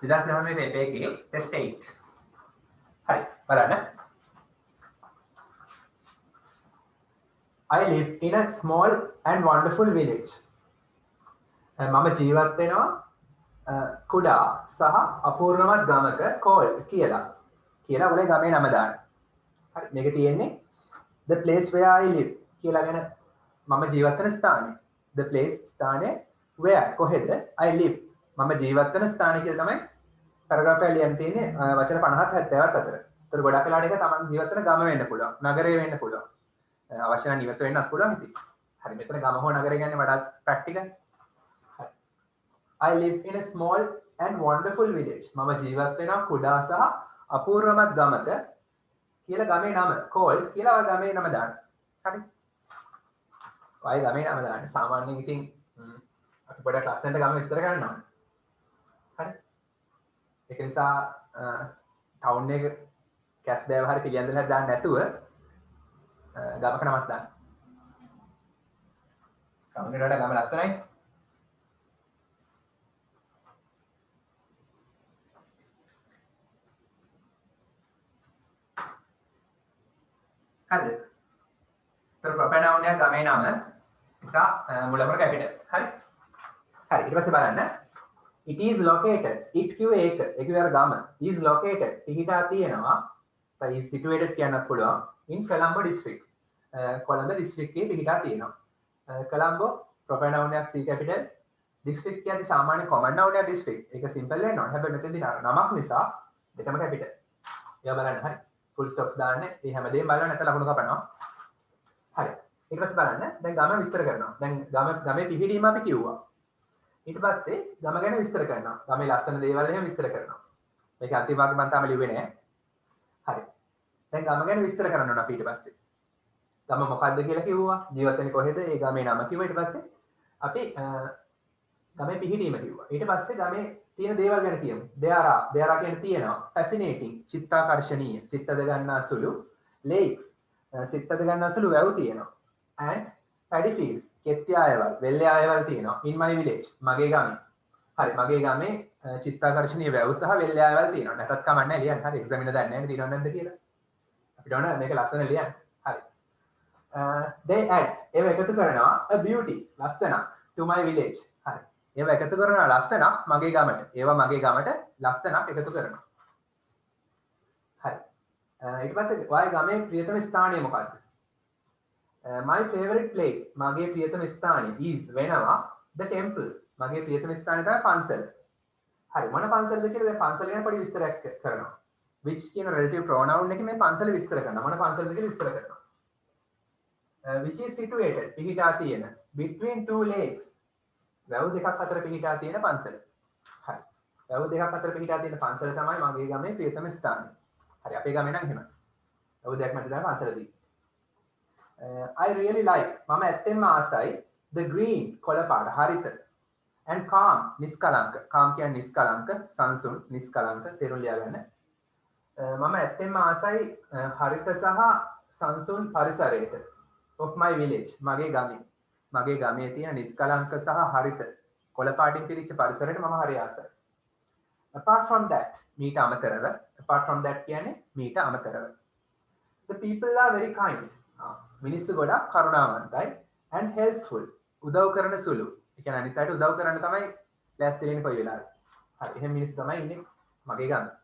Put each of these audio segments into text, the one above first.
2019 එකේ ටෙස්ට් 8. හරි බලන්න. I live in a small and wonderful village. මම ජීවත් වෙනවා කුඩා සහ අපූර්ණවත් ගමක called කියලා ඔයගොල්ලෝ ගමේ නම දාන්න. හරි මේක තියෙන්නේ the place where I live කියලා ගැන මම ජීවත් වෙන ස්ථානය. the place ස්ථානය where කොහෙද I live මම ජීවත් වෙන ස්ථානය කියලා තමයි පැරග්‍රාෆ් එක ලියන්න තියෙන්නේ වචන 50 70ක් අතර. ඒතර ගොඩක් වෙලාවට ඒක තමන් ජීවත් වෙන ගම වෙන්න පුළුවන්. නගරය වෙන්න පුළුවන්. අවශ්‍ය නම් නිවස වෙන්නත් පුළුවන් ඉතින්. හරි මෙතන ගම හෝ නගරය කියන්නේ වඩා practical. I live in a small and wonderful village. මම ජීවත් වෙනවා කුඩා සහ අපූර්වමත් ගමක කියලා ගමේ නම called කියලා ගමේ නම දාන්න. හරි. ඔය ගමේ නම දාන්න. සාමාන්‍යයෙන් ඉතින් අපි පොඩක් ක්ලාස් එකකට ගම විස්තර කරනවා. හරි. ඒක නිසා ටවුන් එක කැස් බෑව හරි පිළියන්දලා දාන්න නැතුව ගමක නමක් දාන්න. ටවුන් එකට ගම ලස්සනයි. හරිද? ඒතර ප්‍රොපර් නවුන් එක ගමේ නම නිසා මුලම කැපිටල්. හරි. හරි ඊට පස්සේ බලන්න. It is located. it කිව්වේ ඒක. ඒ කිව්වේ ගම. is located. පිහිටා තියෙනවා. is situated කියන්නත් පුළුවන්. in Colombo district. Colombo district එකේ පිහිටා තියෙනවා. Colombo ප්‍රොපර් නවුන් එක C capital. district කියන්නේ සාමාන්‍ය common noun එක district. ඒක simple වෙන්න ඕනේ. හැබැයි මෙතනදී නමක් නිසා දෙකම capital. ඒවා බලන්න හරි. full stops දාන්න. මේ හැමදේම බලන්න නැත්නම් ලකුණු කපනවා. හරි. ඊට පස්සේ බලන්න. දැන් ගම විස්තර කරනවා. දැන් ගමේ පිහිටීම අපි කිව්වා. ඊට පස්සේ ගම ගැන විස්තර කරනවා. ගමේ ලස්සන දේවල් එහෙම විස්තර කරනවා. මේක අන්තිම වාක්‍යෙ මම තාම ලිව්වේ නෑ. හරි. දැන් ගම ගැන විස්තර කරන්න ඕන අපි ඊට පස්සේ. ගම මොකද්ද කියලා කිව්වා. ජීවත් වෙන්නේ කොහෙද? ඒ ගමේ නම කිව්වා. ඊට පස්සේ අපි ගමේ පිහිටීම කිව්වා. ඊට පස්සේ ගමේ තියෙන දේවල් ගැන කියමු. there are කියන්නේ තියෙනවා. fascinating චිත්තාකර්ෂණීය. සිතද ගන්නා සුළු lakes සිතද ගන්නා සුළු වැව් තියෙනවා. and paddy fields කෙත්යායවල් වෙල්යායවල් තියෙනවා. in my village මගේ ගමේ. හරි මගේ ගමේ චිත්තාකර්ෂණීය වැව් සහ වෙල්යායවල් තියෙනවා. නැතත් කමන්නේ ලියන්න. හරි එක්සැම් එක දන්නේ නැහැ තියෙනවද නැද්ද කියලා. අපිට ඕන මේක ලස්සන ලියන්න. හරි. they add ඒව එකතු කරනවා a beauty ලස්සන to my village. හරි. ඒව එකතු කරනවා ලස්සනක් මගේ ගමට. ඒවා මගේ ගමට ලස්සනක් එකතු කරනවා. හරි. ඊට පස්සේ ඔය ගමේ ප්‍රියතම ස්ථානය මොකක්ද? my favorite place මගේ ප්‍රියතම ස්ථානය is වෙනවා the temple. මගේ ප්‍රියතම ස්ථානය තමයි පන්සල. හරි මොන පන්සලද කියලා දැන් පන්සල ගැන පොඩි විස්තරයක් කරනවා. which කියන relative pronoun එකේ මේ පන්සල විස්තර කරනවා. මොන පන්සලද කියලා විස්තර කරනවා. which is situated පිහිටා තියෙන between two lakes වැව් දෙකක් අතර පිහිටා තියෙන පන්සල. හරි. වැව් දෙකක් අතර පිහිටා තියෙන පන්සල තමයි මගේ ගමේ ප්‍රියතම ස්ථානය. හරි අපේ ගමේ නම් එහෙමයි. වැව් දෙකක් මැද තමයි පන්සලදී. I really like මම ඇත්තෙන්ම ආසයි the green කොළ පාට හරිත and calm නිස්කලංක. calm කියන්නේ නිස්කලංක සංසුන් නිස්කලංක තේරුම් ලියා ගන්න. මම ඇත්තෙන්ම ආසයි හරිත සහ සංසුන් පරිසරයට of my village මගේ ගමේ තියෙන නිස්කලංක සහ හරිත කොළ පාටින් පිරිච්ච පරිසරයට මම හරි ආසයි. apart from that මීට අමතරව කියන්නේ මීට අමතරව the people are very kind මිනිස්සු ගොඩක් කරුණාවන්තයි and helpful උදව් කරන සුළු. ඒ කියන්නේ අනිත් අයට උදව් කරන්න තමයි ලෑස්ති වෙන්නේ කොයි වෙලාවෙ. හරි එහෙම මිනිස්සු තමයි ඉන්නේ මගේ ගමේ.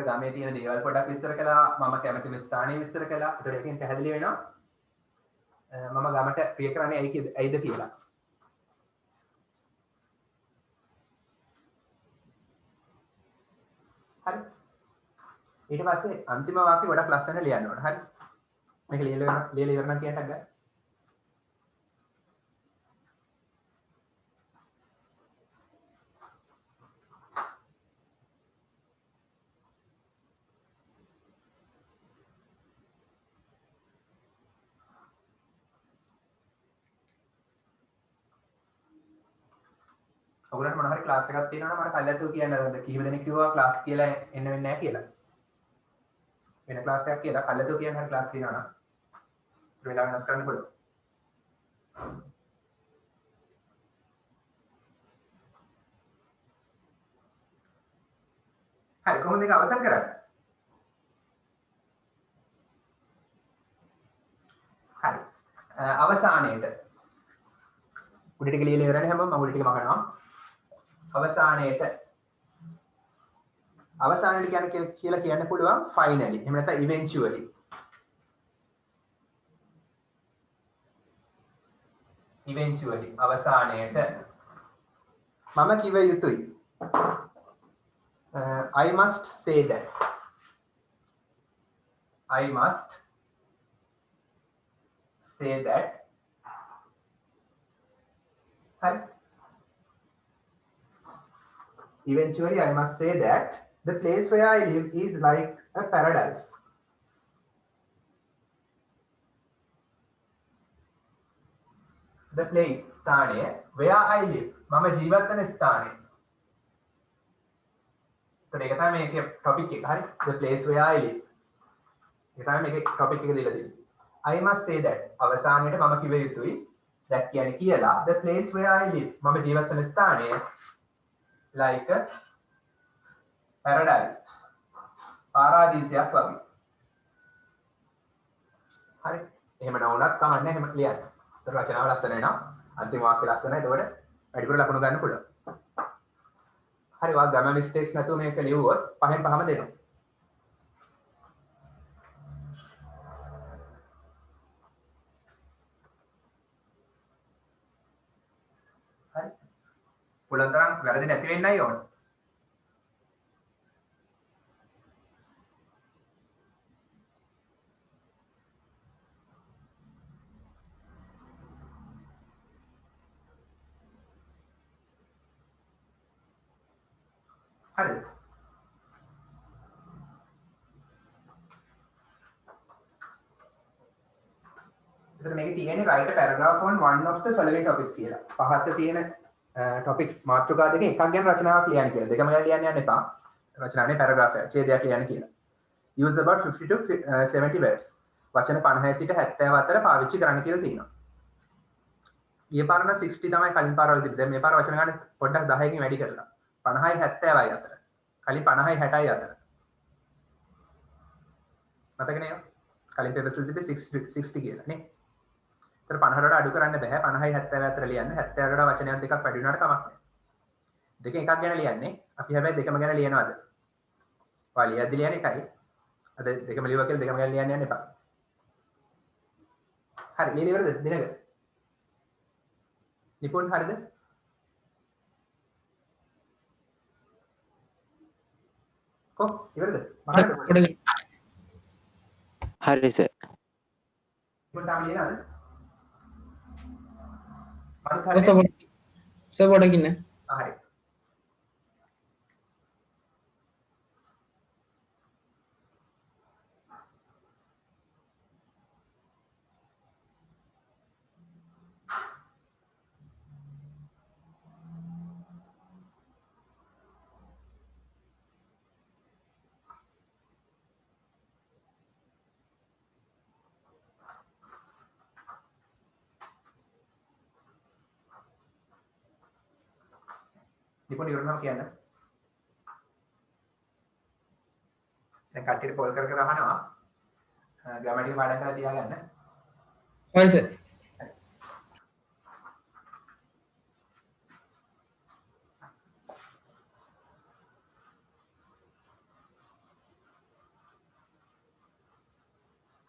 ගමේ තියෙන දේවල් පොඩක් විස්තර කළා. මම කැමතිම ස්ථානය විස්තර කළා. ඒතර එකෙන් පැහැදිලි වෙනවා මම ගමට ප්‍රිය කරන්නේ ඇයිද කියලා. හරි. ඊට පස්සේ අන්තිම වාක්‍ය ගොඩක් ලස්සනට ලියන්න ඕන. හරි. මේක ලියලා ඉවර නම් කියන්නත් ගන්න. ඔයගොල්ලන්ට මොන හරි ක්ලාස් එකක් තියෙනවා නම් මට කල්ලාතු කියන්න අරද කීප දෙනෙක් කිව්වා ක්ලාස් කියලා එන්න වෙන්නේ නැහැ කියලා. වෙන ක්ලාස් එකක් කියලා කල්ලාතෝ කියන හරි ක්ලාස් තියෙනවා නම් වෙලාව වෙනස් කරන්න පුළුවන්. හරි කොහොමද ඒක අවසන් කරන්නේ? හරි. අවසානයේට උඩ ටික ලියලා ඉවරනේ හැමෝම මම උඩ ටික මකනවා. අවසානයේට කියන්නේ කියලා කියන්න පුළුවන් finally. එහෙම නැත්නම් eventually. eventually අවසානයේට මම කිව යුතුයි. I must say that. I must say that. Hi. Eventually, I must say that the place where I live is like a paradise. The place, स्थाने, where I live, मम जीवतन स्थाने. तो देखा था मैं एक टॉपिक के बारे the place where I live. देखा मैं एक टॉपिक के लिए लगी. I must say that අවසානයේට මම කිව යුතුයි that කියන්නේ කියලා the place where I live මම ජීවත් වෙන ස්ථානය like a paradise පාරාදීසයක් වගේ. හරි. එහෙම නොවුනත් කමන්නේ එහෙම ක්ලියර්. ඒතර රචනාව ලස්සන වෙනවා. අන්තිම වාක්‍ය ලස්සනයි. එතකොට වැඩිපුර ලකුණු ගන්න පුළුවන්. හරි. ඔයා ග්‍රැමර් මිස්ටේක්ස් නැතුව මේක ලියුවොත් පහෙන් පහම දෙනවා. හරි. පුළුවන් තරම් වැරදි නැති වෙන්නයි ඕන. හරි. එතකොට මේකේ තියෙන්නේ write a paragraph on one of the following topics කියලා. පහත තියෙන topics මාතෘකා දෙකෙන් එකක් ගැන රචනාවක් ලියන්න කියලා. දෙකම ගැන ලියන්න යන්න එපා. රචනාවේ paragraph එක ඡේදයක් ලියන්න කියලා. Use about 50 to 70 words. වචන 50 සිට 70 අතර පාවිච්චි කරන්න කියලා තියෙනවා. ඊයේ පාර නම් 60 තමයි කලින් පාරවල තිබ්බේ. දැන් මේ පාර වචන ගන්න පොඩ්ඩක් 10කින් වැඩි කරලා. 50යි 70යි අතර. කලින් 50යි 60යි අතර. මතක නේද? කලින් පෙපර්ස් වල තිබ්බේ 60 කියලා නේ. ඒතර 50ට වඩා අඩු කරන්න බෑ. 50යි 70යි අතර ලියන්න. 70ට වඩා වචනයක් දෙකක් වැඩි වුණාට කමක් නැහැ. දෙකෙන් එකක් ගැන ලියන්නේ. අපි හැබැයි දෙකම ගැන ලියනවාද? ඔයා ලියද්දි ලියන්නේ එකයි. අද දෙකම ලියුවා කියලා දෙකම ගැන ලියන්න යන්න එපා. හරි. ලියලා ඉවරද? දිනක. නිපුන් හරිද? කො ඉවරද? හරි සර්. නිපුන් තාම ලියනවද? සර් පොඩක් ඉන්න. හරි. නිපුන් ඉවරනම කියන්න. දැන් කට්ටියට පොල් කර කර අහනවා. ග්‍රැමටික් පාඩම් කරලා තියාගන්න. හරි සර්.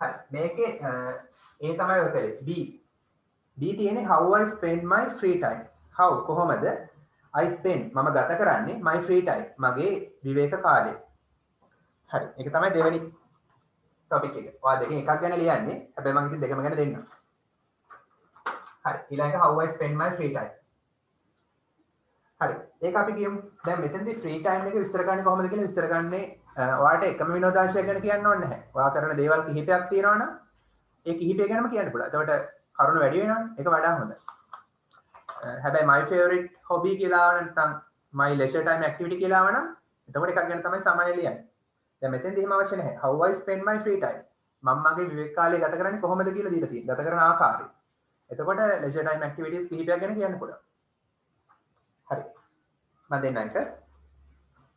හරි. මේකේ A තමයි ඔය කලේ. B තියෙන්නේ how I spend my free time. how කොහොමද I spend මම ගත කරන්නේ my free time මගේ විවේක කාලය. හරි. ඒක තමයි දෙවෙනි ටොපික් එක. ඔයා දෙකෙන් එකක් ගැන ලියන්නේ. හැබැයි මම ඉතින් දෙකම ගැන දෙන්නම්. හරි. ඊළඟට how I spend my free time. හරි. ඒක අපි කියමු. දැන් මෙතනදී free time එක විස්තර කරන්නේ කොහොමද කියලා විස්තර කරන්නේ ඔයාලට එකම විනෝදාංශයක් ගැන කියන්න ඕනේ නැහැ. ඔයා කරන දේවල් කිහිපයක් තියෙනවා නම් ඒ කිහිපය ගැනම කියන්න පුළුවන්. එතකොට කරුණු වැඩි වෙනවනේ. ඒක වඩා හොඳයි. හැබැයි my favorite hobby කියලා ආව නැත්නම් my leisure time activity කියලා ආව නම් එතකොට එකක් ගැන තමයි සමය ලියන්නේ. දැන් මෙතෙන්දී එහෙම අවශ්‍ය නැහැ. how I spend my free time. මම මගේ විවේක කාලය ගත කරන්නේ කොහොමද කියලා දීලා තියෙනවා. ගත කරන ආකාරය. එතකොට leisure time activities කිහිපයක් ගැන කියන්න පුළුවන්. හරි. මම දෙන්නම් එක.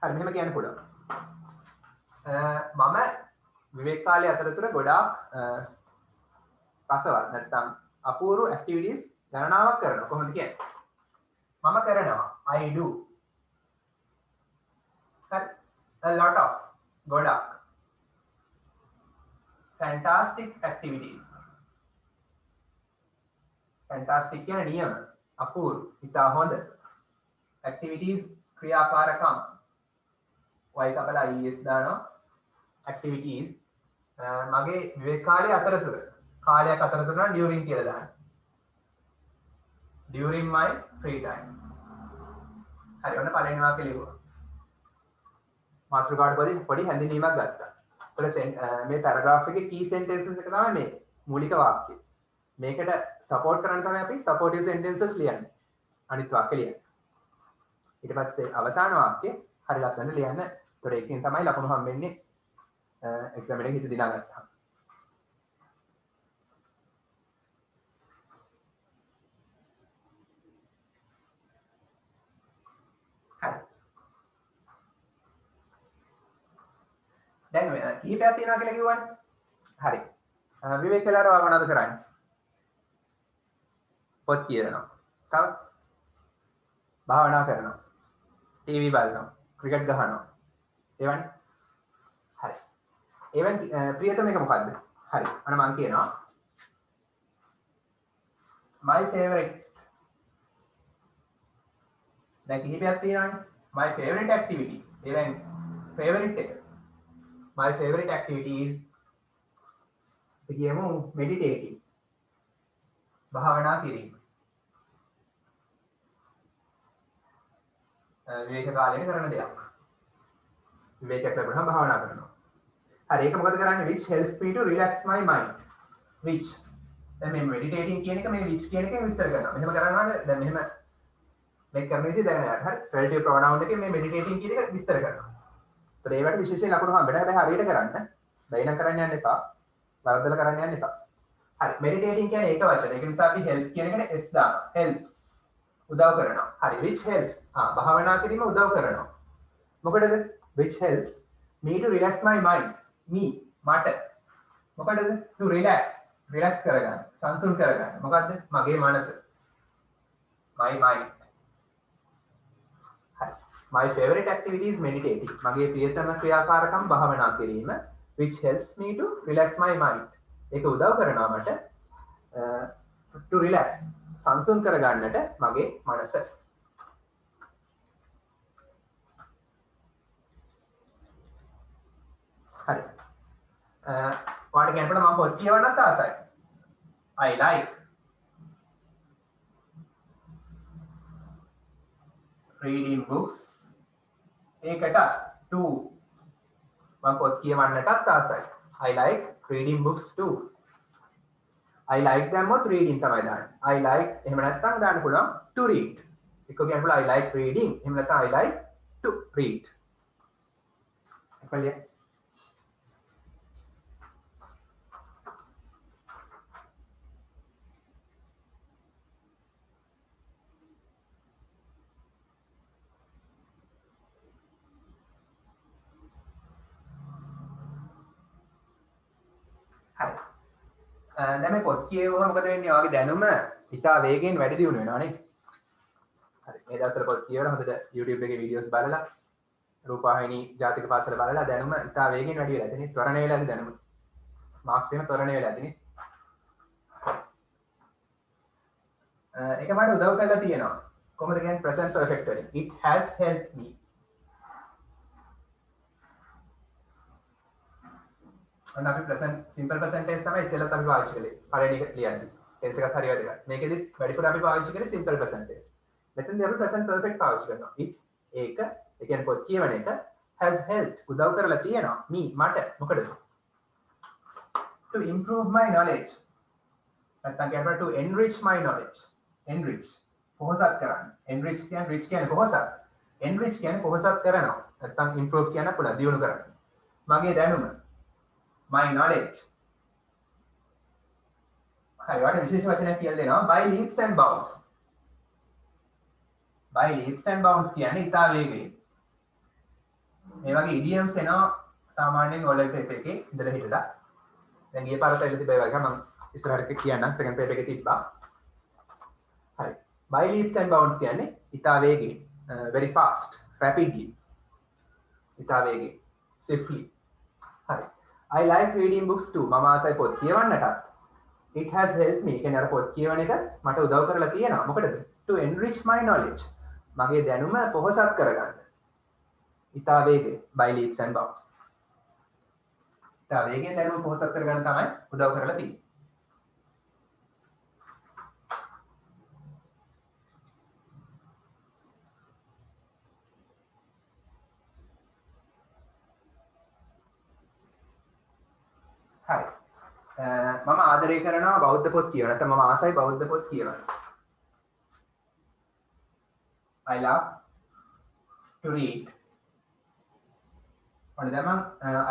හරි මෙහෙම කියන්න පුළුවන්. මම විවේක කාලය අතරතුර ගොඩාක් රසවත් නැත්නම් අපූර්ව activities ගණනාවක් කරනවා. කොහොමද කියන්නේ? මම කරනවා. I do. හරි. a lot of ගොඩාක් fantastic activities. fantastic කියන නියම අපූර්ව ඉතා හොඳ activities ක්‍රියාකාරකම් y කපලා es දානවා activities මගේ විවේක කාලය අතරතුර කාලයක් අතරතුර නම් during කියලා දාන්න during my free time. හරි ඔන්න පළවෙනි වාක්‍යය ලියුවා. මාතෘකාවට පොඩි හැඳින්වීමක් ගත්තා. මේ පැරග්‍රාෆ් එකේ key sentences එක තමයි මේ මූලික වාක්‍ය. මේකට සපෝට් කරන්න තමයි අපි supportive sentences ලියන්නේ. අනිත් වාක්‍ය ලියන්නේ. ඊට පස්සේ අවසාන වාක්‍ය හරි ලස්සනට ලියන්න. ඒතකොට ඒකෙන් තමයි ලකුණු හම්බෙන්නේ එක්සෑම් එකේ හිත දිනා ගත්තා. දැන් කීපයක් තියෙනවා කියලා කිව්වනේ. හරි. විවේක වෙලාවට ඔයා මොනවද කරන්නේ? පොත් කියවනවා. තව භාවනා කරනවා. ටීවී බලනවා. ක්‍රිකට් ගහනවා. ඒවනේ. හරි. ඒවෙන් ප්‍රියතම එක මොකද්ද? හරි. අන්න මම කියනවා my favorite. දැන් කීපයක් තියෙනවානේ. my favorite activity. ඒවෙන් favorite එක. My favorite activity is meditating. භාවනා කිරීම. විවේක කාලයේ කරන දෙයක්. විවේකයක් ලැබුණාම භාවනා කරනවා. හරි ඒක මොකද කරන්නේ? which helps me to relax my mind. which දැන් මේ meditating කියන එක මේ which කියන එකෙන් විස්තර කරනවා. මෙහෙම කරනවාද? දැන් මෙහෙම මේක කරන විදිහ දැනගන්න. හරි. relative pronoun එකේ මේ meditating කියන එක විස්තර කරනවා. ඒවට විශේෂයෙන් ලකුණු හම්බෙන්න හැබැයි හරියට කරන්න බැයි නම් කරන්න යන්න එපා වරදලා කරන්න යන්න එපා හරි මෙඩිටේටින් කියන්නේ ඒක වචන ඒක නිසා අපි help කියන එකට s දානවා helps උදව් කරනවා හරි which helps භාවනා කිරීම උදව් කරනවා මොකටද which helps me to relax my mind me මට මොකටද to relax කරගන්න සංසුන් කරගන්න මොකද්ද මගේ මනස my mind My favorite activity is meditating. මගේ ප්‍රියතම ක්‍රියාකාරකම් භාවනා කිරීම which helps me to relax my mind. ඒක උදව් කරනවා මට to relax සංසුන් කරගන්නට මගේ මනස. හරි. ඔයාලට කියනකොට මම පොත් කියවන්නත් ආසයි. I like reading books. ඒකට 2 මම පොත් කියවන්නටත් ආසයි. I like reading books too. I like දැම්මොත් reading තමයි දාන්නේ. I like එහෙම නැත්නම් දාන්න පුළුවන් to read. එක කියන්න පුළුවන් I like reading. එහෙම නැත්නම් I like to read. එපලිය. දැන් මේ පොත් කියවුවම මොකද වෙන්නේ? ඔයාගේ දැනුම ඉතා වේගයෙන් වැඩි දියුණු වෙනවා නේ. හරි. මේ දවස්වල පොත් කියවලා හොඳට YouTube එකේ වීඩියෝස් බලලා රූපවාහිනී ජාතික පාසල බලලා දැනුම ඉතා වේගයෙන් වැඩි වෙලා තියෙන්නේ. ත්වරණය වෙලා තියෙන දැනුම. මාක්ස් එහෙම ත්වරණය වෙලා තියෙන්නේ. ඒක මට උදව් කරලා තියෙනවා. කොහොමද කියන්නේ present perfect වලින්? It has helped me. අන්න අපි present simple present tense තමයි ඉස්සෙල්ලත් අපි පාවිච්චි කළේ. පළවෙනි එක ලියන්නේ. tense එකත් හරි වැදගත්. මේකෙදි වැඩිපුර අපි පාවිච්චි කරේ simple present tense. මෙතනදී අපි present perfect පාවිච්චි කරනවා. it ඒක ඒ කියන්නේ පොත් කියවන එක has helped උදව් කරලා තියෙනවා. me මට මොකද? to improve my knowledge. නැත්නම් කියනවා to enrich my knowledge. enrich පොහොසත් කරන්න. enrich කියන්නේ rich කියන්නේ පොහොසත්. enrich කියන්නේ පොහොසත් කරනවා. නැත්නම් improve කියන්න පුළුවන් දියුණු කරන්න. මගේ දැනුම my knowledge හරි වට විශේෂ වචනයක් කියලා දෙනවා by leaps and bounds by leaps and bounds කියන්නේ ඉතා වේගයෙන් මේ වගේ idioms එනවා සාමාන්‍යයෙන් O level paper එකේ ඉඳලා හිටලා දැන් ගිය පාරට එළි තිබ්බා වගේ මම ඉස්සරහට කියන්නම් second paper එකේ තිබ්බා හරි by leaps and bounds කියන්නේ ඉතා වේගයෙන් very fast rapidly ඉතා වේගයෙන් swiftly හරි I like reading books too මම ආසයි පොත් කියවන්නටත් it has helped me කියන්නේ අර පොත් කියවන එක මට උදව් කරලා තියෙනවා මොකටද to enrich my knowledge මගේ දැනුම පොහොසත් කරගන්න ඉතා වේගයෙන් by leaps and bounds ඉතා වේගයෙන් දැනුම පොහොසත් කරගන්න තමයි උදව් කරලා තියෙන්නේ හරි මම ආදරය කරනවා බෞද්ධ පොත් කියවන. නැත්නම් මම ආසයි බෞද්ධ පොත් කියවන්න. I love to read. ඔන්න දැන් මම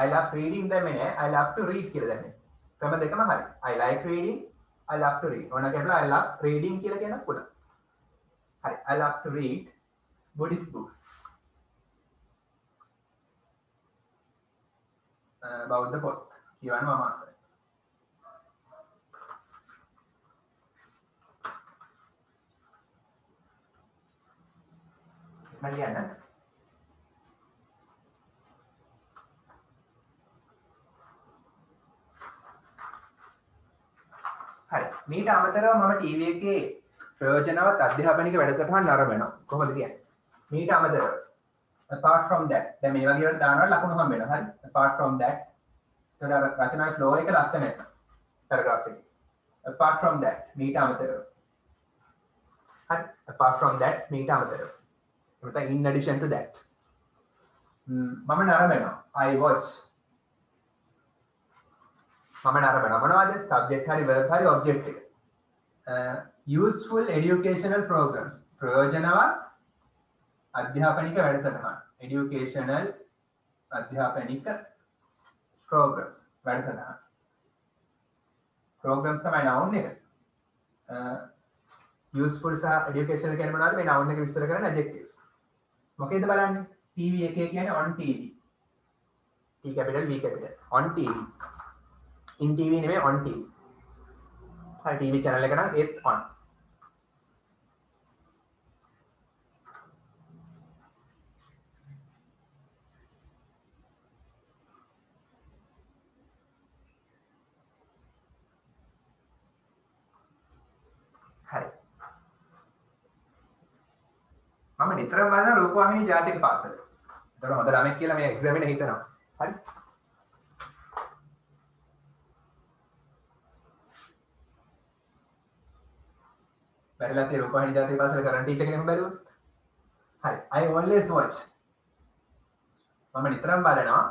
I love reading දැම්මේ I love to read කියලා දැම්මේ. ක්‍රම දෙකම හරි. I like reading, I love to read. ඕන කියලා I love reading කියලා කියන්න පුළුවන්. හරි. I love to read Buddhist books. බෞද්ධ පොත් කියවන්න මම ආසයි. මලියන්න හරි මීට අමතරව මම ටීවී එකේ ප්‍රයෝජනවත් අධ්‍යාපනික වැඩසටහන් නරඹනවා කොහොමද කියන්නේ මීට අමතරව apart from that දැන් මේ වගේ වල දානවා ලකුණු හම්බ වෙනවා හරි apart from that ඒතර රචනා ෆ්ලෝ එක ලස්සන වෙනවා පැරග්‍රාෆ් එකේ apart from that මීට අමතරව හරි apart from that මීට අමතරව in addition to that මම නරඹනවා I watch මම නරඹනවා මොනවද subject හරි verb හරි object එක useful educational programs ප්‍රයෝජනවත් අධ්‍යාපනික වැඩසටහන් educational අධ්‍යාපනික programs වැඩසටහන් programs තමයි noun එක useful සහ educational කියන්නේ මොනවද මේ noun එක විස්තර කරන adjectives මොකේද බලන්නේ TV එකේ කියන්නේ on TV T capital V capital on TV in TV නෙමෙයි on TV හරි TV channel එක නම් ඒත් on හරි මම නිතරම බලන රූපවාහිනී ජාතික පාසල. ඒතර හොඳ ළමෙක් කියලා මේ එක්සෑම් එකේ හිතනවා. හරි. බැරිලා තියෙන රූපවාහිනී ජාතික පාසල කරන් ටීචර් කෙනෙක් බැලුවොත්. හරි. I always watch. මම නිතරම බලනවා.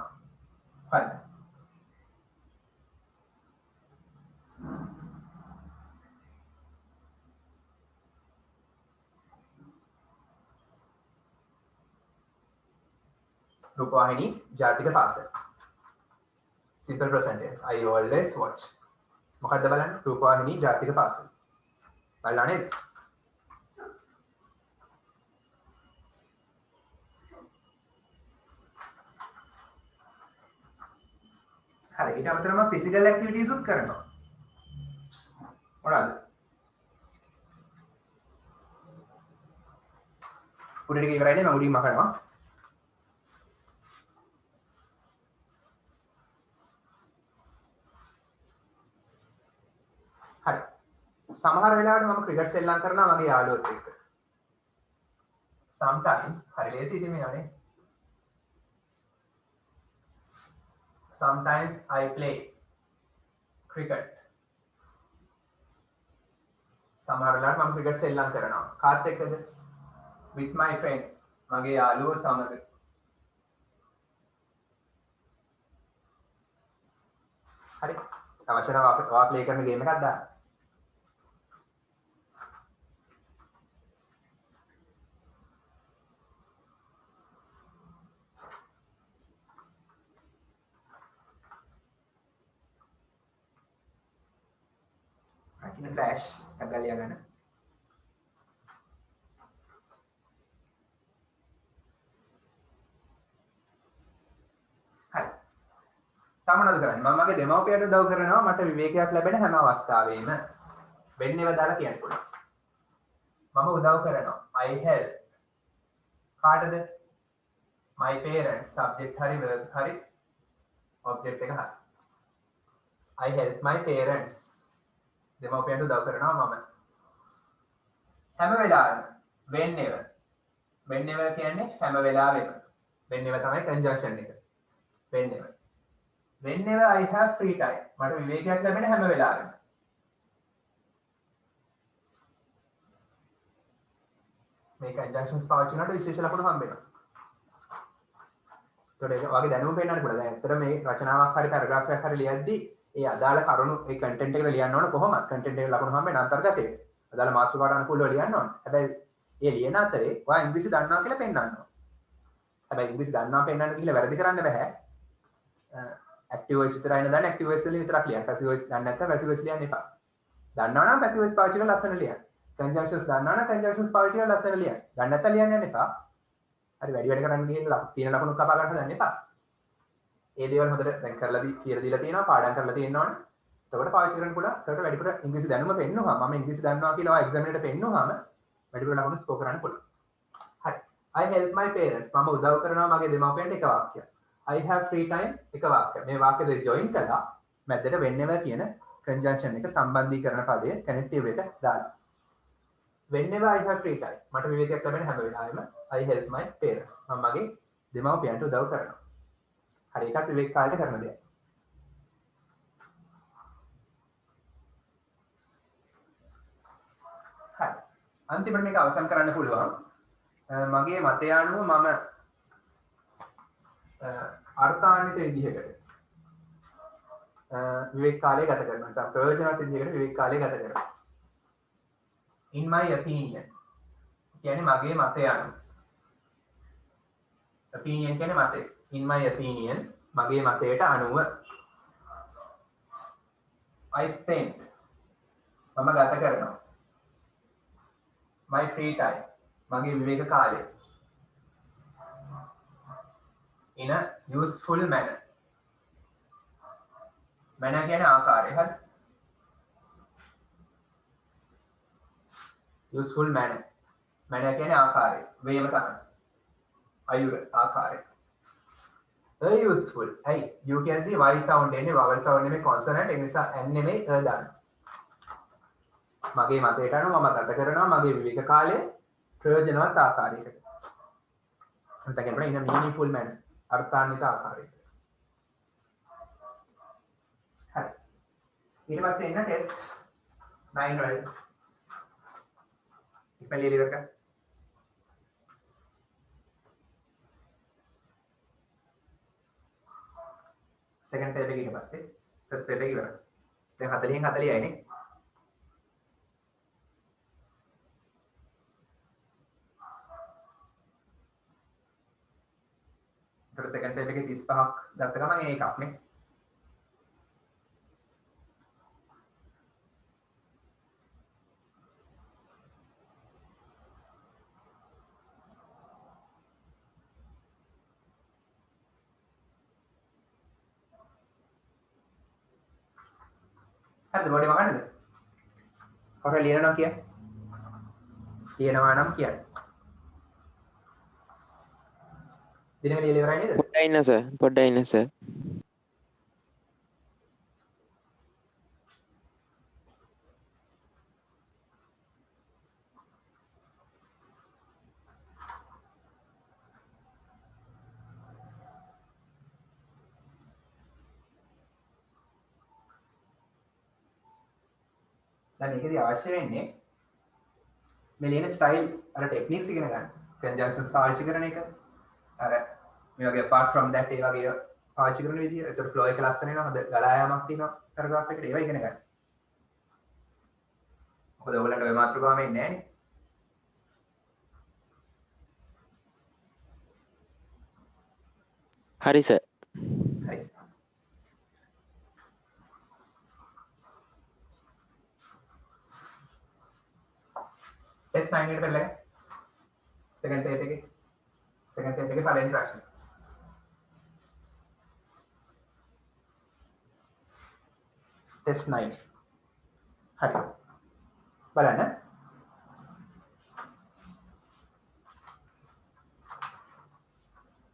හරි. රූපවාහිනී ජාතික පාසල simple present tense I always watch මොකක්ද බලන්න රූපවාහිනී ජාතික පාසල බලලා නේද හරි ඊට අමතරව physical activities උත් කරනවා මොනවාද උඩට ඉවරයිනේ මම උඩින් මකනවා හරි සමහර වෙලාවට මම ක්‍රිකට් සෙල්ලම් කරනවා මගේ යාළුවොත් එක්ක sometimes හරි ලේසි ඉතින් මේවනේ sometimes I play cricket සමහර වෙලාවට මම ක්‍රිකට් සෙල්ලම් කරනවා කාත් එක්කද with my friends මගේ යාළුවෝ සමග හරි අවශ්‍ය නම් ඔයා ප්ලේ කරන ගේම් එකක් දාන්න in a flash එකක් ගාලා ලියා ගන්න. හරි. තව මොනවද කරන්නේ? මම මගේ දෙමව්පියන්ට උදව් කරනවා මට විවේකයක් ලැබෙන හැම අවස්ථාවෙම. වෙන්නේව දාලා කියන්න පුළුවන්. මම උදව් කරනවා. I help. කාටද? My parents. subject හරි verb හරි object එක හරි. I help my parents. දෙමව්පියන්ට උදව් කරනවා මම. හැම වෙලාවෙම whenever. whenever කියන්නේ හැම වෙලාවෙම. whenever තමයි conjunction එක. whenever. whenever I have free time. මට විවේකයක් ලැබෙන හැම වෙලාවෙම. මේ conjunctions පාවිච්චි කරනකොට විශේෂ ලකුණු හම්බ වෙනවා. ඒකට වගේ දැනුම පෙන්නන්න පුළුවන්. දැන් ඇත්තට මේ රචනාවක් හරි පැරග්‍රාෆ් එකක් හරි ලියද්දී ඒ අදාළ කරුණු ඒ කන්ටෙන්ට් එකට ලියන්න ඕන කොහොමද? කන්ටෙන්ට් එකට ලකුණු හම්බ වෙන අන්තර්ගතයේ. අදාළ මාතෘකාවට අනුකූලව ලියන්න ඕන. හැබැයි ඒ ලියන අතරේ ඔයා ඉංග්‍රීසි දන්නවා කියලා පෙන්නන්න ඕන. හැබැයි ඉංග්‍රීසි දන්නවා පෙන්නන්න කියලා වැරදි කරන්න බෑ. ඇක්ටිව් වොයිස් විතරයි නේද? ඇක්ටිව් වොයිස් වලින් විතරක් ලියන්න. පැසිව් වොයිස් දන්නේ නැත්නම් පැසිව් වොයිස් ලියන්න එපා. දන්නවා නම් පැසිව් වොයිස් පාවිච්චි කරලා ලස්සන ලියන්න. conjunctions දන්නවා නම් conjunctions පාවිච්චි කරලා ලස්සන ලියන්න. දන්නේ නැත්නම් ලියන්න යන්න එපා. හරි වැඩි වැඩ කරන්න ගිහින් තියෙන ලකුණු කපා ගන්න හදන්න එපා. ඒ දේවල් හොඳට දැන් කරලා කියලා දීලා තියෙනවා පාඩම් කරලා තියෙනවනේ. එතකොට පාවිච්චි කරන්න පුළුවන්. එතකොට වැඩිපුර ඉංග්‍රීසි දැනුම පෙන්නුවා. මම ඉංග්‍රීසි දන්නවා කියලා ඔය එක්සෑම් එකට පෙන්නුවාම වැඩිපුර ලකුණු ස්කෝර් කරන්න පුළුවන්. හරි. I help my parents. මම උදව් කරනවා මගේ දෙමාපියන්ට එක වාක්‍යයක්. I have free time එක වාක්‍යයක්. මේ වාක්‍ය දෙක ජොයින් කරලා මැදට whenever කියන conjunction එක සම්බන්ධීකරණ පදයේ connective එක දාලා. whenever I have free time. මට විවේකයක් ලැබෙන හැම වෙලාවෙම I help my parents. මම මගේ දෙමාපියන්ට උදව් කරනවා. හරි එකක් විවේක කාලේ කරන දෙයක්. හරි. අන්තිමට මේක අවසන් කරන්න පුළුවන්. මගේ මතය අනුව මම අර්ථාන්විත විදිහකට විවේක කාලය ගත කරනවා. නැත්නම් ප්‍රයෝජනවත් විදිහකට විවේක කාලය ගත කරනවා. In my opinion. කියන්නේ මගේ මතය අනුව. opinion කියන්නේ මතය. In my opinion මගේ මතයට අනුව I spend මම ගත කරනවා my free time මගේ විවේක කාලය in a useful manner manner කියන්නේ ආකාරය හරි useful manner කියන්නේ ආකාරය වේම තමයි අයුර ආකාරය useful. Hey, you can see y sound එන්නේ vowel sound නෙමෙයි consonant ඒ නිසා n නෙමෙයි දාන්න. මගේ මතයට අනුව මම ගත කරනවා මගේ විවේක කාලය ප්‍රයෝජනවත් ආකාරයකට. නැත්නම් කියන්න in a meaningful manner. අර්ථාන්විත ආකාරයකට. හරි. ඊට පස්සේ එන්න ටෙස්ට් 9 වල. ඉතින් ඉවර කරා. second page එකේ ඊට පස්සේ first page එක ඉවරයි. දැන් 40න් 40යි නේ. ඊට second page එකේ 35ක් ගත්ත ගමන් ඒකක් නේ. හරිද බෝඩේ වහන්නද? කොහොම ලියනවා කියන්නේ? ලියනවා නම් කියන්නේ. දිනම ලියලා ඉවරයි නේද? පොඩ්ඩයි ඉන්න සර්. පොඩ්ඩයි ඉන්න සර්. දැන් මේකදී අවශ්‍ය වෙන්නේ මේ ලියන ස්ටයිල්ස් අර ටෙක්නික්ස් ඉගෙන ගන්න. conjunctions පාවිච්චි කරන එක. අර මේ වගේ apart from that ඒ වගේ පාවිච්චි කරන විදිය. ඒතර flow එක ලස්සන වෙනවා. හොඳ ගලා යාමක් තියෙනවා paragraph එකට. ඒවා ඉගෙන ගන්න. මොකද ඔයගොල්ලන්ට ඔය මාතෘකාවම එන්නේ නැහැ නේ. හරි සර්. ටෙස්ට් 9 එකට පෙරලා සෙකන්ඩ් පේජ් එකේ පළවෙනි ප්‍රශ්නේ. ටෙස්ට් 9 හරි බලන්න.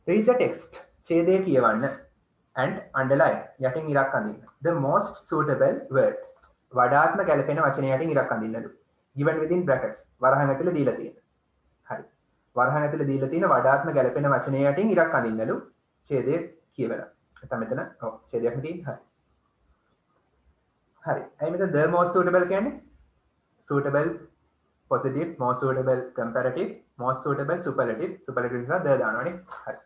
read the text ඡේදය කියවන්න and underline යටින් ඉරක් අඳින්න. the most suitable word වඩාත්ම ගැලපෙන වචනය යටින් ඉරක් අඳින්නලු. given within brackets වරහන් ඇතුළේ දීලා තියෙන. හරි. වරහන් ඇතුළේ දීලා තියෙන වඩාත්ම ගැලපෙන වචනය යටින් ඉරක් අඳින්නලු ඡේදය කියවලා. නැත්නම් මෙතන ඔව් ඡේදයක් තියෙන්නේ. හරි. ඇයි මෙතන the most suitable කියන්නේ? suitable positive, most suitable comparative, most suitable superlative. superlative නිසා the දානවනේ. හරි.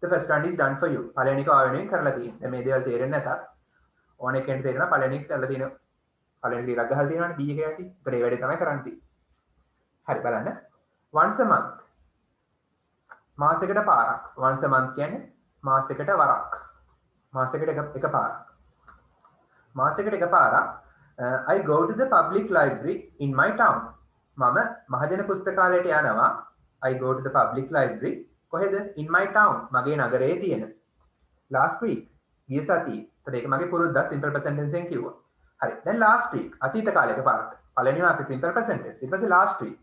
the first one is done for you. පළවෙනි එක ආවෙනුවෙන් කරලා තියෙනවා. මේ දේවල් තේරෙන්නේ නැතත් ඕන එකෙන් තේරෙනවා පළවෙනි එක කරලා තියෙනවා. පළවෙනි එක ගහලා තියෙනවානේ B එක යටි. ඒතර ඒ වැඩේ තමයි කරන්න තියෙන්නේ. හරි බලන්න. once a month. මාසෙකට පාරක්. once a month කියන්නේ මාසෙකට වරක්. මාසෙකට එක පාරක්. මාසෙකට එක පාරක්. I go to the public library in my town. මම මහජන පුස්තකාලයට යනවා. I go to the public library කොහෙද? in my town මගේ නගරයේ තියෙන. last week ගිය සතියේ. ඒතර ඒක මගේ පුරුද්දා simple present tense එකෙන් කිව්වා. හරි. දැන් last week අතීත කාලයක පාරක්. පළවෙනි වාක්‍යය simple present tense. ඊට පස්සේ last week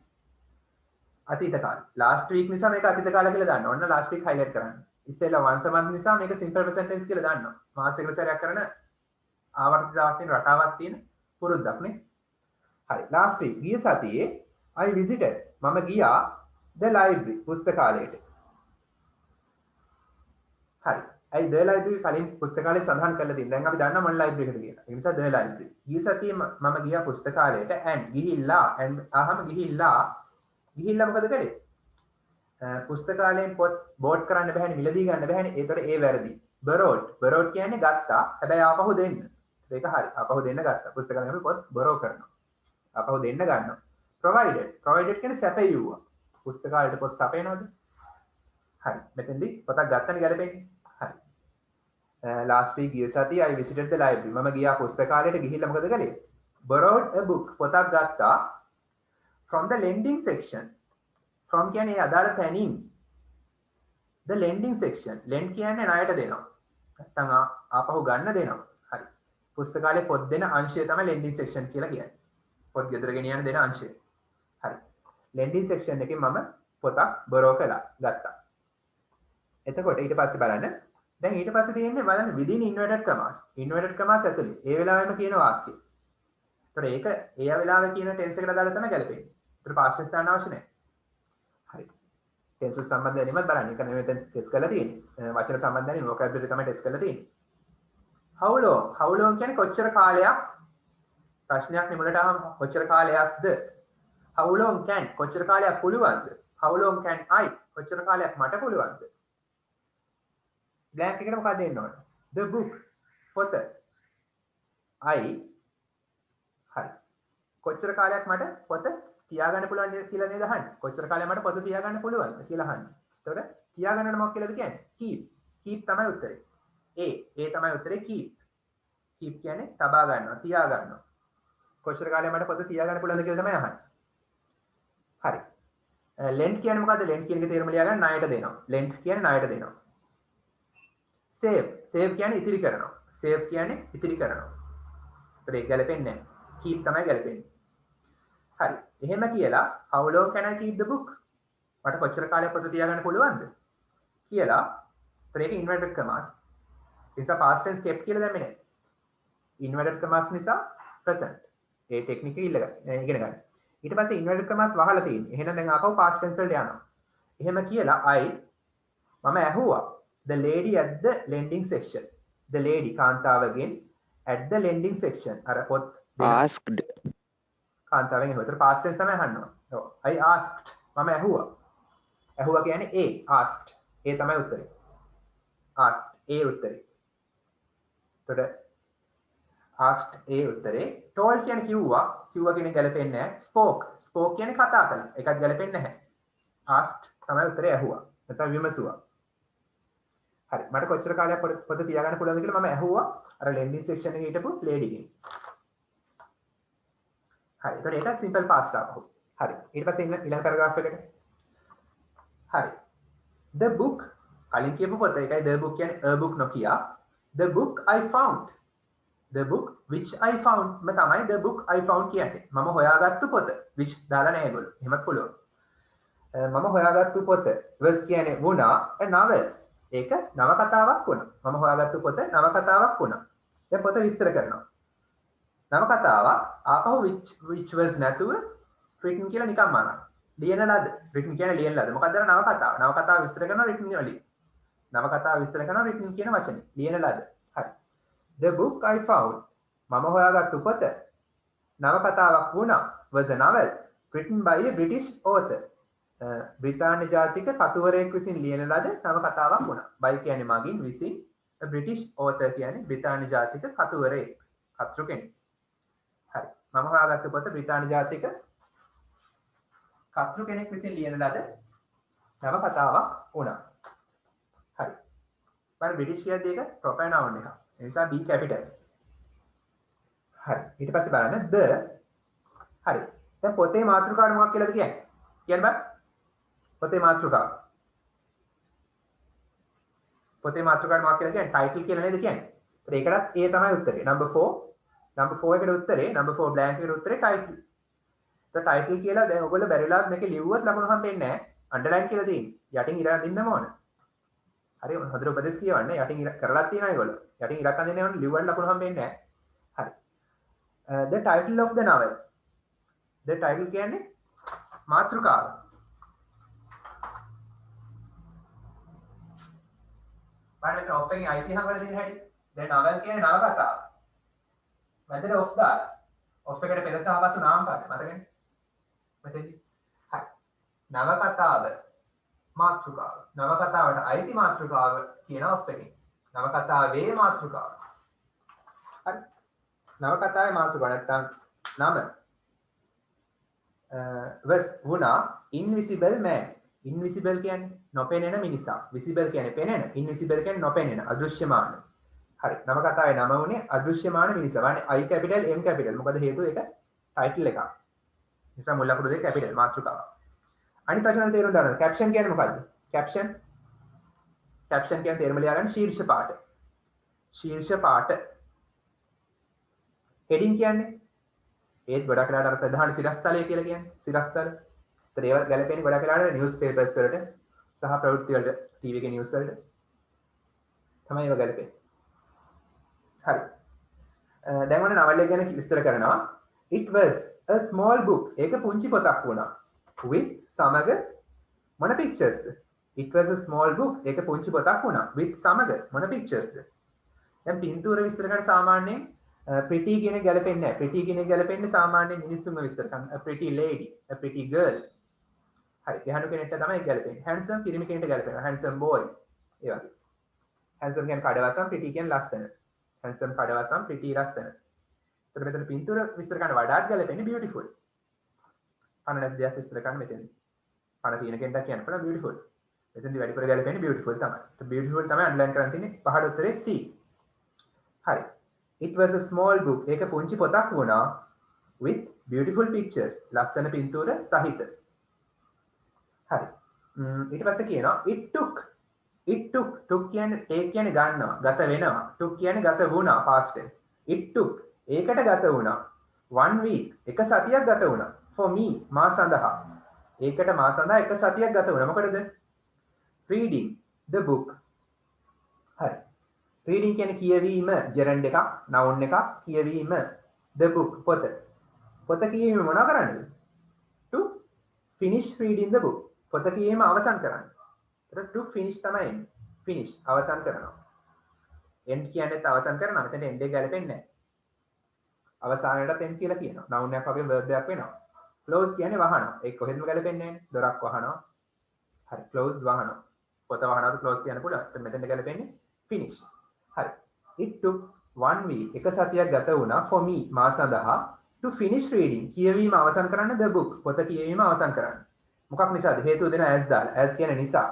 අතීත කාලය. last week නිසා මේක අතීත කාලය කියලා දාන්න. ඔන්න last week highlight කරන්න. ඉස්සෙල්ලා once a month නිසා මේක simple present tense කියලා දාන්නවා. මාසෙකට සැරයක් කරන ආවර්තිතාවක් තියෙන රටාවක් තියෙන පුරුද්දක් නේ. හරි. last week ගිය සතියේ I visited මම ගියා the library පුස්තකාලයට. හරි. I the library කලින් පුස්තකාලේ සඳහන් කරලා තියෙනවා. දැන් අපි දන්නා මොන library එකද කියලා. ඒ නිසා the library. ගිය සතියේ මම ගියා පුස්තකාලයට and ගිහිල්ලා and අහම ගිහිල්ලා මොකද කරේ? පුස්තකාලයෙන් පොත් බෝඩ් කරන්න බෑනේ, මිලදී ගන්න බෑනේ. ඒතර ඒ වැරදි. borrowed කියන්නේ ගත්තා. හැබැයි ආපහු දෙන්න. ඒක හරි. ආපහු දෙන්න ගත්තා. පුස්තකාලයෙන් අපි පොත් borrow කරනවා. ආපහු දෙන්න ගන්නවා. provided කියන්නේ සැපයුවා. පුස්තකාලයට පොත් සපයනවද? හරි. මෙතෙන්දී පොතක් ගත්තනේ ගැලපෙන්නේ. හරි. last week ගිය සතියේ I visited the library. මම ගියා පුස්තකාලයට ගිහිල්ලා මොකද කළේ? borrowed a book. පොතක් ගත්තා from the lending section. from කියන්නේ අදාළ තැනින්. the lending section. lend කියන්නේ ණයට දෙනවා. නැත්නම් ආපහු ගන්න දෙනවා. හරි. පුස්තකාලේ පොත් දෙන අංශය තමයි lending section කියලා කියන්නේ. පොත් ගෙදර ගෙනියන්න දෙන අංශය. හරි. lending section එකෙන් මම පොතක් borrow කළා, ගත්තා. එතකොට ඊට පස්සේ බලන්න. දැන් ඊට පස්සේ තියෙන්නේ බලන්න within inverted commas. inverted commas ඇතුලේ. ඒ වෙලාවෙම කියන වාක්‍යය. ඒතර ඒක ඒ වෙලාවේ කියන tense එකට දාලා තමයි ගැලපෙන්නේ. ඒතර past tense දාන්න අවශ්‍ය නැහැ. හරි. tense සම්බන්ධ දැනීමත් බලන්න. ඒක නෙමෙයි ටෙස්ට් කරලා තියෙන්නේ. වචන සම්බන්ධ දැනීම vocabulary තමයි ටෙස්ට් කරලා තියෙන්නේ. how long කියන්නේ කොච්චර කාලයක්? ප්‍රශ්නයක් නෙමුලට අහම කොච්චර කාලයක්ද? how long can කොච්චර කාලයක් පුළුවන්ද? how long can I කොච්චර කාලයක් මට පුළුවන්ද? blank එකට මොකක්ද දෙන්න ඕන? the book පොත. I හරි. කොච්චර කාලයක් මට පොත තියාගන්න පුළුවන්ද කියලා නේද අහන්නේ? කොච්චර කාලයක් මට පොත තියාගන්න පුළුවන්ද කියලා අහන්නේ. එතකොට තියාගන්නට මොකක්ද කියලාද කියන්නේ? keep තමයි උත්තරේ. ඒ තමයි උත්තරේ keep කියන්නේ තබා ගන්නවා, තියා ගන්නවා. කොච්චර කාලයක් මට පොත තියාගන්න පුළුවන්ද කියලා තමයි අහන්නේ. හරි. lend කියන්නේ මොකද්ද? lend කියන එකේ තේරුම ලියා ගන්න ණයට දෙනවා. lend කියන්නේ ණයට දෙනවා. save කියන්නේ ඉතිරි කරනවා. save කියන්නේ ඉතිරි කරනවා. ඒක ගැලපෙන්නේ නැහැ. keep තමයි ගැලපෙන්නේ. හරි. එහෙම කියලා how long can I keep the book? මට කොච්චර කාලයක් පොත තියාගන්න පුළුවන්ද? කියලා ඒක inverted commas. ඒ නිසා past tense kept කියලා දැම්මේ නැහැ. inverted commas නිසා present. ඒ ටෙක්නික ඉගෙන ගන්න. ඊට පස්සේ inverted commas වහලා තියෙන්නේ. එහෙනම් දැන් ආපහු past tense වලට යනවා. එහෙම කියලා මම ඇහුවා the lady at the lending section. the lady කාන්තාවගෙන් at the lending section. අර පොත් asked කාන්තාවෙන් ඇහුවා. ඒතර past tense තමයි අහනවා. ඔව්. I asked මම ඇහුවා. ඇහුවා කියන්නේ asked. ඒ තමයි උත්තරේ. asked ඒ උත්තරේ. එතකොට asked ඒ උත්තරේ. told කියන්නේ කිව්වා කියන්නේ ගැලපෙන්නේ නැහැ. spoke කියන්නේ කතා කළා. ඒකත් ගැලපෙන්නේ නැහැ. asked තමයි උත්තරේ ඇහුවා. නැත්නම් විමසුවා. හරි. මට කොච්චර කාලයක් පොත තියාගන්න පුළුවන්ද කියලා මම ඇහුවා අර lending section එකේ හිටපු lady ගෙන්. හරි. ඒතකොට ඒක simple past ආපහු. හරි. ඊට පස්සේ ඉන්න ඊළඟ පැරග්‍රාෆ් එකට. හරි. The book කලින් කියපු පොත ඒකයි the book කියන්නේ a book නොකිය. The book I found. The book which I found මම තමයි the book I found කියන්නේ. මම හොයාගත්තු පොත. which දාලා නැහැ ඒගොල්ලෝ. එහෙමත් පුළුවන්. මම හොයාගත්තු පොත was කියන්නේ වුණා a novel. ඒක නවකතාවක් වුණා. මම හොයාගත්තු පොත නවකතාවක් වුණා. දැන් පොත විස්තර කරනවා. නවකතාවක් ආපහු which was නැතුව written කියලා නිකම්ම අරන්. ලියන ලද. written කියන්නේ ලියන ලද. මොකක්ද නවකතාව? නවකතාව විස්තර කරනවා written වලින්. නවකතාව විස්තර කරනවා written කියන වචනේ. ලියන ලද. හරි. The book I found මම හොයාගත්තු පොත නවකතාවක් වුණා was a novel written by a British author. බ්‍රිතාන්‍ය ජාතික කතුවරයෙක් විසින් ලියන ලද නවකතාවක් වුණා. by කියන්නේ මගින් විසින් a British author කියන්නේ බ්‍රිතාන්‍ය ජාතික කතුවරයෙක්. කතෘ කෙනෙක්. හරි. මම හොයාගත්තු පොත බ්‍රිතාන්‍ය ජාතික කතෘ කෙනෙක් විසින් ලියන ලද නවකතාවක් වුණා. හරි. බලන්න බ්‍රිටිෂ් කියද්දී එක proper noun එකක්. ඒ නිසා B capital. හරි. ඊට පස්සේ බලන්න the හරි. දැන් පොතේ මාතෘකාව මොකක්ද කියලාද කියන්නේ? කියන්න බෑ. පොතේ මාතෘකාව. පොතේ මාතෘකාව මොකක්ද කියලා කියන්නේ? title කියලා නේද කියන්නේ? ඒකටත් A තමයි උත්තරේ. number 4 එකට උත්තරේ number 4 blank එකට උත්තරේ title. તો title කියලා දැන් ඔයගොල්ලෝ බැරිලාත් මේකේ ලිව්වොත් ලකුණු හම්බෙන්නේ නැහැ. underline කියලා තියෙන්නේ. යටින් ඉර අඳින්නම ඕන. හරි හොඳට උපදෙස් කියවන්න. යටින් ඉර කරලා තියෙනවා ඒගොල්ලෝ. යටින් ඉරක් අඳින්න ඕන ලිව්වට ලකුණු හම්බෙන්නේ නැහැ. හරි. The title of the novel. The title කියන්නේ මාතෘකාව. බලන්න ඔෆ් එකේ අයිති හංගවල දෙන හැටි. දැන් novel කියන්නේ නවකතාව. මැදට ඔෆ් දාලා. ඔෆ් එකට පෙර සහ පසු නාම පාඩ මතකනේ. මෙතෙන්දි. හරි. නවකතාව මාතෘකාව. නවකතාවට අයිති මාතෘකාව කියන ඔෆ් එකේ. නවකතාවේ මාතෘකාව. හරි. නවකතාවේ මාතෘකාව නැත්තම් නම was වුණා invisible man. invisible කියන්නේ නොපෙනෙන මිනිසා. visible කියන්නේ පෙනෙන. invisible කියන්නේ නොපෙනෙන, අදෘශ්‍යමාන. හරි. නවකතාවේ නම උනේ අදෘශ්‍යමාන මිනිසා. වන්නේ I capital M capital. මොකද හේතුව ඒක title එකක්. නිසා මුල් අකුරු දෙක capital මාතෘකාව. අනිත් වචන තේරුම් ගන්න. caption කියන්නේ මොකද්ද? caption කියන්නේ තේරුම ලියා ගන්න ශීර්ෂ පාඨ. ශීර්ෂ පාඨ. heading කියන්නේ ඒත් ගොඩක් වෙලාවට අර ප්‍රධාන සිරස්තලය කියලා කියන්නේ සිරස්තල. ඒතර ඒවා ගැලපෙන්නේ ගොඩක් වෙලාවට නිවුස් පේපර්ස් වලට සහ ප්‍රවෘත්ති වලට ටීවී එකේ නිවුස් වලට තමයි ඒවා ගැලපෙන්නේ. හරි. දැන් ඔන්න නවල එක ගැන විස්තර කරනවා. It was a small book. ඒක පුංචි පොතක් වුණා. with සමග මොන picturesද? It was a small book. ඒක පුංචි පොතක් වුණා. with සමග මොන picturesද? දැන් පින්තූර විස්තර කරන සාමාන්‍යයෙන් pretty කියන ගැලපෙන්නේ නැහැ. pretty කියන ගැලපෙන්නේ සාමාන්‍ය මිනිස්සුන්ව විස්තර කරන a pretty lady, a pretty girl. හරි. ගැහණු කෙනෙක්ට තමයි ගැලපෙන්නේ. handsome පිරිමි කෙනෙක්ට ගැලපෙනවා. handsome boy. ඒ වගේ. handsome කියන්නේ කඩවසම්, pretty කියන්නේ ලස්සන. handsome කඩවසම්, pretty ලස්සන. ඒතර මෙතන පින්තූර විස්තර කරන වඩාත් ගැලපෙන්නේ beautiful. පණ නැති දෙයක් විස්තර කරන්න මෙතෙන්දී. පණ තියෙන කෙනෙක්ට කියන්න පුළුවන් beautiful. මෙතෙන්දී වැඩිපුර ගැලපෙන්නේ beautiful තමයි. તો beautiful තමයි අන්ඩර්ලයින් කරන් තියෙන්නේ. පහළ උත්තරේ C. හරි. It was a small book. ඒක පුංචි පොතක් වුණා with beautiful pictures. ලස්සන පින්තූර සහිත. හරි. ඊට පස්සේ කියනවා it took කියන්නේ take කියන්නේ ගන්නවා, ගත වෙනවා. took කියන්නේ ගත වුණා past tense. It took ඒකට ගත වුණා 1 week එක සතියක් ගත වුණා for me මා සඳහා. ඒකට මා සඳහා එක සතියක් ගත වුණා. මොකටද? reading the book. හරි. reading කියන්නේ කියවීම, gerund එකක්, noun එකක්, කියවීම. the book පොත. පොත කියවීම මොනවා කරන්නේද? to finish reading the book. පොත කියවීම අවසන් කරන්න. ඒතර to finish තමයි finish අවසන් කරනවා. end කියන්නේත් අවසන් කරනවා. මෙතන end එක ගැලපෙන්නේ නැහැ. අවසානයේට end කියලා කියනවා. noun එකක් වගේ verb එකක් වෙනවා. close කියන්නේ වහනවා. ඒක කොහෙත්ම ගැලපෙන්නේ නැහැ. දොරක් වහනවා. හරි close වහනවා. පොත වහනවාද close කියන්න පුළුවන්. මෙතන ගැලපෙන්නේ finish. හරි. It took 1 week එක සතියක් ගත වුණා for me මා සඳහා to finish reading කියවීම අවසන් කරන්න the book පොත කියවීම අවසන් කරන්න. මොකක් නිසාද? හේතුව දෙන as දාලා. as කියන්නේ නිසා.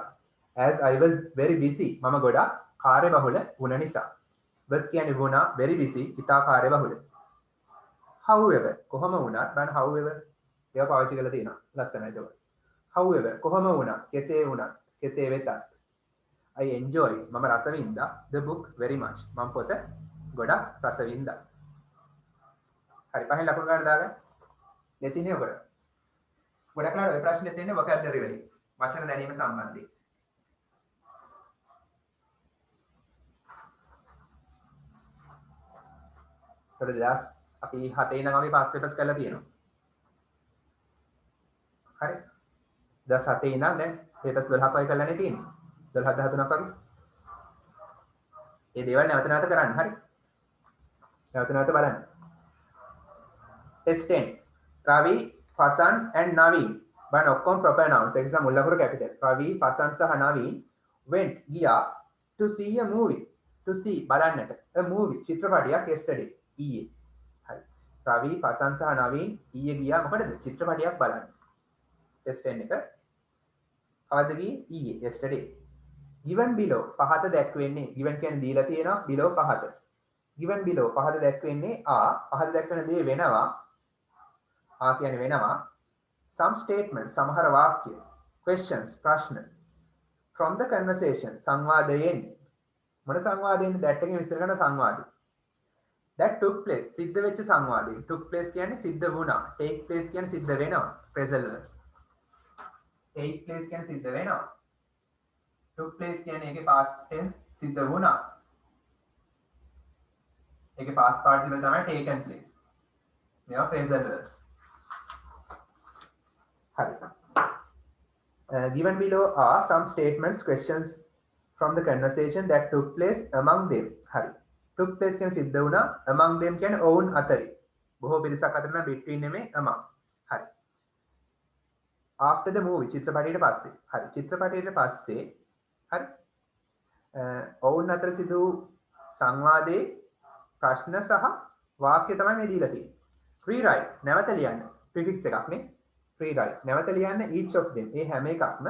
as I was very busy මම ගොඩාක් කාර්යබහුල වුණ නිසා. was කියන්නේ වුණා very busy ඉතා කාර්යබහුල. however කොහොම වුණත් බලන්න however ඒවා පාවිච්චි කරලා තියෙනවා. ලස්සනයි ඒක. however කොහොම වුණා කෙසේ වුණත් කෙසේ වෙතත් I enjoy මම රස වින්දා the book very much මම පොත ගොඩක් රස වින්දා. හරි පහෙන් ලකුණු ගන්න දාගන්න. දෙසිනේ ඔබට. ගොඩක් ලාට ඔය ප්‍රශ්නේ තියෙන්නේ vocabulary වලින්. වචන දැනීම සම්බන්ධයෙන්. ඒතර දාස් අපි 7 ඉඳන් වගේ පාස් පේපර්ස් කරලා තියෙනවා. හරි. දාස් 7 ඉඳන් දැන් පේපර්ස් 12ක් වගේ කරලානේ තියෙන්නේ. 12 13ක් වගේ. මේ දේවල් නැවත නැවත කරන්න. හරි. නැවත නැවත බලන්න. Test 10. Ravi, Fasan and Naveen. But ඔක්කොම proper nouns. ඒ නිසා මුල් ලකුණ capital. Ravi, Fasan සහ Naveen went ගියා to see a movie. To see බලන්නට. A movie චිත්‍රපටයක් yesterday. ඊයේ. හරි. Ravi, Fasan සහ Naveen ඊයේ ගියා මොකටද? චිත්‍රපටයක් බලන්න. Test 10 එක. කවද්ද ගියේ? ඊයේ yesterday. Given below පහත දැක්වෙන්නේ. Given කියන්නේ දීලා තියෙනවා. below පහත. Given below පහත දැක්වෙන්නේ පහත දැක්වෙන දේ වෙනවා. කියන්නේ වෙනවා some statements සමහර වාක්‍ය questions ප්‍රශ්න from the conversation සංවාදයෙන් මොන සංවාදයෙන්ද that එකෙන් විස්තර කරන සංවාදය that took place සිද්ධ වෙච්ච සංවාදය took place කියන්නේ සිද්ධ වුණා take place කියන්නේ සිද්ධ වෙනවා phrasal verbs take place කියන්නේ සිද්ධ වෙනවා took place කියන්නේ ඒකේ past tense සිද්ධ වුණා ඒකේ past participle තමයි taken place මේවා phrasal verbs given below are some statements questions from the conversation that took place among them hari took place කියන සිද්ධ වුණා among them කියන්නේ ඔවුන් අතරේ බොහෝ පිරිසක් අතර නම් between නෙමෙයි among hari after the movie චිත්‍රපටයට පස්සේ hari චිත්‍රපටයට පස්සේ hari ඔවුන් අතර සිදු සංවාදයේ ප්‍රශ්න සහ වාක්‍ය තමයි මේ දීලා තියෙන්නේ rewrite නැවත ලියන්න prefix එකක් නේ rewrite නැවත ලියන්න each of them ඒ හැම එකක්ම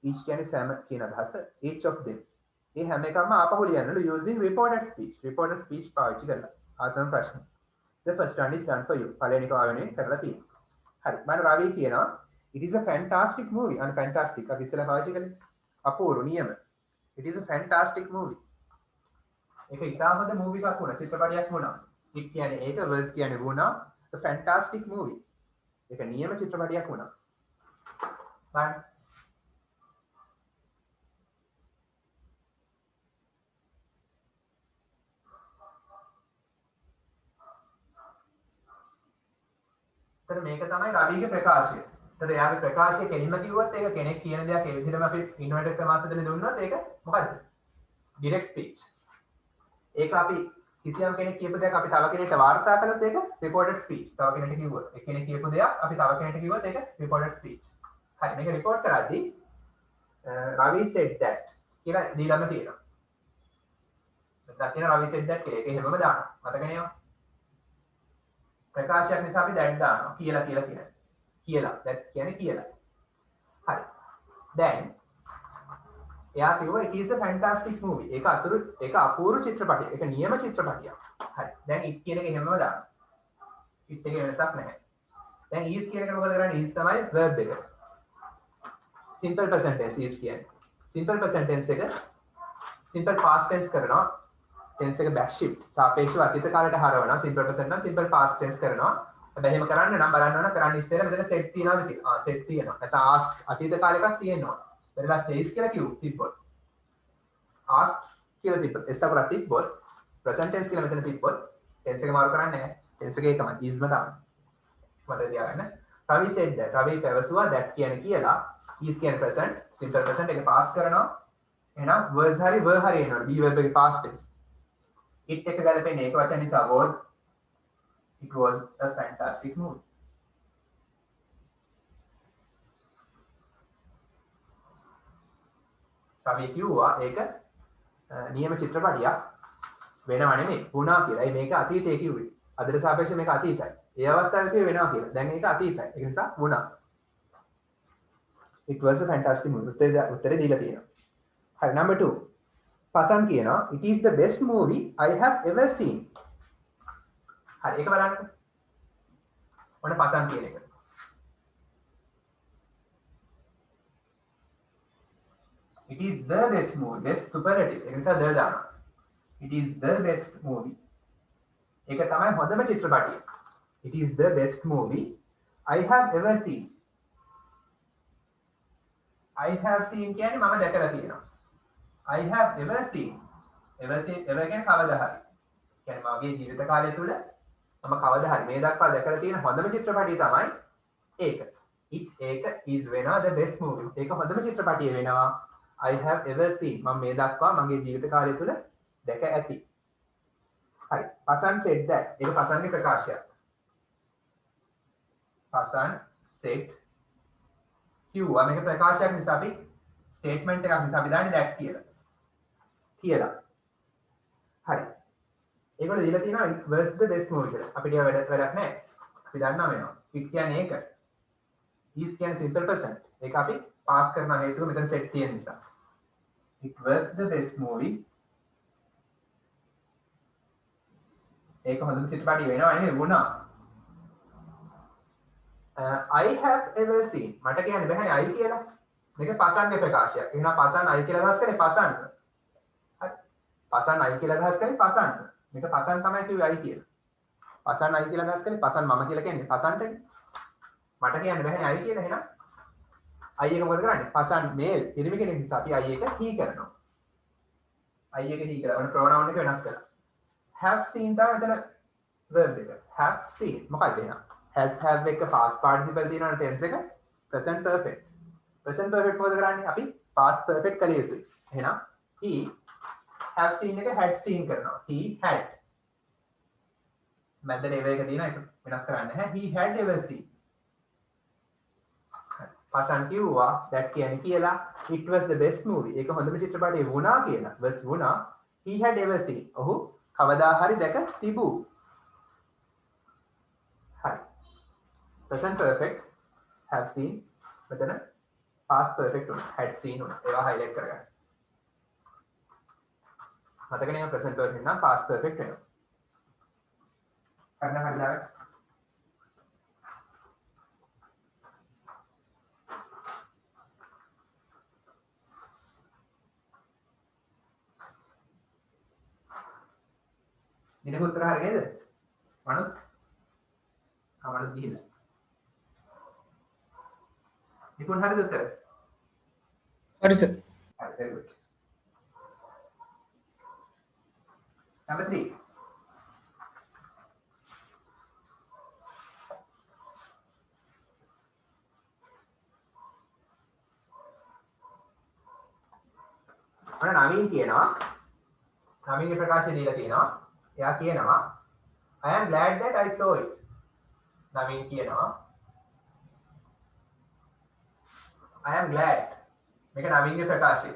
each කියන්නේ සෑම කියන අදහස each of them ඒ හැම එකක්ම ආපහු ලියන්නලු using reported speech පාවිච්චි කරලා ආසන්න ප්‍රශ්න the first one is done for you පළවෙනි එක ආවෙන්නේ කරලා තියෙනවා හරි මම රවි කියනවා it is a fantastic movie and fantastic අපි ඉස්සෙල්ලා පාවිච්චි කළේ අපූර්ව නියම it is a fantastic movie ඒක ඉතාම හොඳ මූවි එකක් වුණා චිත්‍රපටයක් වුණා it කියන්නේ ඒක verse කියන්නේ වුණා a fantastic movie ඒක නියම චිත්‍රපටයක් වුණා. බලන්න. ඒතර මේක තමයි රවිගේ ප්‍රකාශය. ඒතර එයාගේ ප්‍රකාශය කෙලින්ම කිව්වොත් ඒක කෙනෙක් කියන දෙයක් ඒ විදිහටම අපි ඉන්වර්ටඩ් සමාසයෙන් දුන්නොත් ඒක මොකද්ද? direct speech. ඒක අපි කිසියම් කෙනෙක් කියපු දෙයක් අපි තව කෙනෙක්ට වාර්තා කළොත් ඒක recorded speech. තව කෙනෙක්ට කිව්වොත් ඒ කෙනෙක් කියපු දෙයක් අපි තව කෙනෙක්ට කිව්වොත් ඒක recorded speech. හරි මේක report කරද්දී Ravi said that කියලා දීලාම තියෙනවා. නැත්නම් කියන Ravi said that කියලා ඒක හැමම දානවා. මතක නේද? ප්‍රකාශයක් නිසා අපි that දානවා. කියලා කියන්නේ. කියලා that කියන්නේ කියලා. හරි. දැන් එයා කිව්වා it is a fantastic movie. ඒක අපූර්ව චිත්‍රපටයක්. ඒක නියම චිත්‍රපටයක්. හරි. දැන් it කියන එක හැමම දානවා. it එකේ වෙනසක් නැහැ. දැන් is කියන එක මොකද කරන්නේ? is තමයි verb එක. simple present tense is කියන්නේ. simple present tense එක simple past tense කරනවා. tense එක back shift. සාපේක්ෂව අතීත කාලයට හරවනවා. simple present නම් simple past tense කරනවා. හැබැයි එහෙම කරන්න නම් බලන්න ඕන කරන්න ඉස්සෙල්ලා මෙතන set තියනවාද කියලා. set තියෙනවා. නැත්නම් ask අතීත කාලයකක් තියෙනවා. වෙනලා says කියලා තිබ්බොත් asks කියලා තිබ්බොත් s අකුරක් තිබ්බොත් present tense කියලා මෙතන තිබ්බොත් tense එක මාරු කරන්නේ නැහැ tense එකේ තමයි isම තමයි මතක තියාගන්න Ravi said that Ravi පැවසුවා that කියන්නේ කියලා is කියන්නේ present simple present එක pass කරනවා එහෙනම් was හරි were හරි එනවා be verb එකේ past tense it එක ගලපෙන්නේ ඒක වචන නිසා was it was a fantastic movie අපි කිව්වා ඒක නියම චිත්‍රපටියක් වෙනව නෙමෙයි වුණා කියලා. ඒ මේක අතීතයේ කිව්වේ. අදට සාපේක්ෂව මේක අතීතයි. ඒ අවස්ථාවේ කිව්වේ වෙනවා කියලා. දැන් මේක අතීතයි. ඒ නිසා වුණා. It was a fantastic movie. උත්තරේ දීලා තියෙනවා. හරි number 2. පසන් කියනවා it is the best movie I have ever seen. හරි ඒක බලන්න. ඔන්න පසන් කියන එක. It is the best movie. Best superlative. ඒක නිසා the දානවා. It is the best movie. ඒක තමයි හොඳම චිත්‍රපටය. It is the best movie I have ever seen. I have seen කියන්නේ මම දැකලා තියෙනවා. I have ever seen. Ever කියන්නේ කවදා හරි. කියන්නේ මගේ ජීවිත කාලය තුල මම කවදා හරි මේ දක්වා දැකලා තියෙන හොඳම චිත්‍රපටය තමයි ඒක. ඒක is වෙනවා the best movie. ඒක හොඳම චිත්‍රපටය වෙනවා I have ever seen. මම මේ දක්වා මගේ ජීවිත කාලය තුල දැක ඇති. හරි. Pasan said that. ඒක පසන්ගේ ප්‍රකාශයක්. Pasan said කිව්වා මේක ප්‍රකාශයක් නිසා අපි ස්ටේට්මන්ට් එකක් නිසා අපි දාන්නේ that කියලා. හරි. ඒගොල්ලෝ දීලා තියෙනවා it was the best movie කියලා. අපිට වැඩක් නැහැ. අපි දන්නවා මේවා. it කියන්නේ ඒක. is කියන්නේ simple present. ඒක අපි පාස් කරන හේතුව මෙතන සෙට් තියෙන නිසා. It was the best movie. ඒක හොඳම චිත්‍රපටය වෙනවා නේ වුණා. I have ever seen. මට කියන්න බෑ I කියලා. මේක පසන්ගේ ප්‍රකාශයක්. එහෙනම් පසන් I කියලා අදහස් කරේ පසන්. හරි. පසන් I කියලා අදහස් කරේ පසන්. මේක පසන් තමයි කිව්වේ I කියලා. පසන් I කියලා අදහස් කරේ පසන් මම කියලා කියන්නේ පසන්ටනේ. මට කියන්න බෑ I කියලා එහෙනම් I එක මොකද කරන්නේ? පසන් මේල් පිරිමි කෙනෙක් නිසා අපි I එක he කරනවා. I එක he කරලා ඔන්න pronoun එක වෙනස් කරලා. Have seen තමයි එතන verb එක. Have seen මොකක්ද එහෙනම්? Has have එක past participle දිනන tense එක present perfect. Present perfect මොකද කරන්නේ? අපි past perfect කළ යුතුයි. එහෙනම් he have seen එක had seen කරනවා. He had. මැදට ever එක දිනන එක වෙනස් කරන්නේ නැහැ. He had ever seen. Pasan කිව්වා that කියන්නේ කියලා it was the best movie. ඒක හොඳම චිත්‍රපටය වුණා කියලා. was වුණා. He had ever seen. ඔහු කවදා හරි දැක තිබූ. හරි. present perfect have seen මෙතන past perfect උනා. had seen උනා. ඒවා highlight කරගන්න. මතක නේ present perfect නම් past perfect වෙනවා. කරන්න හරියට ඉතින් උත්තර හරිය නේද? මනුත් මනුත් ගිහිල්ලා. නිකුන් හරිද උත්තර? හරි සර්. හරි very good. Number 3. අර නවීන් කියනවා නවීන්ගේ ප්‍රකාශය දීලා තියෙනවා එයා කියනවා I am glad that I saw it. Naveen කියනවා I am glad. මේක නවීන්ගේ ප්‍රකාශය.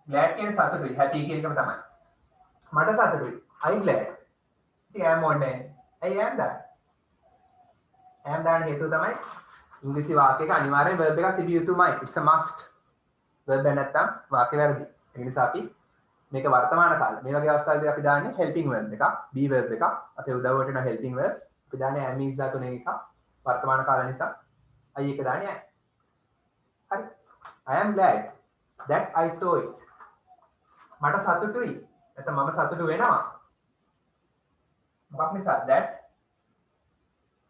glad කියන්නේ සතුටුයි, happy කියන එකම තමයි. මට සතුටුයි. I glad. ඉතින් I am ඕනේ. I am that. I am දාන්න හේතුව තමයි ඉංග්‍රීසි වාක්‍යයක අනිවාර්යෙන් verb එකක් තිබිය යුතුමයි. It's a must. verb එක නැත්තම් වාක්‍ය වැරදි. ඒ නිසා අපි මේක වර්තමාන කාලේ මේ වගේ අවස්ථාවලදී අපි දාන්නේ helping verb එකක්, be verb එකක්. අපේ උදව්වට එන helping verbs. අපි දාන්නේ am is ධාතු තුනෙන් එකක්. වර්තමාන කාල නිසා I එක දාන්නේ I. හරි. I am glad that I saw it. මට සතුටුයි. නැත්නම් මම සතුටු වෙනවා. මොකක් නිසා? that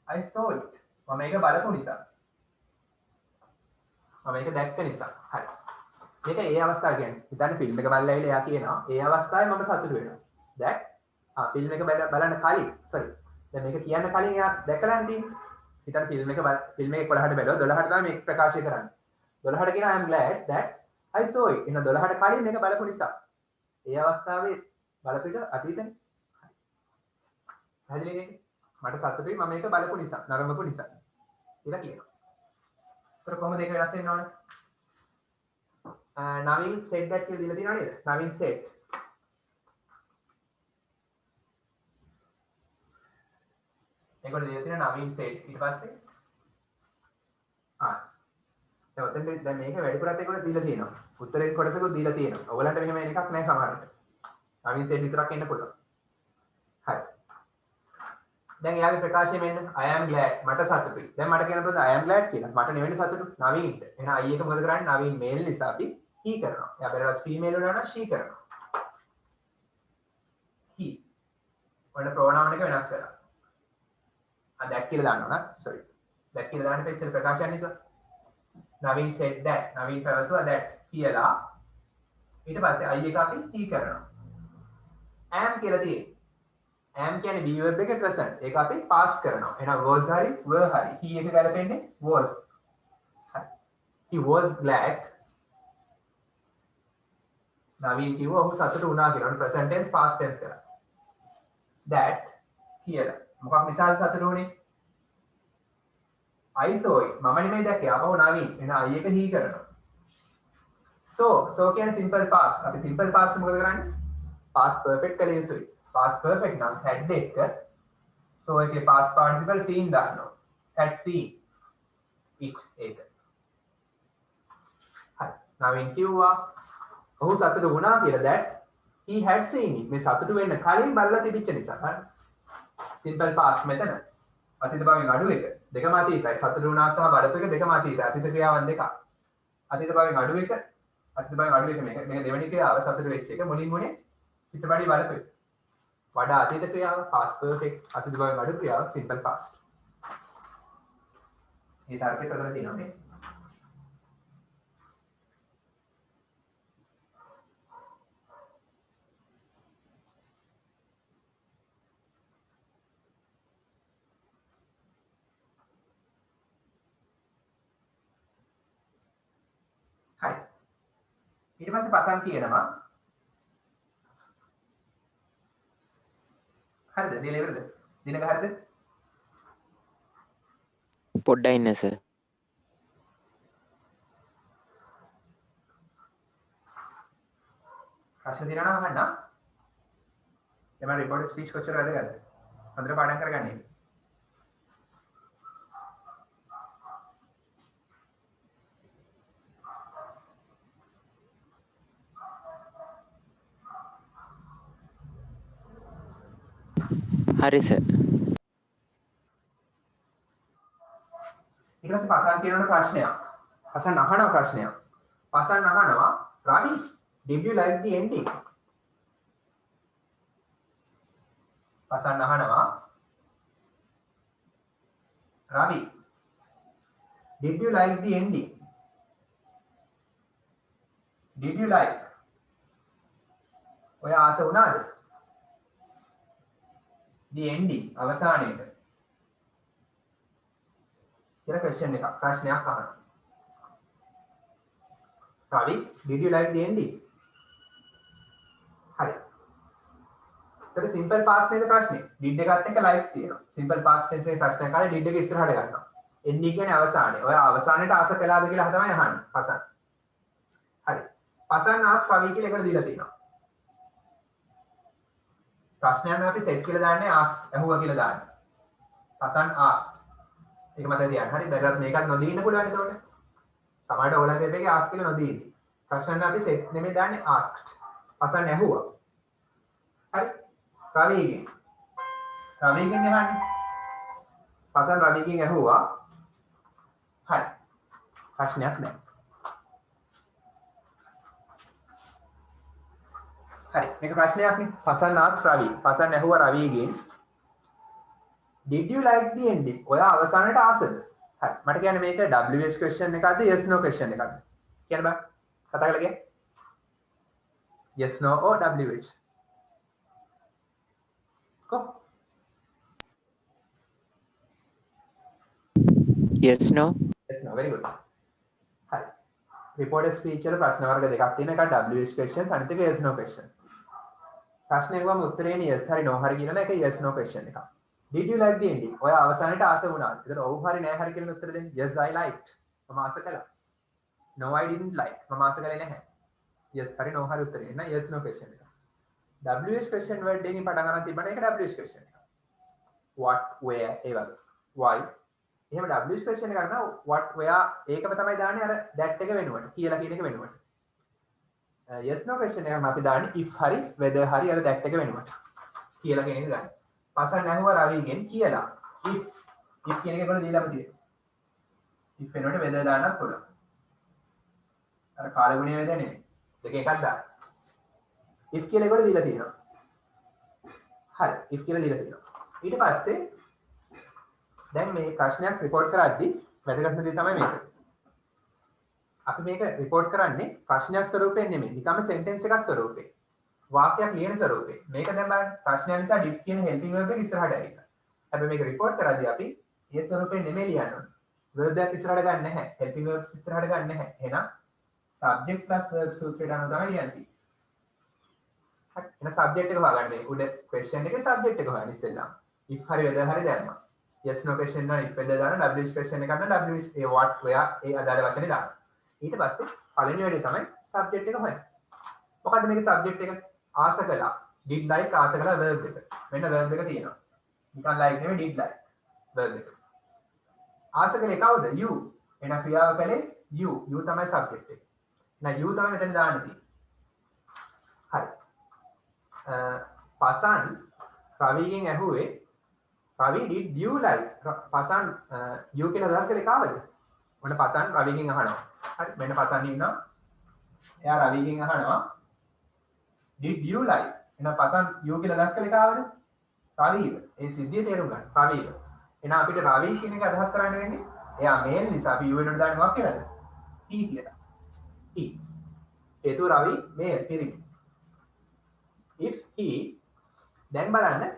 I saw it. මම මේක බලපු නිසා. මම මේක දැක්ක නිසා. හරි. මේක ඒ අවස්ථාව කියන්නේ. හිතන්න ෆිල්ම් එක බලලා ඇවිල්ලා එයා කියනවා ඒ අවස්ථාවේ මම සතුටු වෙනවා. that ෆිල්ම් එක බලන්න කලින් sorry. දැන් මේක කියන්න කලින් එයා දැකලා තියෙන්නේ. හිතන්න ෆිල්ම් එක 11ට බැලුවා 12ට තමයි මේක ප්‍රකාශය කරන්නේ. 12ට කියනවා I am glad that I saw it. එහෙනම් 12ට කලින් මේක බලපු නිසා. ඒ අවස්ථාවේ බලපු එක අතීතනේ. හරිද නේද? මට සතුටුයි මම මේක බලපු නිසා, නරඹපු නිසා. කියලා කියනවා. ඒතර කොහොමද ඒක වෙනස් වෙන්න ඕනේ? Naveen said that කියලා දීලා තියෙනවා නේද? Naveen said. ඒකට දීලා තියෙනවා Naveen said ඊට පස්සේ දැන් මේක වැඩිපුරත් ඒකට දීලා තියෙනවා. උත්තරේ කොටසකුත් දීලා තියෙනවා. ඔයගලන්ට මෙහෙම එකක් නැහැ සමහරවිට. Naveen said විතරක් එන්න පුළුවන්. හරි. දැන් එයාගේ ප්‍රකාශය මෙන්න I am glad මට සතුටුයි. දැන් මට කියන්න පුළුවන් I am glad කියලා. මට නෙවෙයි සතුටු නවීන්ට. එහෙනම් I එක මොකද කරන්නේ? නවීන් මේල් නිසා අපි he කරනවා. එයා බෙරවත් ෆීමේල් වුණා නම් she කරනවා. he. ඔන්න ප්‍රෝනවුන් එක වෙනස් කරලා. that කියලා දානවා නේද? sorry. that කියලා දාන්න ඉස්සෙල් ප්‍රකාශය නිසා. Naveen said that. Naveen පැවසුවා that කියලා. ඊට පස්සේ I එක අපි he කරනවා. am කියලා තියෙන්නේ. am කියන්නේ be verb එකේ present. ඒක අපි past කරනවා. එහෙනම් was හරි were හරි. he එක ගලපෙන්නේ was. He was glad. Naveen කිව්වා ඔහු සතුටු වුණා කියලා. present tense past tense කරා. that කියලා. මොකක් නිසාද සතුටු වුනේ? I saw it. මම නෙමෙයි දැක්කේ. අපෝ නවීන්. එහෙනම් I එක he කරනවා. so කියන්නේ simple past. අපි simple past මොකද කරන්නේ? past perfect කළ යුතුයි. past perfect නම් had එක so එකේ past participle seen දානවා. had seen it ඒක. හරි. නවීන් කිව්වා ඔහු සතුටු වුණා කියලා that he had seen it. මේ සතුටු වෙන්න කලින් බලලා තිබිච්ච නිසා. හරි. simple past මෙතන. අතීත භාවයෙන් අඩු එක. දෙකම අතීතයි. සතුටු වුණා සහ බලපු එක දෙකම අතීතයි. අතීත ක්‍රියාවන් දෙකක්. අතීත භාවයෙන් අඩු එක අතීත භාවයෙන් අඩු එක මේක දෙවෙනි ක්‍රියාව සතුටු වෙච්ච එක මුලින් මුනේ චිත්තපටි බලපු එක. වඩා අතීත ක්‍රියාව past perfect අතීත භාවයෙන් අඩු ක්‍රියාව simple past. මේ තරකේ තවද තියෙනවා නේ. හරි. ඊට පස්සේ පසන් කියනවා. හරිද? දින ඉවරද? දිනක හරිද? පොඩ්ඩයි ඉන්න සර්. ප්‍රශ්න දිනනවා අහන්න. එමන් රිපෝට් ස්පීච් කොච්චර වැදගත්ද? හොඳට පාඩම් කරගන්න. හරි සර්. ඊට පස්සේ පසන් කියනන ප්‍රශ්නයක්. පසන් අහන ප්‍රශ්නයක්. පසන් අහනවා රවි did you like the ending? Pasan අහනවා රවි did you like the ending? did you like? ඔය ආස වුණාද? the ending අවසානයේද? කියලා question එකක් ප්‍රශ්නයක් අහනවා. Ravi, did you like the ending? හරි. ඒක simple past නේද ප්‍රශ්නේ? did එකත් එක්ක like තියෙනවා. simple past tense එකේ ප්‍රශ්නයක් කාලේ did එක ඉස්සරහට ගන්නවා. ending කියන්නේ අවසානයේ. ඔය අවසානයේට ආස කළාද කියලා තමයි අහන්නේ. පසන්. හරි. පසන් ආස් Ravi කියලා එකට දීලා තියෙනවා. ප්‍රශ්නයක් අපි set කියලා දාන්නේ ask ඇහුවා කියලා දාන්නේ. පසන් asked. ඒක මතක තියාගන්න. හරි. බැලුවත් මේකත් නොදී ඉන්න පුළුවන් ඒතකොට. සමහරට ඕලම් පේපර් එකේ ask කියලා නොදී ඉන්නේ. ප්‍රශ්න අපි set නෙමෙයි දාන්නේ asked. පසන් ඇහුවා. හරි. රවිගෙන්. රවිගෙන් අහන්නේ. පසන් රවිගෙන් ඇහුවා. හරි. ප්‍රශ්නයක් නැහැ. හරි. මේක ප්‍රශ්නයක් නේ. Pasan asked Ravi. පසන් ඇහුවා රවිගෙන් did you like the ending? ඔයා අවසානට ආසද? හරි. මට කියන්නේ මේක WH question එකක්ද yes no question එකක්ද? කියන්න බෑ. කතා කරලා කියන්න. yes no or WH. කො? yes no. yes no very good. හරි. report speech වල ප්‍රශ්න වර්ග දෙකක් තියෙනවා. එකක් WH questions අනිත් එක yes no questions. ප්‍රශ්නේ ගුවම උත්තරේ yes හරි no හරි කියලා එක yes no question එකක්. Did you like the ending? ඔයා අවසානයේ ආස වුණාද? ඒතර ඔව් හරි නෑ හරි කියලා උත්තර දෙන්න. Yes I liked. මම ආස කළා. No I didn't like. මම ආස කළේ නැහැ. Yes හරි no හරි උත්තරේ. එහෙනම් yes no question එක. WH question word එකකින් පටන් ගන්න තිබ්බනේ ඒක WH question එක. What where ඒ වගේ. Why එහෙම WH question එක ගන්න what where ඒකම තමයි දාන්නේ අර that එක වෙනුවට. කියලා කියන එක වෙනුවට. yes no question එකම අපි දාන්නේ if හරි whether හරි අර that එක වෙනුවට. කියලා කියන එක දාන්නේ. පසන් ඇහුවා රවිගෙන් කියලා if කියන එක කොහොමද දීලාම තියෙන්නේ if වෙනකොට weather දාන්නත් පුළුවන් අර කාලගුණය weather නෙමෙයි දෙක එකක් දාන්න if කියලා ඒකට දීලා තියෙනවා හරි if කියලා දීලා තියෙනවා ඊට පස්සේ දැන් මේ ප්‍රශ්නයක් report කරද්දී වැදගත්ම දේ තමයි මේක අපි මේක report කරන්නේ ප්‍රශ්නයක් ස්වරූපයෙන් නෙමෙයි නිකම්ම sentence එකක් ස්වරූපයෙන් වාක්‍යයක් ලියන ස්වරූපේ. මේක දැන් බලන්න ප්‍රශ්නය නිසා did කියන helping verb එක ඉස්සරහට ඇවිල්ලා. හැබැයි මේක report කරද්දී අපි ඒ ස්වරූපයෙන් නෙමෙයි ලියන්න ඕනේ. verb එකක් ඉස්සරහට ගන්න නැහැ. helping verbs ඉස්සරහට ගන්න නැහැ. එහෙනම් subject plus verb සූත්‍රයට අනුව තමයි ලියන්නේ. හරි. එහෙනම් subject එක හොයාගන්න මේ උඩ question එකේ subject එක හොයන්න ඉස්සෙල්ලා. if හරි whether හරි දැම්මා. yes no question නම් if whether දාන wh question එකක් නම් wh ඒ what where ඒ අදාළ වචනේ දාන්න. ඊට පස්සේ පළවෙනි වැඩේ තමයි subject එක හොයන්න. මොකද්ද මේකේ subject එක? ආස කළා did like ආස කළා verb එක මෙන්න verb එක තියෙනවා නිකන් like නෙමෙයි did like verb එක ආස කළේ කවුද you එන ක්‍රියාව කළේ you තමයි subject එක නෑ you තමයි මෙතන දාන්න තියෙන්නේ හරි පසන් රවිගෙන් ඇහුවේ රවි did you like Pasan you කියලා අදහස් කළේ කාවද මොන පසන් රවිගෙන් අහනවා හරි මෙන්න පසන් ඉන්නවා එයා රවිගෙන් අහනවා did you like එහෙනම් පසන් you කියලා අදහස් කළේ කාවද රවිව ඒ සිද්ධිය තේරුම් ගන්න රවිව එහෙනම් අපිට රවි කියන එක අදහස් කරන්න වෙන්නේ එයා මේල් නිසා අපි you වෙනුවට දාන්නේ මොකක් කියලාද he කියලා he ඒතු රවි මේල් පිරිමි if he දැන් බලන්න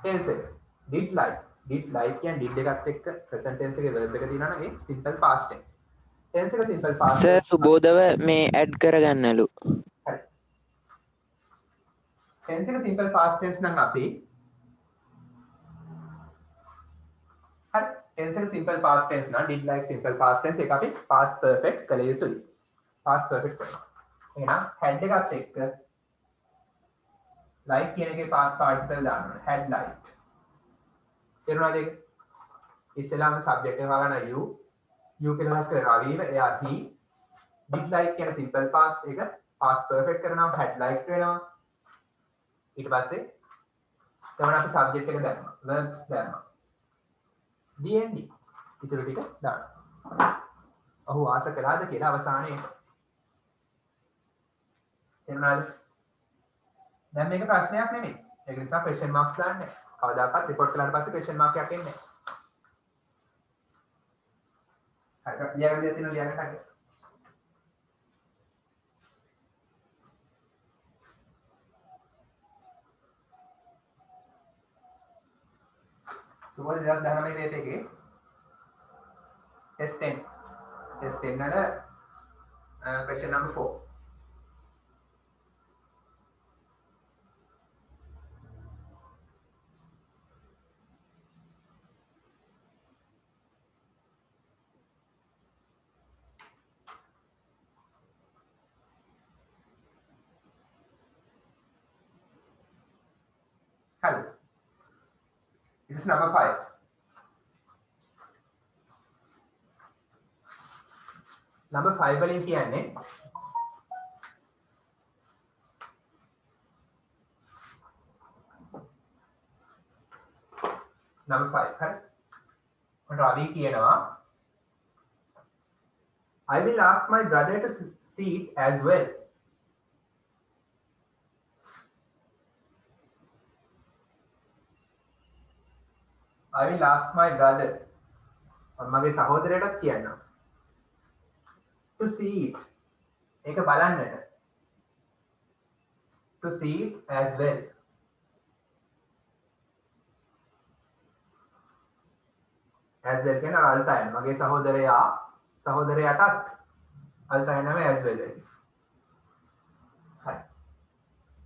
tense එක did like කියන්නේ did එකත් එක්ක present tense එකේ verb එක තියෙනවා නම් ඒ simple past tense tense එක simple past සර් සුබෝධව මේ ඇඩ් කරගන්නලු tense එක simple past tense නම් අපි හරි tense එක simple past tense නම් did like simple past tense එක අපි past perfect කළ යුතුයි past perfect කරනවා එහෙනම් had එකත් එක්ක like කියන එකේ past participle දාන්න ඕනේ had liked තේරුණාද ඒක ඉස්සෙල්ලාම subject එක හොයාගන්න you කියලා හස් කරේ රවිව එයා he did like කියන simple past එක past perfect කරනවා had liked වෙනවා ඊට පස්සේ තමයි අපි subject එක දානවා verbs දානවා dnd ඉතුරු ටික දානවා ඔහු ආස කළාද කියලා අවසානයේ එන්නාද දැන් මේක ප්‍රශ්නයක් නෙමෙයි ඒක නිසා question marks දාන්නේ කවදාකවත් report කළාට පස්සේ question mark එකක් එන්නේ නැහැ හරි ලියන්න තියෙන ලියන්න හරි सुबह 10 में देते के टेस्ट 10 वल question number 4 hello this is number 5 number 5 වලින් කියන්නේ number 5 හරි මට රවි කියනවා I will ask my brother to see it as well I will ask my brother මගේ සහෝදරයටත් කියන්නම් to see it ඒක බලන්නට to see it as well as well කියන අල්තයන් මගේ සහෝදරයාටත් අල්තයන් නම as well හරි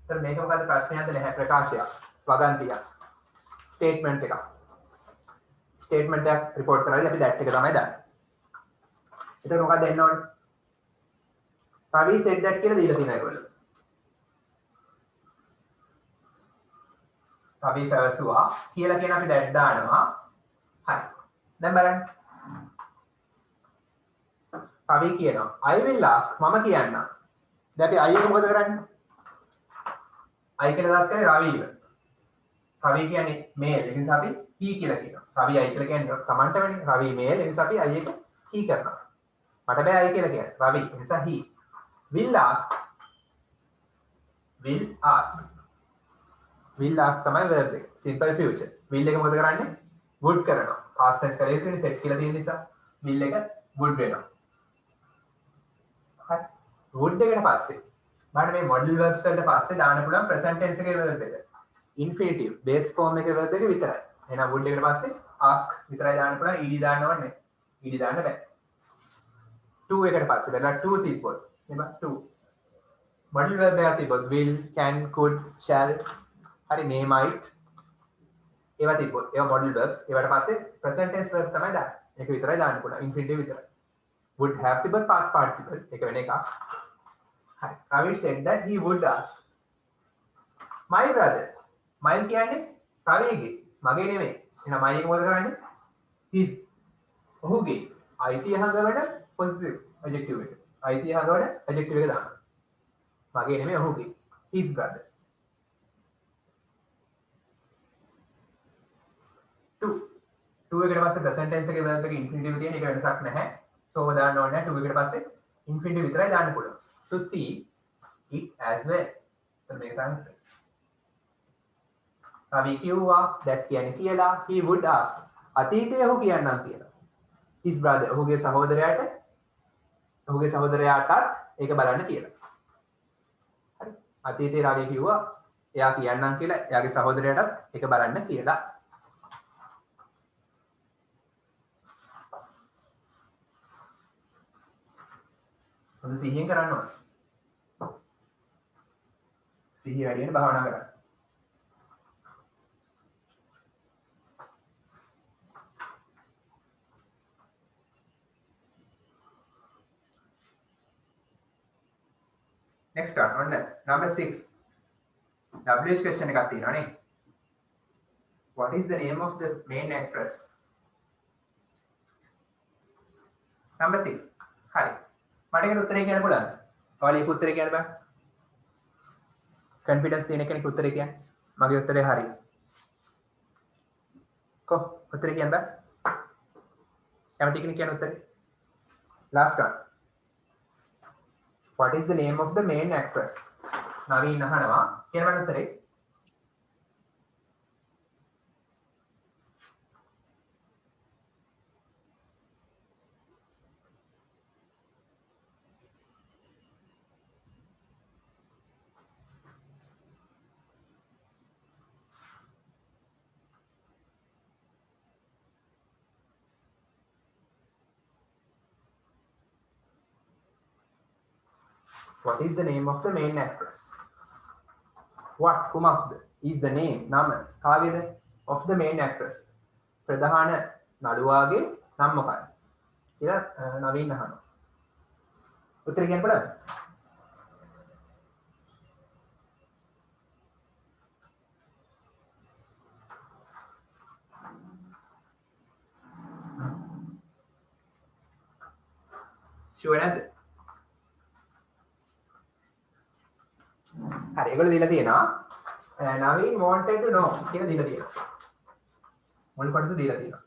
සර් මේක මොකද ප්‍රශ්නයක්ද නැහැ ප්‍රකාශයක් වගන්තියක් ස්ටේට්මන්ට් එකක් ස්ටේට්මන්ට් එක report කරලා අපි that එක තමයි දාන්නේ එතකොට මොකක්ද එන්න ඕනේ Ravi said that කියලා දීලා තියෙනවා ඒගොල්ලෝ Ravi පැවසුවා කියලා කියන අපි that දානවා හරි දැන් බලන්න Ravi කියනවා I will ask මම කියන්නම් දැන් අපි I එක මොකද කරන්නේ I කියලා දාස් කරේ Raviව රවි කියන්නේ මේල්. ඒ නිසා අපි he කියලා කියනවා. රවි I කියලා කියන්නේ සමන්ට වෙන්නේ. රවි මේල්. ඒ නිසා අපි I එක he කරනවා. මට බෑ I කියලා කියන්න. රවි. ඒ නිසා he will ask. will ask. will ask තමයි verb එක. simple future. will එක මොකද කරන්නේ? would කරනවා. past tense කරේ තියෙන්නේ set කියලා තියෙන නිසා will එක would වෙනවා. හරි. would එකට පස්සේ මට මේ modal verbs වලට පස්සේ දාන්න පුළුවන් present tense එකේ verb එක. infinitive base form එකේ verb එක විතරයි. එහෙනම් would එකට පස්සේ ask විතරයි දාන්න පුළුවන්. ed දාන්න ඕනේ. ed දාන්න බෑ. to එකට පස්සේ වෙලා to තිබ්බොත් එහෙනම් to modal verb එකක් තිබ්බොත් will can could shall හරි may might ඒවා තිබ්බොත් ඒවා modal verbs ඒවට පස්සේ present tense verb තමයි දාන්නේ. ඒක විතරයි දාන්න පුළුවන්. infinitive විතරයි. would have තිබ්බොත් past participle ඒක වෙන එකක්. හරි. Ravi said that he would ask my brother. my කියන්නේ රවිගේ මගේ නෙමෙයි. එහෙනම් my එක මොකද කරන්නේ? his ඔහුගේ අයිතිය හංගවන positive adjective එක. අයිතිය හංගවන adjective එක දාන්න. මගේ නෙමෙයි ඔහුගේ. his brother. to එකට පස්සේ present tense එකේ verb එකේ infinitive තියෙන එක වෙනසක් නැහැ. so දාන්න ඕනේ to එකට පස්සේ infinitive විතරයි දාන්න පුළුවන්. to see it as well. එතන මේක තමයි. රවි කිව්වා that කියන්නේ කියලා he would ask. අතීතයේ ඔහු කියන්නම් කියලා. his brother ඔහුගේ සහෝදරයාටත් ඒක බලන්න කියලා. හරි. අතීතයේ රවි කිව්වා එයා කියන්නම් කියලා එයාගේ සහෝදරයාටත් ඒක බලන්න කියලා. හොඳ සිහියෙන් කරන්න ඕනේ. සිහිය වැඩි වෙන භාවනා කරන්න. next one on number 6 WH question එකක් තියෙනවා නේ. what is the name of the main actress? number 6 හරි. මට ඒකට උත්තරේ කියන්න පුළුවන්ද? ඔයාලා ඒක උත්තරේ කියන්න බෑ. confidence තියෙන කෙනෙක් උත්තරේ කියන්නේ. මගේ උත්තරේ හරි. උත්තරේ කියන්න බෑ. කැමති කෙනෙක් කියන්න උත්තරේ. last one. what is the name of the main actress? Naveen අහනවා. කියන්න බෑ උත්තරේ. what is the name of the main actress? what කුමක්ද is the name නම කාගේද of the main actress ප්‍රධාන නළුවාගේ නම මොකක්ද කියලා නවීන් අහනවා. උත්තරේ කියන්න පුළුවන්ද? ෂුවර් නැද්ද? හරි ඒගොල්ලෝ දීලා තියෙනවා නවීන් wanted to know කියලා දීලා තියෙනවා. මුල් කොටස දීලා තියෙනවා.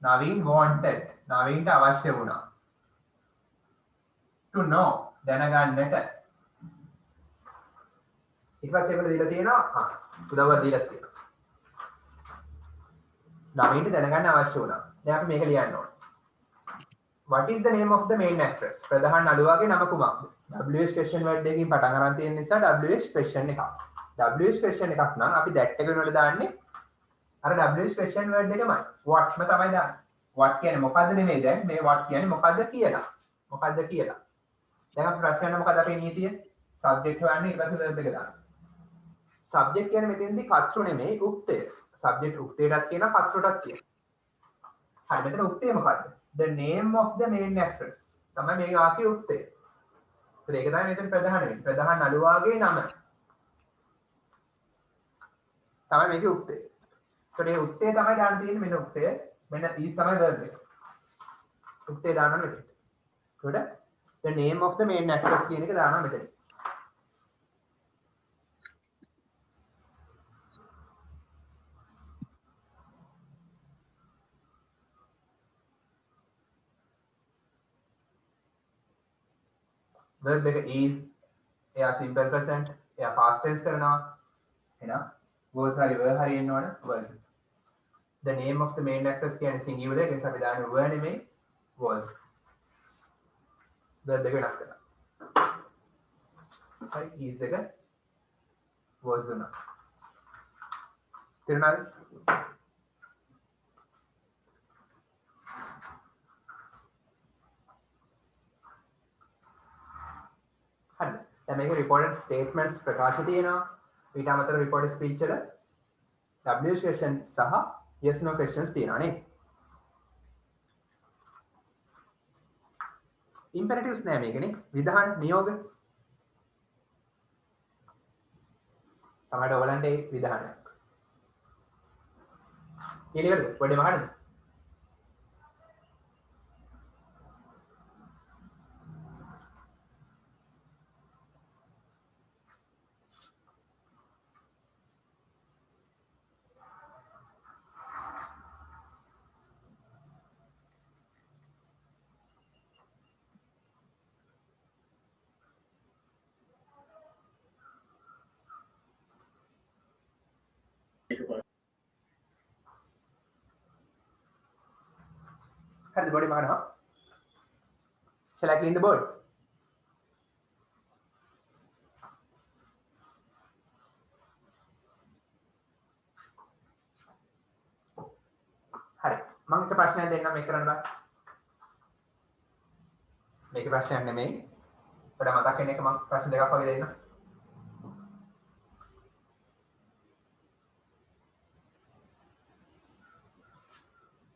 නවීන් wanted නවීන්ට අවශ්‍ය වුණා. to know දැනගන්නට. ඊට පස්සේ ඒගොල්ලෝ දීලා තියෙනවා උදව්වක් දීලා තියෙනවා. නවීන්ට දැනගන්න අවශ්‍ය වුණා. දැන් අපි මේක ලියන්න ඕනේ. what is the name of the main actress? ප්‍රධාන නළුවාගේ නම කුමක්ද? WH question word එකකින් පටන් ගන්න තියෙන නිසා WH question එකක්. WH question එකක් නම් අපි that එක වෙනවල දාන්නේ අර WH question word එකමයි. whatම තමයි දාන්නේ. what කියන්නේ මොකද්ද නෙමෙයි දැන් මේ what කියන්නේ මොකද්ද කියලා. මොකද්ද කියලා. දැන් අපි ප්‍රශ්න කරන මොකද්ද අපේ නීතිය? subject හොයන්නේ ඊට පස්සේ verb එක දාන්න. subject කියන්නේ මෙතෙන්දී කර්තෘ නෙමෙයි උක්තය. subject උක්තයටත් කියනවා කර්තෘටත් කියනවා. හරි මෙතන උක්තය මොකද්ද? the name of the main actress තමයි මේ වාක්‍යයේ උක්තය. ඒක තමයි මෙතන ප්‍රධාන වෙන්නේ. ප්‍රධාන නළුවාගේ නම තමයි මේකේ උක්තය. ඒකට ඒ උක්තය තමයි දාන්න තියෙන්නේ මෙන්න උක්තය. මෙන්න is තමයි verb එක. උක්තය දානවා මෙතන. ඒකට the name of the main actress කියන එක දානවා මෙතන. verb එක is එයා simple present එයා past tense කරනවා එහෙනම් was හරි were හරි එන්න ඕන was the name of the main actress කියන්නේ singular එක නිසා අපි දාන්නේ were නෙමෙයි was verb දෙක වෙනස් කරනවා හරි is එක was වුණා තේරුණාද හරිද දැන් මේක reported statements ප්‍රකාශ තියෙනවා ඊට අමතරව reported speech වල WH question සහ yes no questions තියෙනවා නේ imperatives නෑ මේකනේ විධාන නියෝග සමහරවිට ඔයගලන්ට ඒ විධානයක් ඊළඟට වැඩේ මහන්නද හරිද body මහනවා shall I clean the board හරි මම එක ප්‍රශ්නයක් දෙන්නම් මේක කරන්න බෑ මේක ප්‍රශ්නයක් නෙමෙයි පොඩ මතක් වෙන එක මම ප්‍රශ්න දෙකක් වගේ දෙන්නම්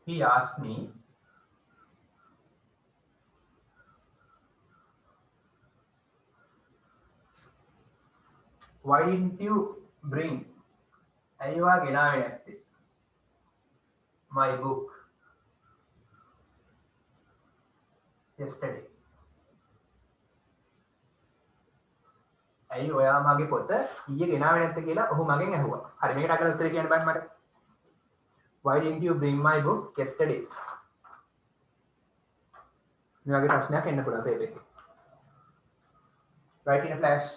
he asked me why didn't you bring අයිවා ගෙනාවේ නැත්තේ my book yesterday ඇයි ඔයා මගේ පොත ඊයේ ගෙනාවේ නැත්තේ කියලා ඔහු මගෙන් ඇහුවා හරි මේකට අකල උත්තර කියන්න බෑ මට why didn't you bring my book yesterday මේ වගේ ප්‍රශ්නයක් එන්න පුළුවන් පේපර් එකේ write in a flash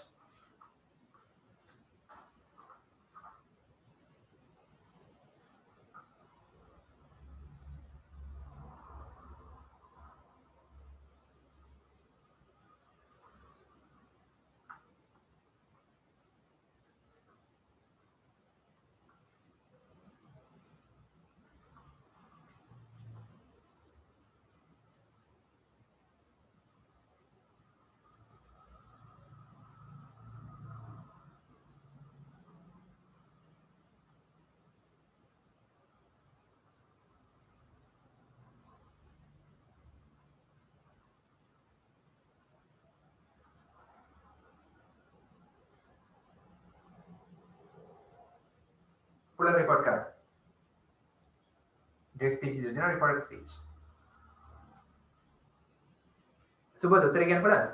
full record කර get speech is not recorded speech සුබද උත්තර කියන්න පුළුවන්ද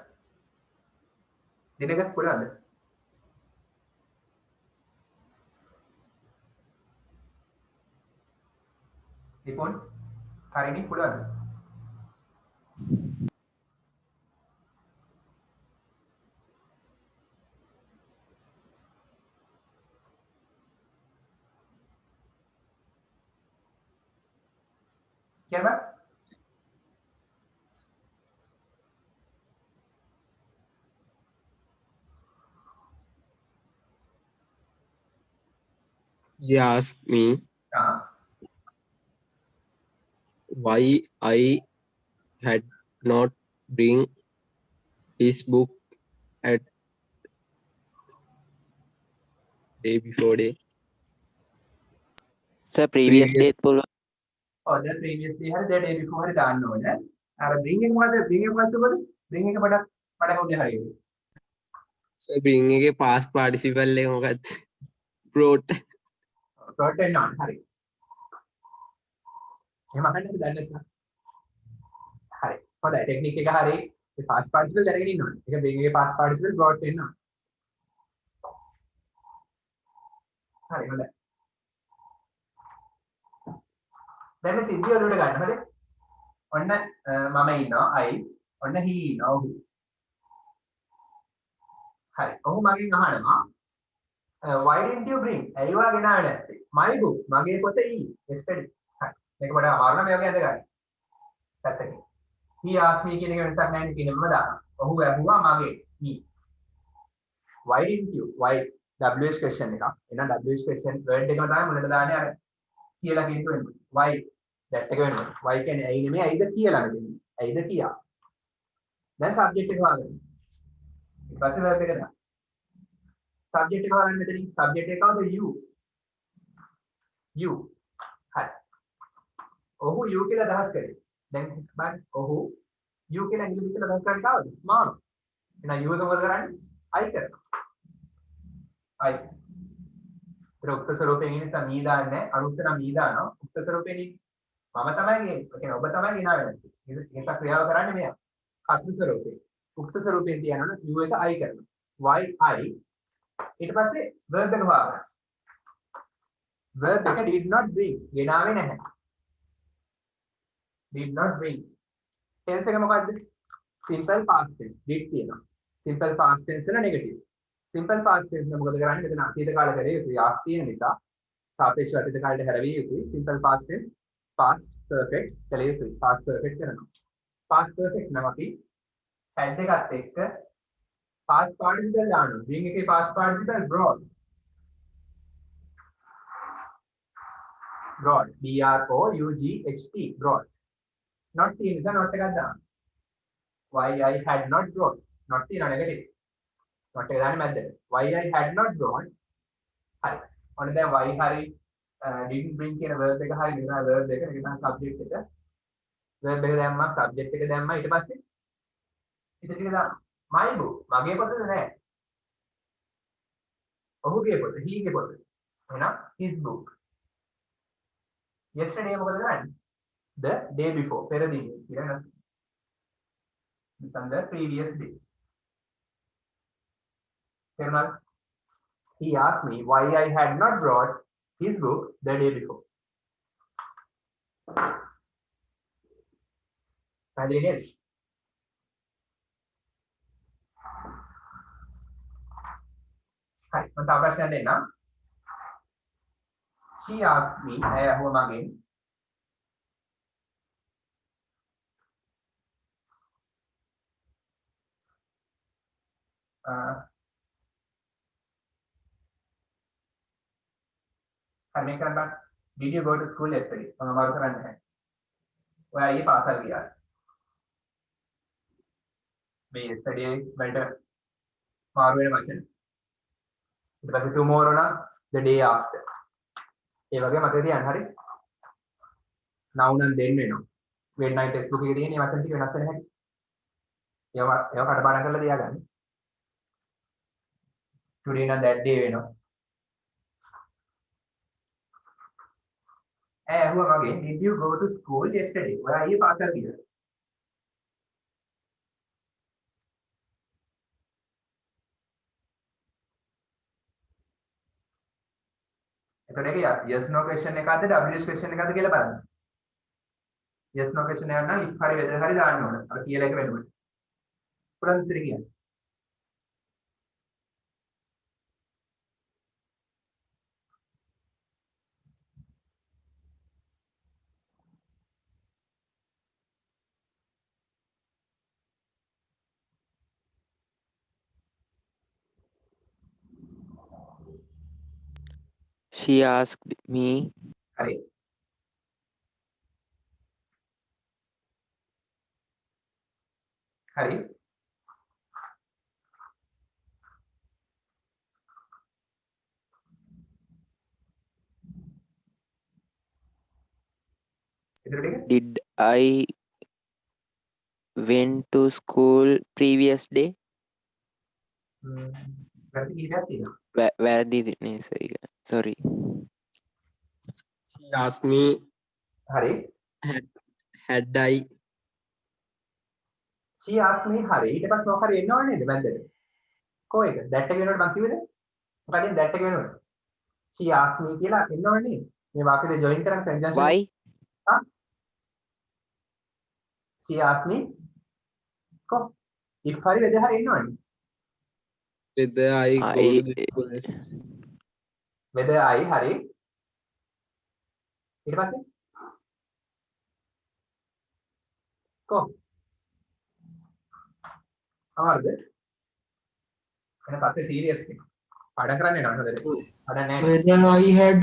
දිනක පුළුවන්ද නිපුන් හරිනේ පුළුවන්ද කියන්න බෑ He asked me why I had not bring his book at day before day. sir previous Previous- date පුළුවන් ඔව් the previous day හරි the day before හරි දාන්න ඕනේ අර bring එක මොකද bring එක මොකද සුබද bring එක පොඩක් හොන්නේ හරියට So bring එකේ past participle එක මොකක්ද? Brought. short වෙන්න ඕනේ හරි එහෙම අහන්නද දැන් නැත්නම් හරි හොඳයි ටෙක්නික් එක හරි ඒ past participle දැනගෙන ඉන්න ඕනේ ඒක bring එකේ past participle brought වෙන්න ඕනේ හරි හොඳයි දැන් මේ සිද්ධිය වලට ගන්න හරි ඔන්න මම ඉන්නවා I ඔන්න he ඉන්නවා ඔහු හරි. ඔහු මගෙන් අහනවා why didn't you bring? ඇයි ඔයා ගෙනාවේ නැත්තේ? My book. මගේ පොත yesterday. හරි. මේක වඩා අමාරු නම් මේ වගේ අඳ ගන්න. පැත්තකින්. He asked me කියන එක වෙනසක් නැහැ නේ කියනම දාන්න. ඔහු ඇහුවා මගේ me. Why didn't you? Why WH question එක. එහෙනම් WH question word එකම තමයි මුලට දාන්නේ අර කියලා කියන්න වෙන්නේ. Why that එක වෙනවා. Why කියන්නේ ඇයි නෙමෙයි ඇයිද කියලා නෙමෙයි. ඇයිද කියා. දැන් subject එක හොයාගන්න. ඊට පස්සේ verb එක දාන්න. subject එක හොයාගන්න මෙතනින් subject එක කවුද you. you. හරි. ඔහු you කියලා අදහස් කරේ. දැන් බලන්න ඔහු you කියලා ඉංග්‍රීසි කියලා අදහස් කරන්නේ කවුද? මම. එහෙනම් you එක මොකද කරන්නේ? I කරනවා. I. උක්ත ස්වරූපයෙන් ඉන්නේ නිසා මී දාන්නේ අනුත්තර මී දානවා. උක්ත ස්වරූපයෙන් මම තමයි කියන්නේ. ඒ කියන්නේ ඔබ තමයි ගෙනාවේ නැත්තේ. ඒක ක්‍රියාව කරන්නේ මෙයා. කර්තෘ ස්වරූපේ. උක්ත ස්වරූපයෙන් තියනවනේ you එක I කරනවා. why I ඊට පස්සේ verb එක හොයාගන්න. verb එක did not bring ගෙනාවේ නැහැ. did not bring. tense එක මොකද්ද? simple past tense. did තියෙනවා. simple past tense වල negative. simple past tense එක මොකද කරන්නේ? මෙතන අතීත කාල කරේ යුතුයි. ආස් තියෙන නිසා සාපේක්ෂව අතීත කාලයට හැරවිය යුතුයි. simple past tense past perfect කළ යුතුයි. past perfect කරනවා. past perfect නම් අපි had එකත් එක්ක past participle දානවා. bring එකේ past participle brought. brought. B R O U G H T brought. not තියෙන නිසා not එකක් දාන්න. why I had not brought. not තියෙන negative. not එක දාන්නේ මැද්දට. why I had not brought. හරි. ඔන්න දැන් why හරි didn't bring කියන verb එක හරි මෙතන verb එක මෙතන subject එක. verb එක දැම්මා subject එක දැම්මා ඊට පස්සේ ඉතින් ටික දාන්න. my book මගේ පොතද නෑ. ඔහුගේ පොත he ගේ පොත. එහෙනම් his book. yesterday මොකද කරන්නේ? the day before පෙර දිනේ කියලා නේද? the previous day. තේරුණාද? he asked me why I had not brought his book the day before. පැහැදිලි නේද? හරි මම තව ප්‍රශ්නයක් දෙන්නම්. she asked me ඇය අහුව මගෙන් හරි මේක කරන්න බෑ. did you go to school yesterday? මම අමාරු කරන්නේ නැහැ. ඔයා ඊයේ පාසල් ගියා. මේ yesterday වලට මාරු වෙන වචන. ඊට පස්සේ tomorrow නම් the day after. ඒ වගේ මතක තියාගන්න හරි. now නම් දෙන්න වෙනවා. when night textbook එකේ තියෙන මේ වචන ටික වෙනස් වෙන හැටි. ඒවා කටපාඩම් කරලා තියාගන්න. today නම් that day වෙනවා. ඇය අහුවා මගෙන් did you go to school yesterday? ඔයා ඊයේ පාසල් ගියාද? එතකොට ඒක yes no question එකක්ද WH question එකක්ද කියලා බලන්න. yes no question එකක් නම් if හරි whether හරි දාන්න ඕන. අර කියලා එක වෙනකොට. පුරන් ඉතිරි කියන්නේ. She asked me හරි. හරි. එතකොට ඒක did I went to school previous day? වැරදි කීපයක් තියෙනවා. වැරදි නේ sorry. she asked me හරි. had I she asked me හරි. ඊට පස්සේ මොකක් හරි එන්නව නේද මැද්දට? කො එක? that එක වෙනකොට මම කිව්වද? මොකද that එක වෙනකොට? she asked me කියලා එන්නව නේද? මේ වාක්‍යෙ join කරන් conjunction why? she asked me කො if හරි whether හරි එන්නවනේ. whether I go to the I school. whether I හරි ඊට පස්සේ කො අමාරුද එන පස්සේ සීරියස් එක පාඩම් කරන්න යනවා හොඳට පාඩම් නැහැ Whether I had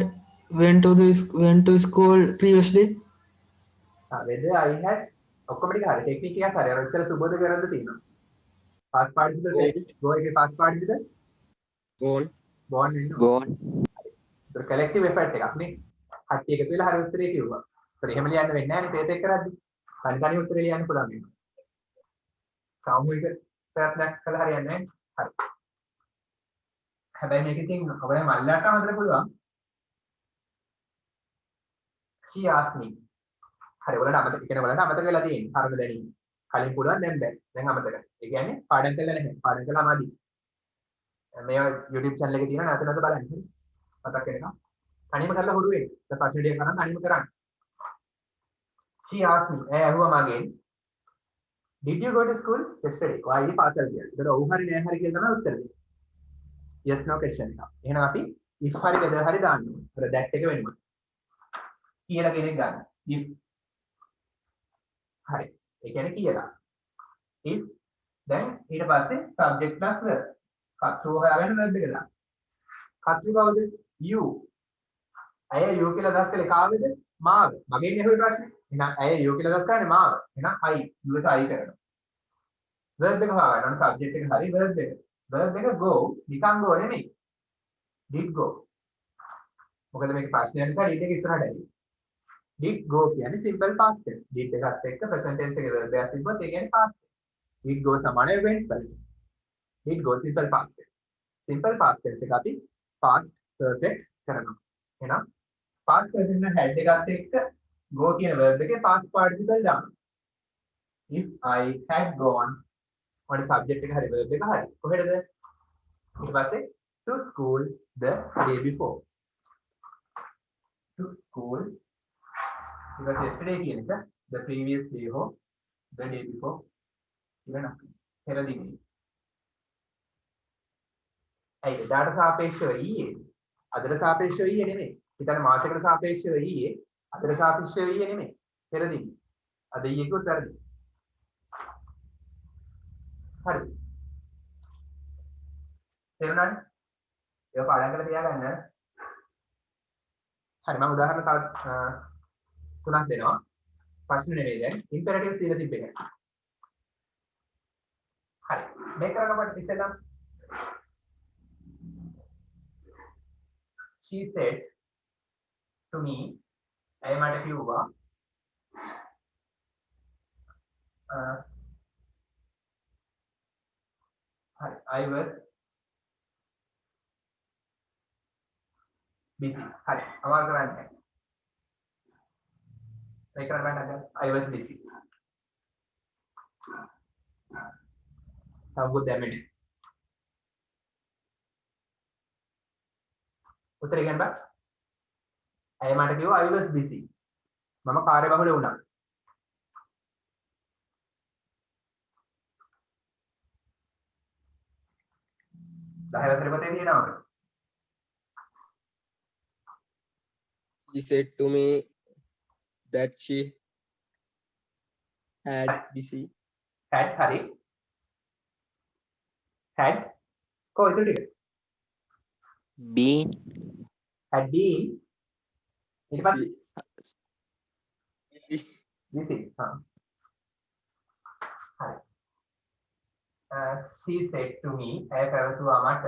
went to school previously. whether I had ඔක්කොම ටික හරි ටෙක්නික් එකක් හරි අර ඉස්සෙල්ලා සුබෝධ කරද්ද තියෙනවා past participle go එකේ past participle Gone. born වෙන්න gone. ඒක collective effort එකක් නේ කට්ටිය එකතු වෙලා හරි උත්තරේ කිව්වා ඒත් එහෙම ලියන්න වෙන්නේ නැහැ නේ පේපර් එක කරද්දි තනි තනි උත්තරේ ලියන්න පුළුවන් වෙනවා සාමූහික ප්‍රයත්නයක් කළා හරියන්නේ නැහැ හරි හැබැයි මේක ඉතින් ඔයාලා මල්ලාට අමතර පුළුවන් she asked me හරි ඔයාලට අමතක කියන ඔයාලට අමතක වෙලා තියෙන්නේ හරිද දැනීම කලින් පුළුවන් දැන් බෑ දැන් අමතක ඒ කියන්නේ පාඩම් කරලා නැහැ පාඩම් කළා මාදි මේ YouTube channel එකේ තියෙන නැවත නැවත බලන්න මතක් වෙනකම් තනියම කරලා හුරු වෙන්න දැන් ප්‍රශ්න ටික කරන් තනියම කරන්න she asked me ඇහුවා මගෙන් did you go to school yesterday ඔයා පාසල් ගියාද ඒකට ඔව් හරි නෑ හරි කියලා තමයි උත්තර දෙන්නේ yes no question එක එහෙනම් අපි if හරි whether හරි දාන්න ඕනේ අර that එක වෙනවා කියලා කෙනෙක් ගන්න if හරි ඒ කියන්නේ කියලා if දැන් ඊට පස්සේ subject plus verb කතෘ හොයාගන්න verb එක දාන්න කතෘ කවුද you අය you කියලා දැස් කළේ කාවේද මාව මගෙන් ඇහුවේ ප්‍රශ්නේ එහෙනම් අය you කියලා දැස් කරන්නේ මාව එහෙනම් I you එක I කරනවා verb එක හොයාගන්න ඕනේ subject එක හරි verb එක go නිකන් go නෙමෙයි did go මොකද මේක ප්‍රශ්නයක් නිසා did එක ඉස්සරහට ඇවිල්ලා did go කියන්නේ simple past tense did එකත් එක්ක present tense එකේ verb එකක් තිබ්බොත් ඒ කියන්නේ past tense did go සමානයි went කරන්නේ did go simple past tense එක අපි past perfect කරනවා එහෙනම් past perfect නම් had එකත් එක්ක go කියන verb එකේ past participle දානවා if I had gone on subject එක හරි verb එක හරි කොහෙද ඊට පස්සේ to school the day before to school because yesterday කියන එක the previous day or the day before ඉවන පෙර දිනේ ඇයි එදාට සාපේක්ෂව ඊයේ අදට සාපේක්ෂව ඊයේ නෙමෙයි හිතන්න මාසයකට සාපේක්ෂව ඊයේ අදට සාපේක්ෂව ඊයේ නෙමෙයි පෙර දිනේ අද ඊයේ කිව්වොත් වැරදි හරි තේරුණාද ඒක පාඩම් කරලා තියාගන්න හරි මම උදාහරණ තව තුනක් දෙනවා ප්‍රශ්න නෙවෙයි දැන් ඉම්පෙරටිව්ස් දීලා තිබ්බ එක හරි මේක කරනකොට ඉස්සෙල්ලා she said to me ඇය මට කිව්වා I was busy. Hi, our grandma. I was busy. Have good minute. උත්තර කියන්න බෑ. අය මට කිව්වා I was busy. මම කාර්යබහුල වුණා. She said to me that she had busy. Had hari. Had. Ko itu ටික. Been. Had been. ඊට පස්සේ Busy. busy. හරි. She said to me ඇය පැවසුවා මට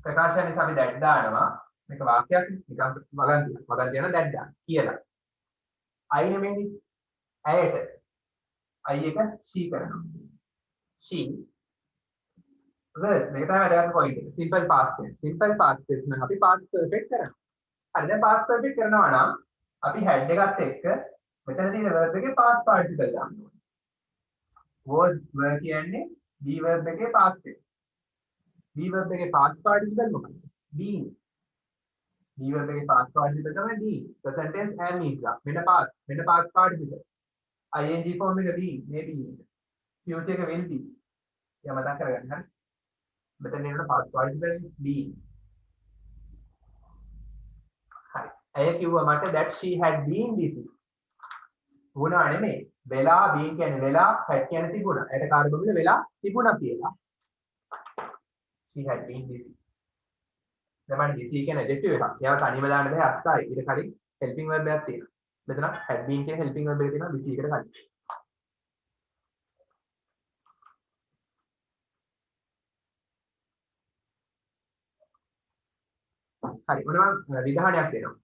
ප්‍රකාශන නිසා අපි that දානවා මේක වාක්‍යයක් නිකන් වගන්තිය යන that දාන්න කියලා I නෙමෙයි ඇයට I එක she කරනවා she verb මේක තමයි වැදගත් point එක simple past tense නම් අපි past perfect කරනවා හරි දැන් past perfect කරනවා නම් අපි had එකත් එක්ක මෙතන තියෙන verb එකේ past participle දාන්න ඕනේ was were කියන්නේ be verb එකේ past tense be verb එකේ past participle මොකක්ද being be verb එකේ past participle තමයි being present tense am is මෙන්න past participle ing form එක be maybe future එක will be යා මතක් කරගන්න හරි මෙතන එනවා past participle been. හරි. ඇය කිව්වා මට that she had been busy. වුණා නෙමෙයි. වෙලා been කියන්නේ වෙලා had කියන්නේ තිබුණා. ඒකට කාර්යබහුල වෙලා තිබුණා කියලා. she had been busy. දැන් busy කියන adjective එකක්. ඒවා තනියම දාන්න බෑ අස්තයි. ඊට කලින් helping verb එකක් තියෙනවා. මෙතන had been කියන helping verb එක තියෙනවා busy එකට කලින්. හරි. මොනවා විධානයක් දෙනවා.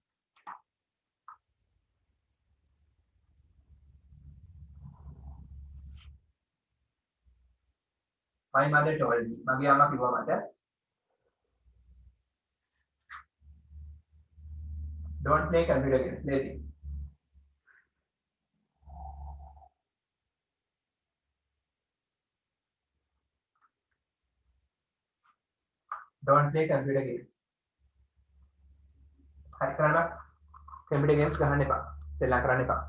My mother told me. මගේ අම්මා කිව්වා මට. Don't play computer games. Lazy. Don't play computer games. හරි කරන්න. computer games ගහන්න එපා. සෙල්ලම් කරන්න එපා.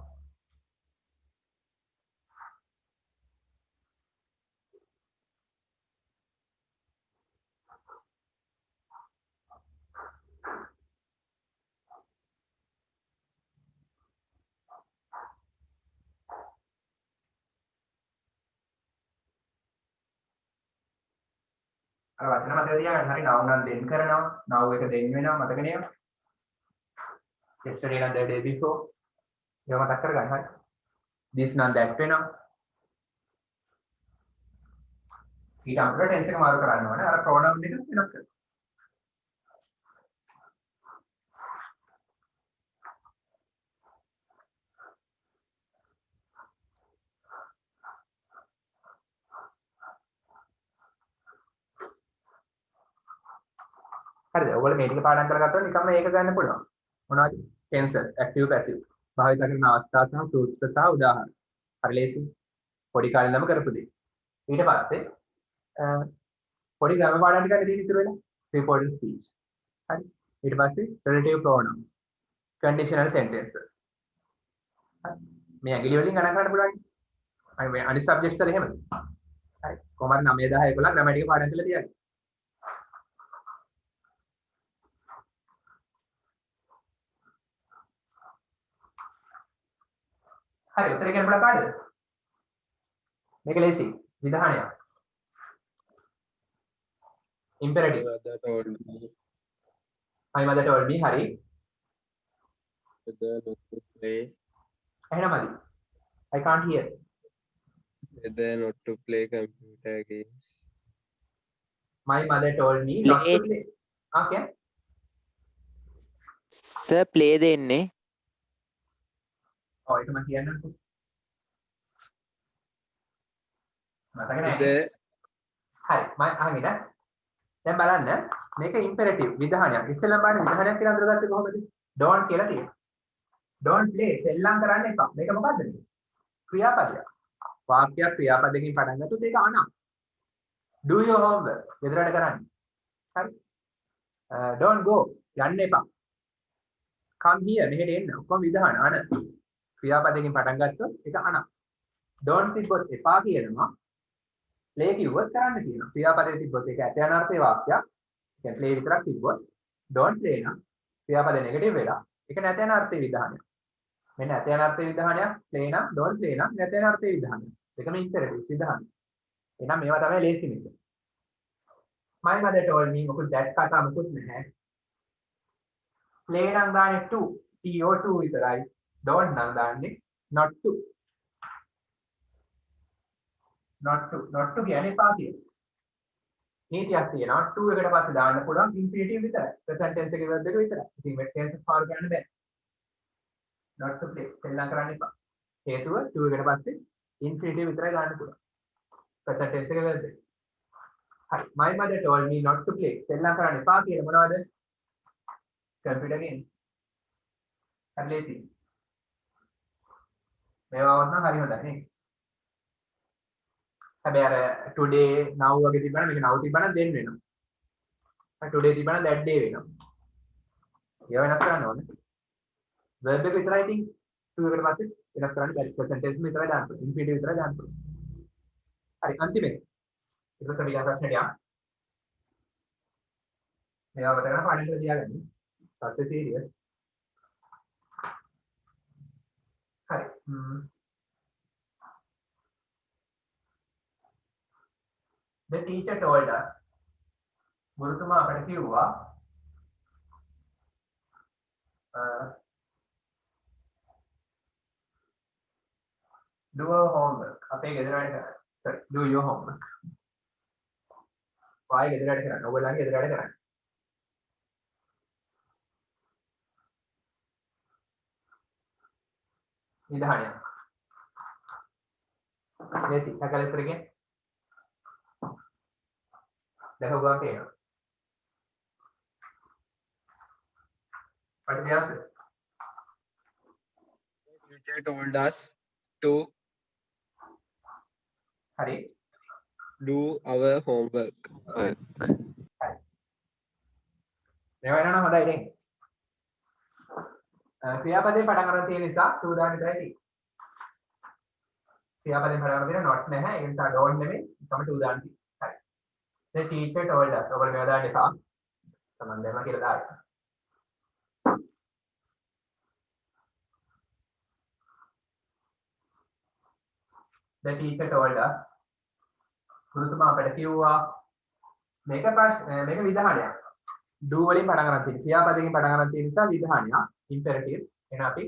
අර වචන මතක තියාගන්න. හරි now නම් දෙන්න කරනවා. now එක දෙන්න වෙනවා මතක නේද? yesterday නම් the day before. ඒක මතක් කරගන්න. හරි. this නම් that වෙනවා. ඊට අමතරව ටෙන්ස් එක මාරු කරන්න ඕනේ. අර pronoun එක වෙනස් කරන්න. හරිද? ඔයගොල්ලෝ මේ ටික පාඩම් කරගත්තොත් නිකම්ම ඒක ගන්න පුළුවන්. මොනවද? tenses, active passive. භාවිත කරන අවස්ථා සහ සූත්‍ර සහ උදාහරණ. හරි ලේසි. පොඩි කාලේ ළම කරපු දේ. ඊට පස්සේ පොඩි ග්‍රාමර් පාඩම් ටිකක් දෙන්න ඉතුරු වෙලා. important speech. හරි. ඊට පස්සේ relative pronouns. conditional sentences. හරි. මේ ඇඟිලි වලින් ගණන් කරන්න පුළුවන්. අනිත් subjects වල එහෙමද? හරි. කොහමද 9 10 11 ග්‍රැමටික් පාඩම් කරලා තියන්නේ. හරි උත්තර කියන්න පුළුවන් කාටද? මේක ලේසි. විධානයක්. imperative. my mother told me හරි. Whether not to play. එහෙනමදි. I can't hear. Whether not to play computer games. My mother told me not to play. Okay. Sir play දෙන්නේ ඔව් ඒක මම කියන්නම්කෝ. මතක නැහැ. The හරි මම අහගෙන දැන් බලන්න මේක ඉම්පෙරටිව් විධානයක්. ඉස්සෙල්ලාම බලන්න විධානයක් කියලා අඳුරගත්තේ කොහොමද? don't කියලා තියෙනවා. don't play සෙල්ලම් කරන්න එපා. මේක මොකද්ද මේ? ක්‍රියාපදයක්. වාක්‍යයක් ක්‍රියාපදයෙන් පටන් ගත්තොත් ඒක අනම්. do your homework. ගෙදරට කරන්න. හරි. don't go යන්න එපා. come here මෙහෙට එන්න. ඔක්කොම විධාන අන. ක්‍රියාපදයෙන් පටන් ගත්තොත් ඒක අනම්. don't තිබ්බොත් එපා කියනවා. play කිව්වොත් කරන්න කියනවා. ක්‍රියාපදයේ තිබ්බොත් ඒක ඇත යන අර්ථයේ වාක්‍යයක්. දැන් play විතරක් තිබ්බොත් don't play නම් ක්‍රියාපද නෙගටිව් වෙලා ඒක නැත යන අර්ථයේ විධානයක්. මෙන්න නැත යන අර්ථයේ විධානයක් play නම් don't play නම් නැත යන අර්ථයේ විධානයක්. දෙකම ඉම්පෙරටිව් විධාන. එහෙනම් මේවා තමයි ලේසි මේක. my mother told me මොකද that කතා මොකුත් නැහැ. play නම් දාන්නේ to to විතරයි. don't නම් දාන්නේ not to. not to කියන්නේ එපා කියන. නීතියක් තියෙනවා to එකට පස්සේ දාන්න පුළුවන් ඉන්ෆිනිටිව් විතරයි. present tense එකේ verb එක විතරයි. ඉතින් මේ tense පාර කරන්න බෑ. not to play සෙල්ලම් කරන්න එපා. හේතුව to එකට පස්සේ ඉන්ෆිනිටිව් විතරයි දාන්න පුළුවන්. present tense එකේ verb එක. හරි. my mother told me not to play සෙල්ලම් කරන්න එපා කියන මොනවද? computer game. හරි ලේසි. මේවා වුණා හරි හොඳයි නේ. හැබැයි අර today now වගේ තිබ්බනම් මේක now තිබ්බනම් then වෙනවා. today තිබ්බනම් that day වෙනවා. ඒව වෙනස් කරන්න ඕනේ. verb එක විතරයි ඉතින් to එකට පස්සේ වෙනස් කරන්න බැරි. present tense විතරයි දාන්න පුළුවන්. infinitive විතරයි දාන්න පුළුවන්. හරි අන්තිමේ. ඊට පස්සේ ඊළඟ ප්‍රශ්නෙට යන්න. මේවා මතක කරගෙන පාඩම් කරලා තියාගන්න. සත්‍ය සීරියස්. හරි. The teacher told us. ගුරුතුමා අපට කිව්වා do our homework. අපේ ගෙදර වැඩ කරන්න. Sorry, do your homework. ඔයාගේ ගෙදර වැඩ කරන්න. ඔයගොල්ලන්ගේ ගෙදර වැඩ කරන්න. නිදහණයක්. ලේසි. හැකල ඉස්සරගෙන. දැන් ඔයගොල්ලන් කියනවා. What is the answer? Teacher told us to හරි. do our homework. work. මේවා එනවා නම් හොඳයි ඉතින්. ක්‍රියාපදේ පටන් ගන්න තියෙන නිසා to දාන්න විතරයි තියෙන්නේ. ක්‍රියාපදේ පටන් ගන්න තියෙන not නැහැ. ඒ නිසා don't නෙමෙයි. තමයි to දාන්න තියෙන්නේ. හරි. The teacher told us. ඔයගොල්ලෝ මේවා දාන්න එපා. සම්බන්ධයම කියලා දාන්න. The teacher told us. ගුරුතුමා අපට කිව්වා මේක මේක විධානයක්. do වලින් පටන් ගන්න තියෙනවා. ක්‍රියාපදයෙන් පටන් ගන්න තියෙන නිසා විධානයක්. imperative. එහෙනම් අපි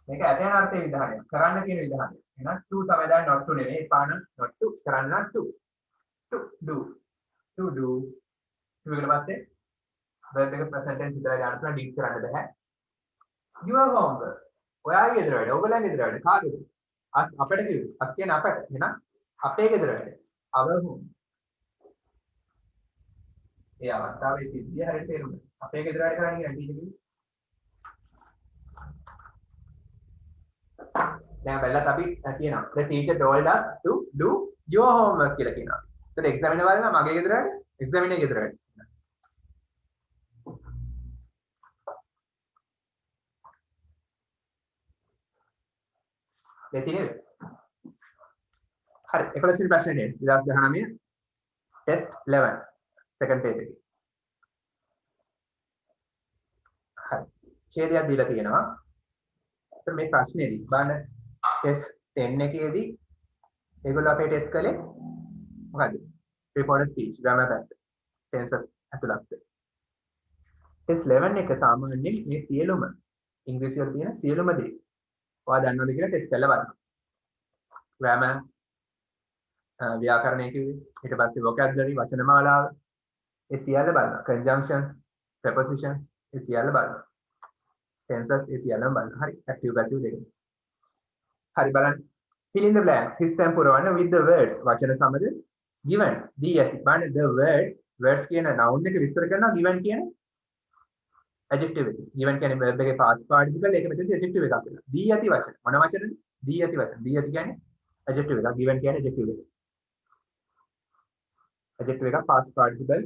මේක ඇතැන අර්ථයේ විධානයක්. කරන්න කියන විධානයක්. එහෙනම් to තමයි දාන්නේ not to නෙවෙයි. පාන not to කරන්න to. to do. to do. to එකට පස්සේ verb එක present tense විතරයි දාන්න පුළුවන්. did කරන්න බෑ. your homework. ඔයාගේ ගෙදර වැඩ. ඔයගොල්ලන්ගේ ගෙදර වැඩ. කාගේද? අපිට කිව්වේ. අස් කියන්නේ අපට. එහෙනම් අපේ ගෙදර වැඩ. our home. ඒ අවස්ථාවේ සිද්ධිය හරියට තේරුම් ගන්න. අපේ ගෙදර වැඩ කරන්නේ කියන ටීචර් කිව්වේ. දැන් බැලුවත් අපි කියනවා the teacher told us to do your homework කියලා කියනවා. ඒතර examiner වල මගේ ගෙදර වැඩ, examiner ගෙදර වැඩ. දෙසිනේ. හරි 11 වෙනි ප්‍රශ්නේ 2019 test 11 second page එකේ. හරි. ඡේදයක් දීලා තියෙනවා. ඒත් මේ ප්‍රශ්නේදී බලන්න test 10 එකේදී ඒගොල්ලෝ අපේ ටෙස්ට් කළේ මොකද්ද? reported speech, grammar pattern, tenses ඇතුළත්. test 11 එක සාමාන්‍යයෙන් මේ සියලුම ඉංග්‍රීසි වල තියෙන සියලුම දේ ඔයා දන්නවද කියලා ටෙස්ට් කරලා බලන්න. grammar ව්‍යාකරණය කිව්වේ. ඊට පස්සේ vocabulary වචනමාලාව. ඒ සියල්ල බලන්න. conjunctions, prepositions ඒ සියල්ල බලන්න. tenses ඒ සියල්ලම බලන්න. හරි. active passive දෙක. හරි බලන්න. fill in the blanks. හිස් තැන් පුරවන්න with the words. වචන සමග given. දී ඇති. බලන්න the words කියන noun එක විස්තර කරනවා given කියන adjective එක. given කියන්නේ verb එකේ past participle ඒක මෙතනදී adjective එකක් වෙනවා. දී ඇති වචන. මොන වචනද? දී ඇති වචන. දී ඇති කියන්නේ adjective එකක්. given කියන්නේ adjective එක. adjective එකක් past participle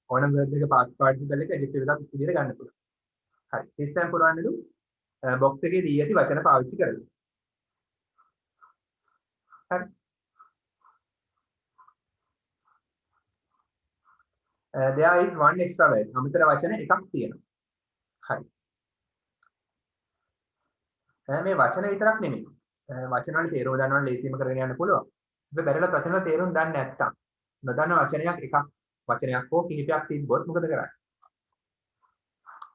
ඕනම verb එකක past participle එක adjective එකක් විදිහට ගන්න පුළුවන්. හරි. this time පුරවන්නලු box එකේ දී ඇති වචන පාවිච්චි කරලා. හරි. there is one extra word. අමතර වචන එකක් තියෙනවා. හරි. මේ වචන විතරක් නෙමෙයි. වචන වල තේරුම දන්නවනම් ලේසියෙන්ම කරගෙන යන්න පුළුවන්. ඒක බැරිලා වචන වල තේරුම් දන්නේ නැත්තම් නොදන්න වචනයක් එකක් වචනයක් හෝ කිහිපයක් තිබ්බොත් මොකද කරන්නේ?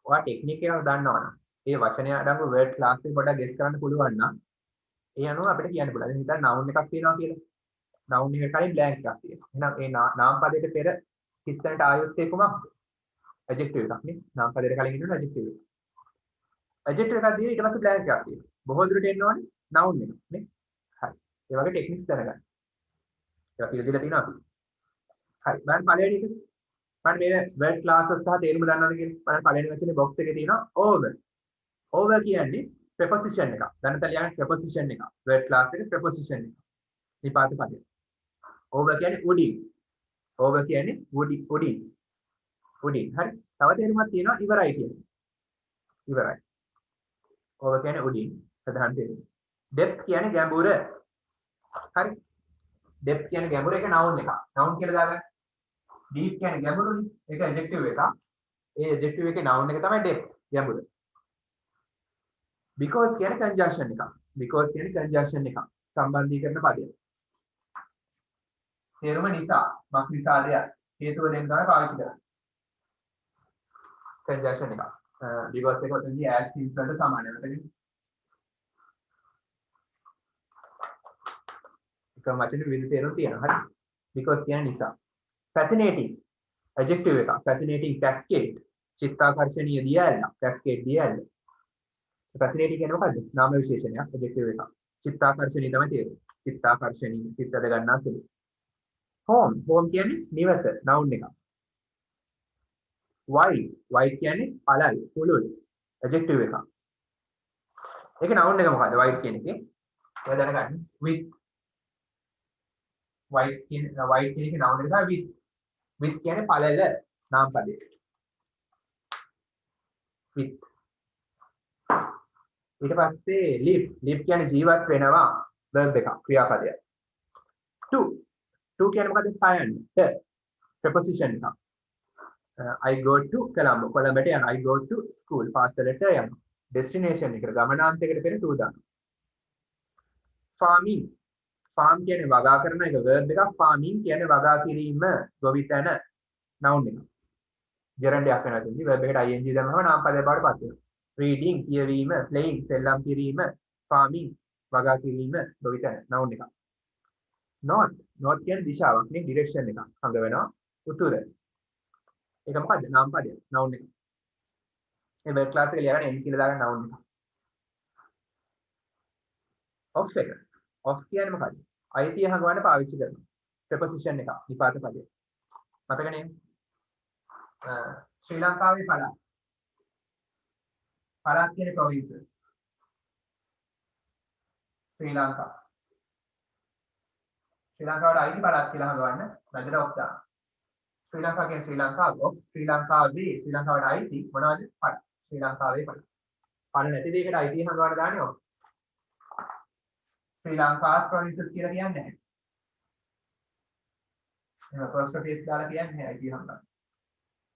ඔයා ටෙක්නික් එකක් දන්නවනම් ඒ වචනය අඩංගු වර්ඩ් ක්ලාස් එක පොඩ්ඩක් ගෙස් කරන්න පුළුවන් නම් ඒ අනුව අපිට කියන්න පුළුවන්. දැන් හිතන්න noun එකක් තියෙනවා කියලා. noun එක කලින් blank එකක් තියෙනවා. එහෙනම් ඒ නාම පදයට පෙර හිස්තැනට ආයුත්තේ කුමක්ද? adjective එකක් නේ. නාම පදයට කලින් ඉන්නන adjective එක. adjective එකක් දීලා ඊට පස්සේ blank එකක් තියෙනවා. බොහෝ දුරට එන්න ඕනේ noun එක නේ. හරි. ඒ වගේ ටෙක්නික්ස් දැනගන්න. ඒවා කියලා දීලා තියෙනවා අපි. හරි. බලන්න පළවෙනි එක. බලන්න මේ word classes සහ තේරුම දන්නවද කියලා. බලන්න පළවෙනි වචනේ box එකේ තියෙනවා over. over කියන්නේ preposition එකක්. දැනට ලියන්න preposition එකක්. word class එකේ preposition එකක්. නිපාත පදයක්. over කියන්නේ උඩින්. over කියන්නේ උඩින්. උඩින්. හරි. තව තේරුමක් තියෙනවා ඉවරයි කියන්නේ. ඉවරයි. over කියන්නේ උඩින්. ප්‍රධාන තේරුම. depth කියන්නේ ගැඹුර. හරි. depth කියන්නේ ගැඹුර ඒක noun එකක්. noun කියලා දාගන්න. deep කියන්නේ ගැඹුරුනේ. ඒක adjective එකක්. ඒ adjective එකේ noun එක තමයි depth ගැඹුර. because කියන්නේ conjunction එකක්. because කියන්නේ conjunction එකක්. සම්බන්ධීකරණ පදයක්. තේරුම නිසා මක් නිසාද හේතුව දෙන්න තමයි පාවිච්චි කරන්නේ. conjunction එකක්. because එක ඔතනදී as things වලට සමානයි. මතකද? එකම වචනේ විවිධ තේරුම් තියෙනවා. හරි. because කියන්නේ නිසා. fascinating adjective එකක්. fascinating cascade චිත්තාකර්ෂණීය දියඇල්ල. cascade දියඇල්ල. fascinating කියන්නේ මොකද්ද? නාම විශේෂණයක් adjective එකක්. චිත්තාකර්ෂණීය තමයි තේරුම. චිත්තාකර්ෂණීය සිතට ගන්නා සුළු. home කියන්නේ නිවස noun එකක්. white කියන්නේ පළල් පුළුල් adjective එකක්. ඒක noun එක මොකද්ද? white කියන එකේ ඔයා දැනගන්න. white කියන එකේ noun එක තමයි with කියන්නේ පළල නාම පදයක්. with ඊට පස්සේ live කියන්නේ ජීවත් වෙනවා verb එකක් ක්‍රියාපදයක්. to කියන්නේ මොකද්ද? find preposition එකක්. I go to Colombo කොළඹට යනවා. I go to school පාසලට යනවා. destination එකට ගමනාන්තයකට පෙර to දානවා. farm කියන්නේ වගා කරන එක verb එකක්. farming කියන්නේ වගා කිරීම ගොවිතැන noun එකක්. gerundයක් වෙනවා කියන්නේ verb එකට ing දානවා නාම පදයක් බවට පත් වෙනවා. reading කියවීම, playing සෙල්ලම් කිරීම, farming වගා කිරීම ගොවිතැන noun එකක්. north කියන්නේ දිශාවක් නේ direction එකක්. හඟ වෙනවා උතුර. ඒක මොකද්ද? නාම පදයක් noun එක. මේ verb class එක ලියගන්න n කියලා දාගන්න noun එක. off කියන්නේ මොකද්ද? අයිතිය හඟවන්න පාවිච්චි කරනවා. preposition එකක් නිපාත පදයක්. මතකනේ? ශ්‍රී ලංකාවේ පළාත් කියන්නේ province. ශ්‍රී ලංකාවට අයිති පළාත් කියලා හඟවන්න මැදට off දාන්න. ශ්‍රී ලංකාව කියන්නේ ශ්‍රී ලංකාව ශ්‍රී ලංකාවට අයිති මොනවද? පළාත්. ශ්‍රී ලංකාවේ පළාත්. පළ නැති දෙයකට අයිති හඟවන්න දාන්නේ ඔව්. ශ්‍රී ලංකාස් provinces කියලා කියන්නේ නැහැ. එහෙනම් apostrophe දාලා කියන්නේ නැහැ අයිති හඟවන්න.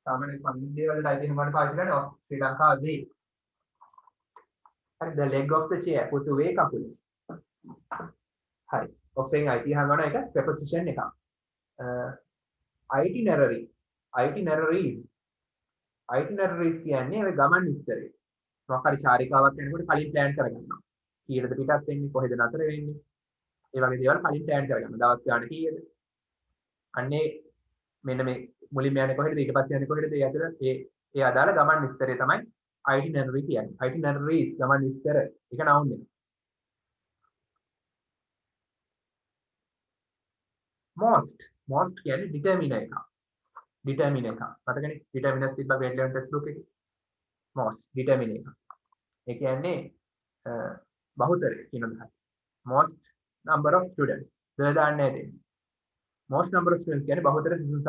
සාමාන්‍ය පන්දියේ වලට අයිති හඟවන්න පාවිච්චි කරන්නේ ඔව් ශ්‍රී ලංකාවේ. හරි the leg of the chair පුතුවේ කකුල. හරි. of saying අයිති හඟවන එක preposition එකක්. itineraries කියන්නේ ඔය ගමන් විස්තරය. මොකක් හරි චාරිකාවක් යනකොට කලින් plan කරගන්නවා. කීයටද පිටත් වෙන්නේ, කොහෙද නතර වෙන්නේ? ඒ වගේ දේවල් කලින් plan කරගන්නවා. දවස් ගාන කීයද? අන්නේ මෙන්න මේ මුලින්ම යන්නේ කොහෙද ඊට පස්සේ යන්නේ කොහෙද? ඒ අතර ඒ අදාළ ගමන් විස්තරය තමයි itinerary කියන්නේ. itineraries ගමන් විස්තර ඒක noun එක. most කියන්නේ determine එකක්. මතකනේ determinants තිබ්බා grade 11 textbook එකේ. most determine එකක්. ඒ කියන්නේ බහුතරය කියන අදහස. most number of students. දෙය දාන්නේ නැහැ. most number of students කියන්නේ බහුතර සිසුන්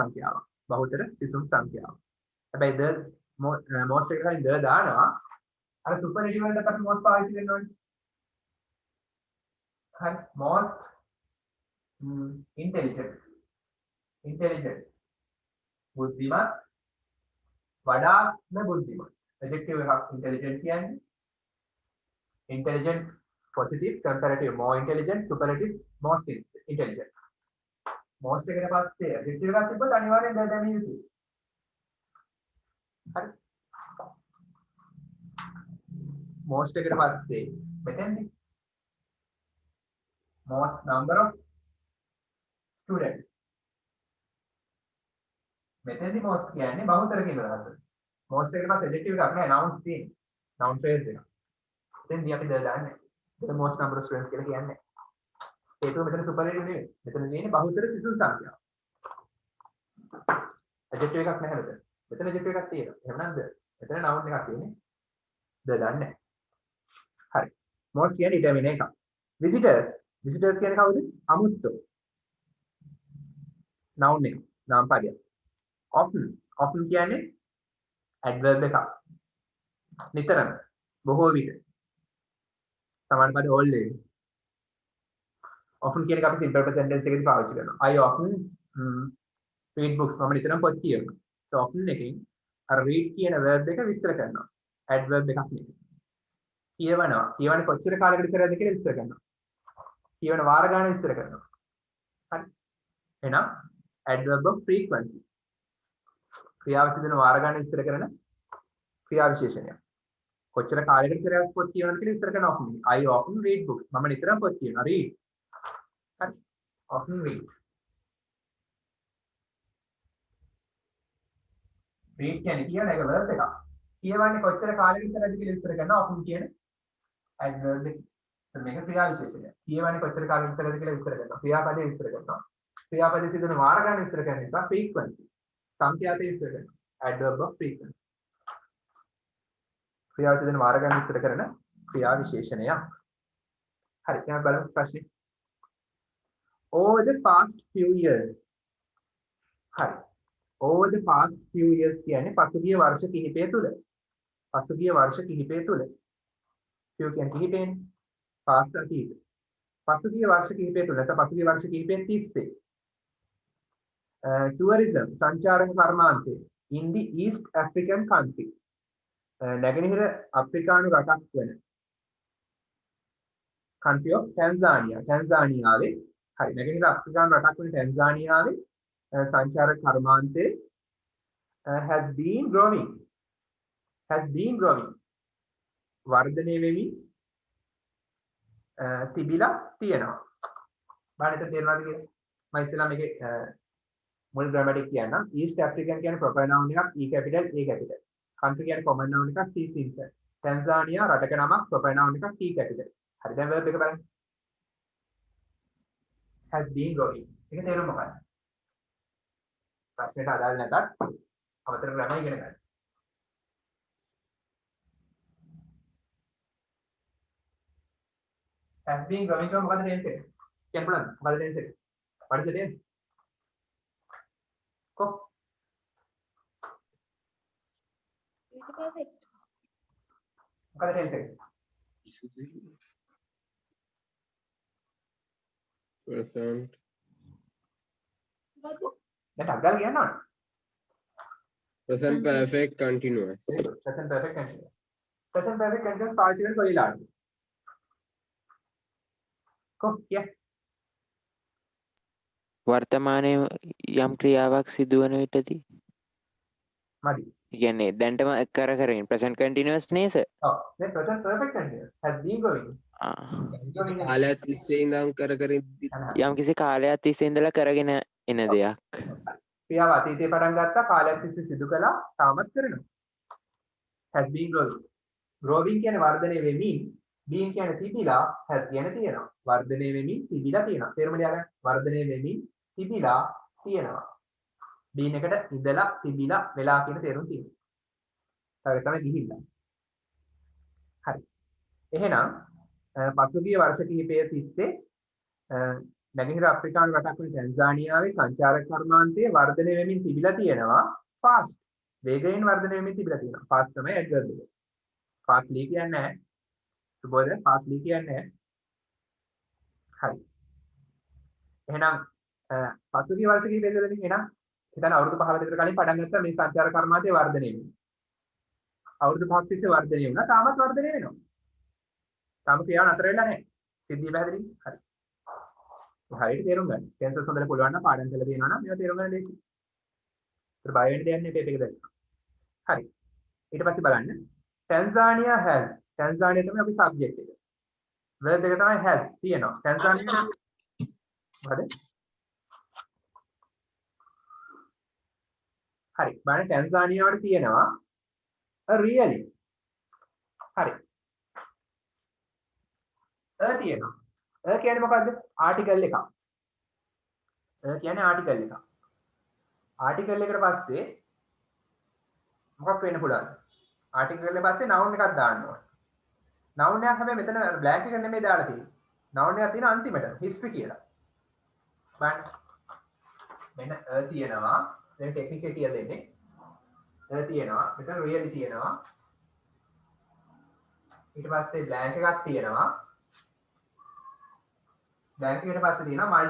සංඛ්‍යාව. හැබැයි most එක කලින් දෙය දානවා. අර superlative වලට අපි most පාවිච්චි කරනවානේ. හරි most intelligent බුද්ධිමත් වඩාත්ම බුද්ධිමත් adjective එකක් intelligent කියන්නේ intelligent positive comparative more intelligent superlative most intelligent most එකට පස්සේ adjective එකක් තිබ්බොත් අනිවාර්යෙන් දැනෙන්නේ යුතුයි. හරි most එකට පස්සේ මෙතෙන්දී most number of students මෙතෙන්දී most කියන්නේ බහුතර කියන අදහස. most එකට පස්සේ adjective එකක් නෑ nouns තියෙන්නේ. noun phrase එක. එතෙන්දී අපි දාන්නේ. the most number of students කියලා කියන්නේ. ඒකම මෙතන superlative නෙවෙයි. මෙතන තියෙන්නේ බහුතර සිසුන් සංඛ්‍යාව. adjective එකක් නැහැ මෙතන. මෙතන adjective එකක් තියෙනවා. එහෙම නැද්ද? මෙතන noun එකක් තියෙන්නේ. දාන්නේ. හරි. most කියන්නේ determine එකක්. visitors කියන්නේ කවුද? අමුත්තෝ. noun එක. නාම පදයක්. often කියන්නේ adverb එකක්. නිතරම බොහෝ විට. සමාන පද always. often කියන එක අපි simple present tense එකේදී පාවිච්චි කරනවා. I often read books. මම නිතරම පොත් කියවනවා. so often එකෙන් අර read කියන verb එක විස්තර කරනවා. adverb එකක් නෙමෙයි. කියවනවා. කියවන්නේ කොච්චර කාලයකට ඉස්සරහද කියලා විස්තර කරනවා. කියවන වාර ගාන විස්තර කරනවා. හරි. එහෙනම් adverb of frequency. ක්‍රියාව සිදුවන වාර ගාන විස්තර කරන ක්‍රියා විශේෂණයක්. කොච්චර කාලයකට ඉස්සරහද පොත් කියවනද කියලා විස්තර කරනවා. I often read books. මම නිතරම පොත් කියනවා. read. හරි. often read. read කියන්නේ කියන එක verb එකක්. කියවන්නේ කොච්චර කාලයකට ඉස්සරහද කියලා විස්තර කරනවා. often කියන adverb එක. මේක ක්‍රියා විශේෂණයක්. කියවන්නේ කොච්චර කාලයකට ඉස්සරහද කියලා විස්තර කරනවා. ක්‍රියාපදේ විස්තර කරනවා. ක්‍රියාපදේ සිදුවන වාර ගාන විස්තර කරන නිසා frequency. සංඛ්‍යාතය විස්තර කරනවා. adverb of frequency. ක්‍රියාව සිදුවන වාර ගාන විස්තර කරන ක්‍රියා විශේෂණයක්. හරි. දැන් බලමු ප්‍රශ්නේ. over the past few years. හරි. over the past few years කියන්නේ පසුගිය වර්ෂ කිහිපය තුල. පසුගිය වර්ෂ කිහිපය තුල. few කියන්නේ කිහිපෙන් past අතීත. පසුගිය වර්ෂ කිහිපය තුල නැත්නම් පසුගිය වර්ෂ කිහිපෙන් තිස්සේ. tourism සංචාරක කර්මාන්තය in the East African country. නැගෙනහිර අප්‍රිකානු රටක් වෙන country of Tanzania. ටැන්සානියාවේ හරි නැගෙනහිර අප්‍රිකානු රටක් වෙන ටැන්සානියාවේ සංචාරක කර්මාන්තය has been growing වර්ධනය වෙමින් තිබිලා තියෙනවා. බලන්න එතන තේරෙනවද කියලා? මම ඉස්සෙල්ලා මේකේ මුල් ග්‍රැමැටික් කියන්නම්. East African කියන්නේ proper noun එකක් E capital A capital. country කියන්නේ common noun එකක් C simple. ටැන්සානියා රටක නමක් proper noun එකක් T capital. හරි දැන් verb එක බලන්න. has been growing. ඒක තේරුම මොකක්ද? ප්‍රශ්නෙට අදාළ නැතත් අමතර ග්‍රැමර් ඉගෙන ගන්න. has been growing එක මොකද tense එක? කියන්න පුළුවන්ද? මොකද tense එක? what is the tense? කො future perfect. මොකද tense එක? present දැන් අග්ගල් කියන්න ඕනේ. present perfect continuous present perfect continuous. present perfect continuous පාවිච්චි කරන කොයිලාද? කො කිය. වර්තමානයේ යම් ක්‍රියාවක් සිදුවන විටදී මදි. ඒ කියන්නේ දැන්ටම කරමින් present continuous නේද? ඔව්. දැන් present perfect continuous has been going. කාලයක් තිස්සේ ඉඳන් කර ඉද්දි යම් කිසි කාලයක් තිස්සේ ඉඳලා කරගෙන එන දෙයක්. ක්‍රියාව අතීතේ පටන් ගත්තා කාලයක් තිස්සේ සිදු කළා තාමත් කරනවා. has been growing. growing කියන්නේ වර්ධනය වෙමින්, being කියන්නේ තිබිලා, has කියන්නේ තියෙනවා. වර්ධනය වෙමින් තිබිලා තියෙනවා. තේරුම ලියාගන්න. වර්ධනය වෙමින් තිබිලා තියෙනවා. being එකට ඉඳලා තිබිලා වෙලා කියන තේරුම තියෙනවා. ඒක තමයි ගිහිල්ලා. හරි. එහෙනම් පසුගිය වර්ෂ කිහිපය තිස්සේ නැගෙනහිර අප්‍රිකානු රටක් වන ටැන්සානියාවේ සංචාරක කර්මාන්තයේ වර්ධනය වෙමින් තිබිලා තියෙනවා. fast වේගයෙන් වර්ධනය වෙමින් තිබිලා තියෙනවා. fast තමයි adverb එක. fastly කියන්නේ නැහැ. සුබෝධ fastly කියන්නේ නැහැ. හරි. එහෙනම් පසුගිය වර්ෂ කිහිපය තුළදී එහෙනම් හිතන්න අවුරුදු 5කට විතර කලින් පටන් ගත්තා මේ සංචාරක කර්මාන්තයේ වර්ධනය වෙනවා. අවුරුදු 5ක් තිස්සේ වර්ධනය වුණා. තාමත් වර්ධනය වෙනවා. තාම ක්‍රියාව නතර වෙලා නැහැ. සිද්ධිය පැහැදිලිද? හරි. හරියට තේරුම් ගන්න. ටෙන්සස් හොඳට පුළුවන් නම් පාඩම් කරලා තියෙනවා නම් මේවා තේරුම් ගන්න ලේසියි. ඒත් බය වෙන්න දෙයක් නෑ පේපර් එක දැක්ක. හරි. ඊට පස්සේ බලන්න. ටැන්සානියා has. ටැන්සානියා තමයි අපි සබ්ජෙක්ට් එක. verb එක තමයි has තියෙනවා. ටැන්සානියා හරි. හරි. බලන්න ටැන්සානියාවට තියෙනවා really. හරි. තියෙනවා. කියන්නේ මොකද්ද? ආටිකල් එකක්. කියන්නේ ආටිකල් එකක්. ආටිකල් එකට පස්සේ මොකක් වෙන්න පුළුවන්ද? ආටිකල් එකට පස්සේ noun එකක් දාන්න ඕනේ. noun එකක් හැබැයි මෙතන blank එක නෙමෙයි දාලා තියෙන්නේ. noun එකක් තියෙන අන්තිමට history කියලා. බලන්න. මෙන්න තියෙනවා. දැන් ටෙක්නිකේ කියලා දෙන්නේ. තියෙනවා. මෙතන really තියෙනවා. ඊට පස්සේ blank එකක් තියෙනවා. blank එකට පස්සේ තියෙනවා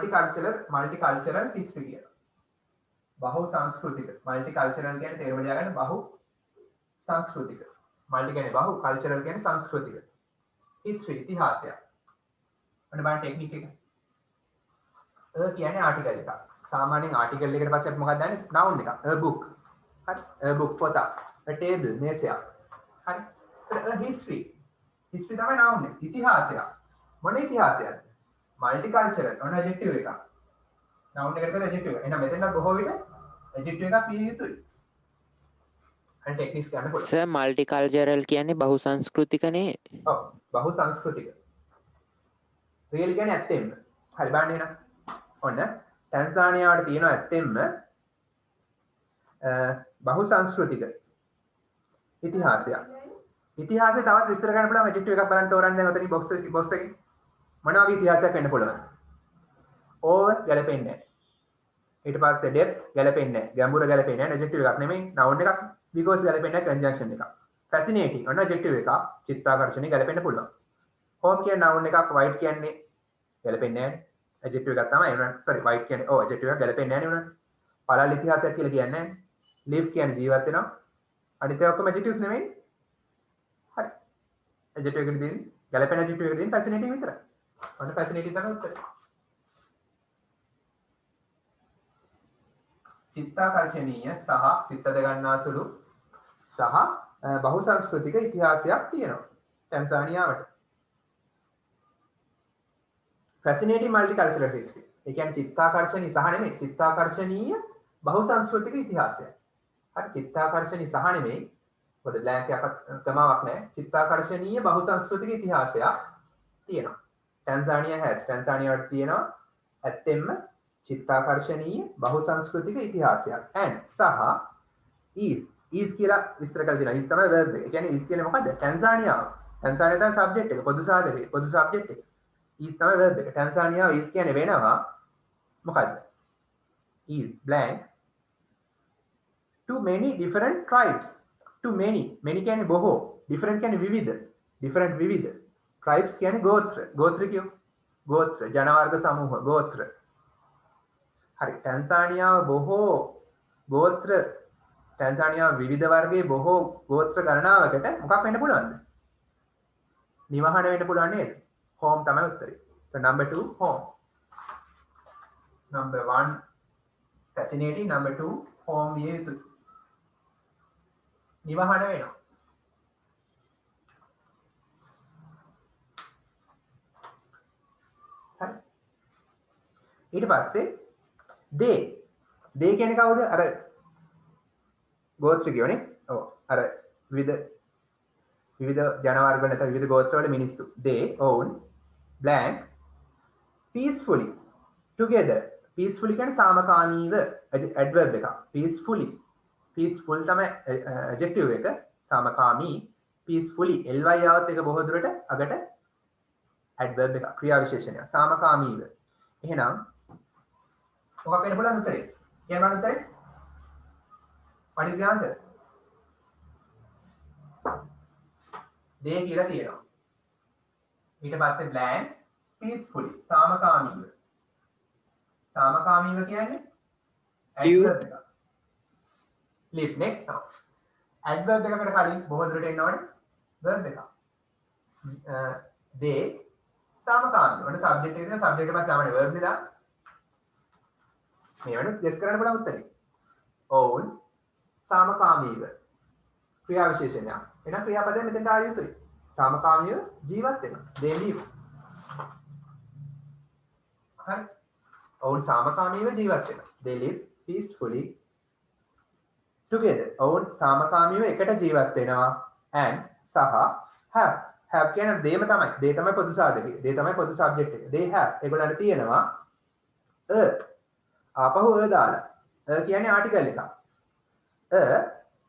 multicultural history කියලා. බහු සංස්කෘතික multicultural කියන්නේ තේරුම ලියා ගන්න බහු සංස්කෘතික. මල්ටි කියන්නේ බහු, කල්චරල් කියන්නේ සංස්කෘතික. හිස්ටරි ඉතිහාසය. අන්න බලන්න ටෙක්නික් එක. කියන්නේ ආටිකල් එකක්. සාමාන්‍යයෙන් ආටිකල් එකට පස්සේ අපි මොකක්ද දාන්නේ? noun එකක්. a book. හරි. a book පොත. a table මේසයක්. හරි. a history. history තමයි noun එක. ඉතිහාසය. මොන ඉතිහාසයක්ද? multicultural. ඔන්න adjective එකක්. noun එකට පස්සේ adjective එක. එහෙනම් මෙතන බොහෝ විට adjective එකක් විය යුතුයි. අන්න ටෙක්නික්ස් ගන්න පුළුවන්. සර් මල්ටිකල්චරල් කියන්නේ බහු සංස්කෘතිකනේ. ඔව්. බහු සංස්කෘතික. රියලි කියන්නේ ඇත්තෙන්ම. හරි බලන්න එහෙනම්. ඔන්න ටැන්සානියාවට තියෙනවා ඇත්තෙන්ම බහු සංස්කෘතික ඉතිහාසයක්. ඉතිහාසය තවත් විස්තර කරන්න පුළුවන් ඇඩ්ජෙක්ටිව් එකක් බලන්න තෝරන්න දැන් ඔතන බොක්ස් එකේ මොන වගේ ඉතිහාසයක් වෙන්න පුළුවන්? ඕවර් ගැලපෙන්නේ නැහැ. ඊට පස්සේ ඩෙප්ත් ගැලපෙන්නේ නැහැ. ගැඹුර ගැලපෙන්නේ නැහැ. ඇඩ්ජෙක්ටිව් එකක් නෙමෙයි noun එකක්. because ගැලපෙන්නේ නැහැ conjunction එකක්. fascinating ඔන්න ඇඩ්ජෙක්ටිව් එකක්. චිත්තාකර්ෂණීය ගැලපෙන්න පුළුවන්. home කියන්නේ noun එකක්. white කියන්නේ ගැලපෙන්නේ නැහැ. adjective එකක් තමයි එනවා. sorry white කියන්නේ adjective එකක් ගැලපෙන්නේ නැහැ නේ උනත්. පළල් ඉතිහාසයක් කියලා කියන්නේ නැහැ. live කියන්නේ ජීවත් වෙනවා. අනිත් ඒවා ඔක්කොම adjectives නෙමෙයි. හරි. adjective එකට දෙන්නේ ගැලපෙන adjective එකට දෙන්නේ fascinating විතරයි. ඔන්න fascinating තමයි උත්තරේ. චිත්තාකර්ෂණීය සහ සිතද ගන්නාසුළු සහ බහු සංස්කෘතික ඉතිහාසයක් තියෙනවා. ටැන්සානියාවට. fascinating multicultural history. ඒ කියන්නේ චිත්තාකර්ෂණීය සහ නෙමෙයි චිත්තාකර්ෂණීය බහු සංස්කෘතික ඉතිහාසය. හරි චිත්තාකර්ෂණීය සහ නෙමෙයි මොකද බ්ලැන්ක් එකක් තමාවක් නැහැ. චිත්තාකර්ෂණීය බහු සංස්කෘතික ඉතිහාසයක් තියෙනවා. ටැන්සානියාවට තියෙනවා ඇත්තෙන්ම චිත්තාකර්ෂණීය බහු සංස්කෘතික ඉතිහාසයක්. and සහ is කියලා විස්තර කරලා දෙනවා. is තමයි verb එක. ඒ කියන්නේ is කියන්නේ මොකද්ද? ටැන්සානියාව තමයි subject එක. පොදු සාධකය පොදු subject එක. is තමයි verb එක. ටැන්සානියාව is කියන්නේ වෙනවා මොකද්ද? is blank to many different tribes. to many කියන්නේ බොහෝ, different කියන්නේ විවිධ, different විවිධ, tribes කියන්නේ ගෝත්‍ර කියෝ. ගෝත්‍ර ජන වර්ග සමූහ ගෝත්‍ර. හරි ටැන්සානියාව බොහෝ ගෝත්‍ර ටැන්සානියාව විවිධ වර්ගයේ බොහෝ ගෝත්‍ර ගණනාවකට මොකක් වෙන්න පුළුවන්ද? නිවහන වෙන්න පුළුවන් නේද? home තමයි උත්තරේ. so number 2 home. number 1 fascinating, number 2 home විය යුතුයි. නිවහන වෙනවා. හරි. ඊට පස්සේ they කියන්නේ කවුද? අර ගෝත්‍රිකයෝනේ. ඔව්. අර විවිධ ජන වර්ග නැත්නම් විවිධ ගෝත්‍ර වල මිනිස්සු. they own blank peacefully together. peacefully කියන්නේ සාමකාමීව adverb එකක්. peaceful තමයි adjective එක. සාමකාමී peacefully ly આવත් එක බොහෝ දුරට අගට adverb එකක්. ක්‍රියා විශේෂණයක්. සාමකාමීව. එහෙනම් මොකක් වෙන්න පුළුවන් උත්තරේ? කියන්න උත්තරේ? what is the answer? they කියලා තියෙනවා. ඊට පස්සේ blank peacefully සාමකාමීව. සාමකාමීව කියන්නේ adverb එකක්. live නේ. adverb එකකට කලින් බොහෝ දුරට එනවනේ verb එකක්. they සාමකාමීව. ඔන්න subject එක subject එක පස්සේ ආවනේ verb නේ දාන්න. මේ වෙනුත් guess කරන්න පුළුවන් උත්තරේ. own සාමකාමීව ක්‍රියා විශේෂණයක්. එහෙනම් ක්‍රියාපදයෙන් මෙතෙන්ට ආවිය යුතුයි. සාමකාමීව ජීවත් වෙනවා. they live. හරි. ඔවුන් සාමකාමීව ජීවත් වෙනවා. they live peacefully together. ඔවුන් සාමකාමීව එකට ජීවත් වෙනවා. and සහ have කියන්නේ දේම තමයි. they තමයි පොදු සාධකය. they තමයි පොදු subject එක. they have ඒගොල්ලන්ට තියෙනවා ආපහු දාලා. කියන්නේ ආටිකල් එකක්.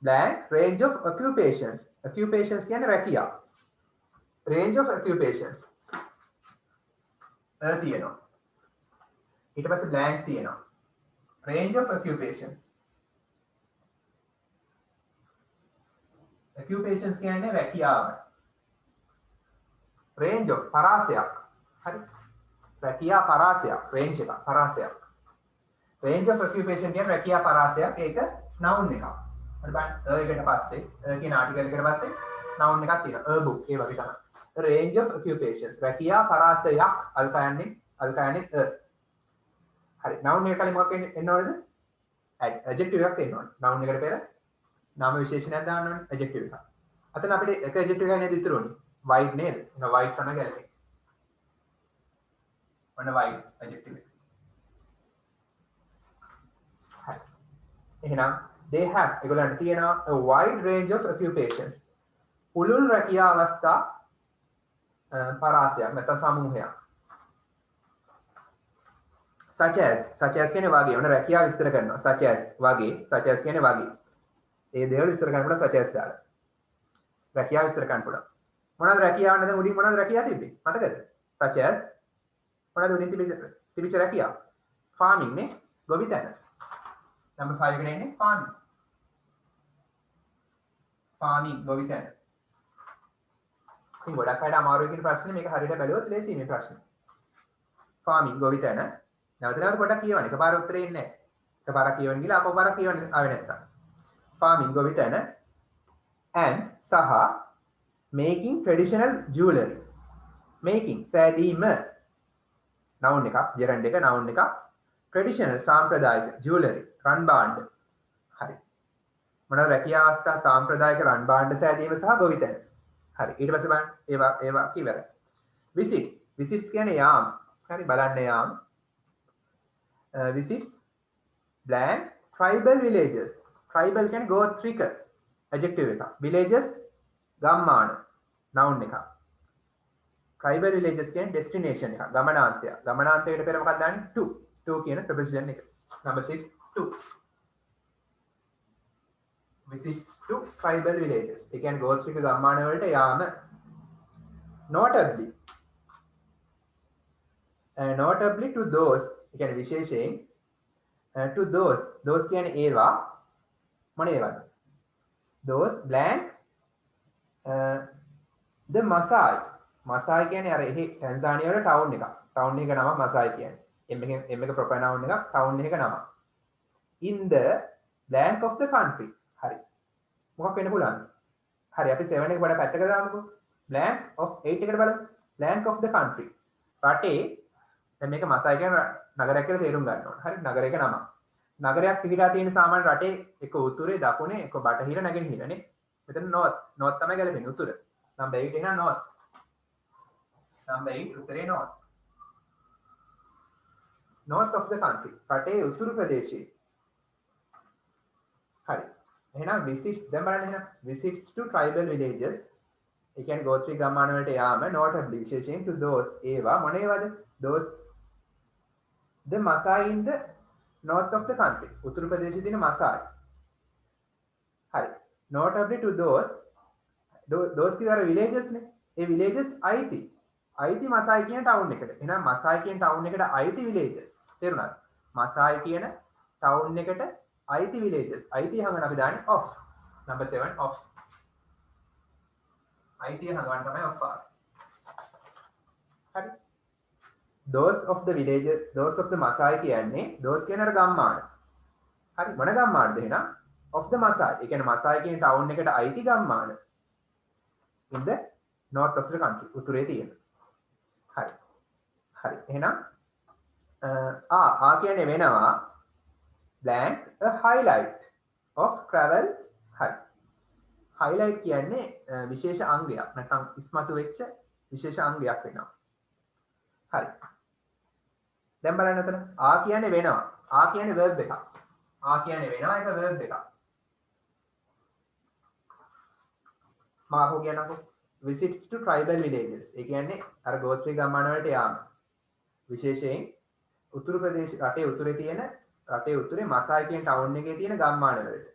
blank range of occupations. occupations කියන්නේ රැකියාව. range of occupations තියෙනවා. ඊට පස්සේ blank තියෙනවා. range of occupations. occupations කියන්නේ රැකියාව. range of පරාසයක්. හරි. රැකියා පරාසයක්. range එක පරාසයක්. range of occupation කියන්නේ රැකියා පරාසයක්. ඒක noun එකක්. හරි බලන්න එකට පස්සේ කියන ආටිකල් එකට පස්සේ noun එකක් තියෙනවා book ඒ වගේ තමයි range of occupations රැකියා පරාසයක් අල්කයන්නේ හරි noun එක කලින් මොකක් එන්න ඕනේද adjective එකක් එන්න ඕනේ noun එකට පෙර නාම විශේෂණයක් දාන්න ඕනේ adjective එකක් අතන අපිට එක adjective එකක් නේද ඉතුරු වෙන්නේ white නේද එහෙනම් white තමයි ගැලපෙන්නේ ඔන්න white adjective එක හරි එහෙනම් they have ඒගොල්ලන්ට තියෙනවා a wide range of occupations පුළුල් රැකියා අවස්ථා පරාසයක් නැත්නම් සමූහයක් such as කියන්නේ වගේ ඔන්න රැකියාව විස්තර කරනවා such as කියන්නේ වගේ ඒ දේවල් විස්තර කරනකොට such as දාලා රැකියාව විස්තර කරන්න පුළුවන් මොනවද රැකියාව නැත්නම් උඩින් මොනවද රැකියාව තිබ්බේ මතකද such as මොනවද උඩින් තිබිච්ච රැකියාව farming නේ ගොවිතැන number 5 එකේ ඉන්නේ farming ගොවිතැන ඉතින් ගොඩක් අයට අමාරුයි කියන ප්‍රශ්නේ මේක හරියට බැලුවොත් ලේසියි මේ ප්‍රශ්නේ farming ගොවිතැන නැවත පොඩක් කියවන්න එකපාර උත්තරේ ඉන්නේ නැහැ එකපාරක් කියවන්න ගිහලා ආපහු පාරක් කියවන්න ආවේ නැත්තම් farming ගොවිතැන and සහ making traditional jewelry making සෑදීම noun එකක් gerund එක noun එකක් traditional සාම්ප්‍රදායික jewelry රන් භාණ්ඩ හරි මොනවාද රැකියා අවස්ථා සාම්ප්‍රදායික රන් භාණ්ඩ සෑදීම සහ ගොවිතැන හරි ඊට පස්සේ බලන්න ඒවා කිවරයි visits කියන්නේ යාම හරි බලන්න යාම visits blank tribal villages tribal කියන්නේ ගෝත්‍රික adjective එකක් villages ගම්මාන noun එකක් tribal villages කියන්නේ destination එකක් ගමනාන්තයට පෙර මොකක්ද දාන්නේ to කියන preposition එක number 6 to visits to tribal villages ඒ කියන්නේ ගෝත්‍රික ගම්මාන වලට යාම notably to those ඒ කියන්නේ විශේෂයෙන් to those කියන්නේ ඒවා මොන ඒවාද those blank the Masai කියන්නේ අර එහි ටැන්සානියා වල ටවුන් එක නම Masai කියන්නේ M එක ප්‍රොපර් noun එක ටවුන් එක නම in the blank of the country හරි මොකක් වෙන්න පුළුවන්ද හරි අපි 7 එක වඩා පැත්තක දාමුකෝ blank of 8 එකට බලමු blank of the country රටේ දැන් මේක Masai කියන නගරයක් කියලා තේරුම් ගන්න ඕන හරි නගරයක නම නගරයක් පිහිටා තියෙන සාමාන්‍ය රටේ එක උතුරේ දකුණේ එක බටහිර නැගෙනහිර නේ මෙතන north තමයි ගැලපෙන්නේ උතුර number 8 එනවා north number 8 උත්තරේ north of the country රටේ උතුරු ප්‍රදේශයේ හරි එහෙනම් visits දැන් බලන්න එහෙනම් visits to tribal villages ඒ කියන්නේ ගෝත්‍රික ගම්මාන වලට යාම notably විශේෂයෙන් to those ඒවා මොන ඒවාද those the Masai in the north of the country උතුරු ප්‍රදේශයේ තියෙන Masai හරි notably to those කියන villages නේ ඒ villages IT Masai කියන town එකට එහෙනම් Masai කියන town එකට IT villages තේරුණාද Masai කියන town එකට IT villages IT හංගන අපි දාන්නේ off number 7 off IT හංගන තමයි off හරි those of the villages those of the Masai කියන්නේ those කියන අර ගම්මාන හරි මොන ගම්මානද එහෙනම් of the Masai ඒ කියන්නේ Masai කියන town එකට IT ගම්මාන in the north of the country උතුරේ තියෙන හරි එහෙනම් කියන්නේ වෙනවා blank a highlight of travel හරි highlight කියන්නේ විශේෂ අංගයක් නැත්නම් ඉස්මතු වෙච්ච විශේෂ අංගයක් වෙනවා හරි දැන් බලන්න එතන කියන්නේ වෙනවා කියන්නේ verb එකක් කියන්නේ වෙනවා ඒක verb එකක් Marco කියනකො visits to tribal villages ඒ කියන්නේ අර ගෝත්‍රික ගම්මාන වලට යාම විශේෂයෙන් උතුරු ප්‍රදේශ රටේ උතුරේ Masai කියන ටවුන් එකේ තියෙන ගම්මාන වලට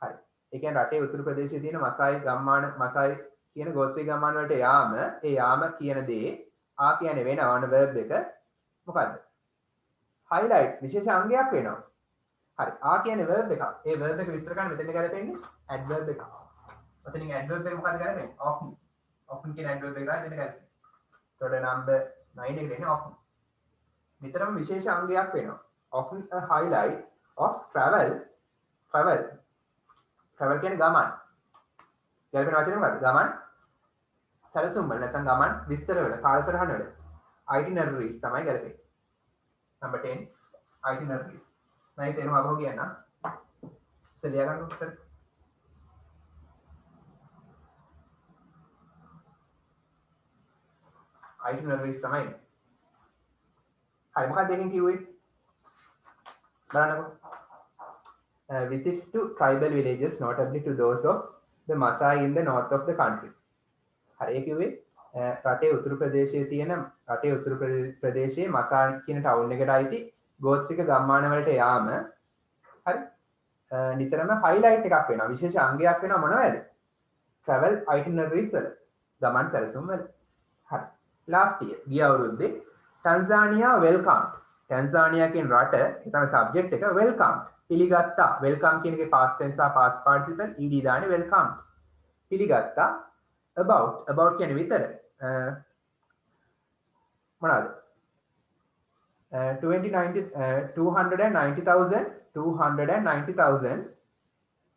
හරි ඒ කියන්නේ රටේ උතුරු ප්‍රදේශයේ තියෙන Masai කියන ගෝත්‍රික ගම්මාන වලට යාම ඒ යාම කියන දේ කියන්නේ වෙනවන verb එක මොකද්ද highlight විශේෂ අංගයක් වෙනවා හරි කියන්නේ verb එකක් ඒ verb එක විස්තර කරන්න මෙතන ගැලපෙන්නේ adverb එකක් ඔතනින් adverb එක මොකක්ද කරන්නේ often කියන adverb එක ගන්න දෙන්න ගන්න. ඒතකොට number 9 එකට එන්නේ often. විතරම විශේෂ අංගයක් වෙනවා. often a highlight of travel travel කියන්නේ ගමන්. ගැලපෙන වචනේ මොකක්ද? ගමන් සැලසුම් වල නැත්නම් ගමන් විස්තර වල කාලසටහන වල itineraries තමයි ගැලපෙන්නේ. number 10 itineraries. මම ඒක තේරුම අහුව කියන්න. ඉතින් ලියා ගන්න උත්තර. itineraries තමයි. හරි මොකක්ද එකෙන් කිව්වේ? බලන්නකෝ. Visits to tribal villages, notably to those of the Maasai in the north of the country. හරි ඒ කිව්වේ රටේ උතුරු ප්‍රදේශයේ තියෙන රටේ උතුරු ප්‍රදේශයේ මසායි කියන ටවුන් එකට අයිති ගෝත්‍රික ගම්මාන වලට යාම හරි නිතරම highlight එකක් වෙනවා විශේෂ අංගයක් වෙනවා මොනවද? travel itineraries වල ගමන් සැලසුම් වල. හරි last year ගිය අවුරුද්දේ ටැන්සානියා welcomed. ටැන්සානියා කියන රට ඒ තමයි subject එක welcomed. පිළිගත්තා. welcome කියන එකේ past tense සහ past participle ed දාන්නේ welcomed. පිළිගත්තා. about කියන්නේ විතර මොනවාද 290,000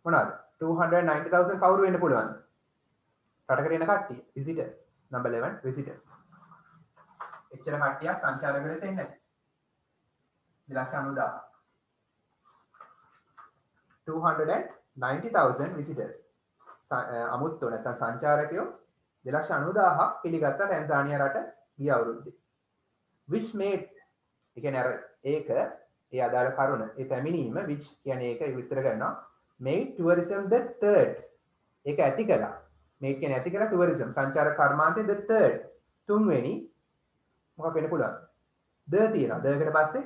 මොනවාද 290,000 කවුරු වෙන්න පුළුවන්ද රටකට එන කට්ටිය visitors number 11 visitors එච්චර කට්ටියක් සංචාරක ලෙස එන්නේ නැහැ 290,000 visitors අමුත්තෝ නැත්නම් සංචාරකයෝ 290,000ක් පිළිගත්ත ටැන්සානියා රට ගිය අවුරුද්දේ. which made ඒ කියන්නේ අර ඒක ඒ අදාළ කරුණ ඒ පැමිණීම which කියන්නේ ඒක විස්තර කරනවා made tourism the third ඒක ඇති කළා. made කියන්නේ ඇති කළා tourism සංචාරක කර්මාන්තයේ the third තුන්වෙනි මොකක් වෙන්න පුළුවන්? the තියෙනවා. the එකට පස්සේ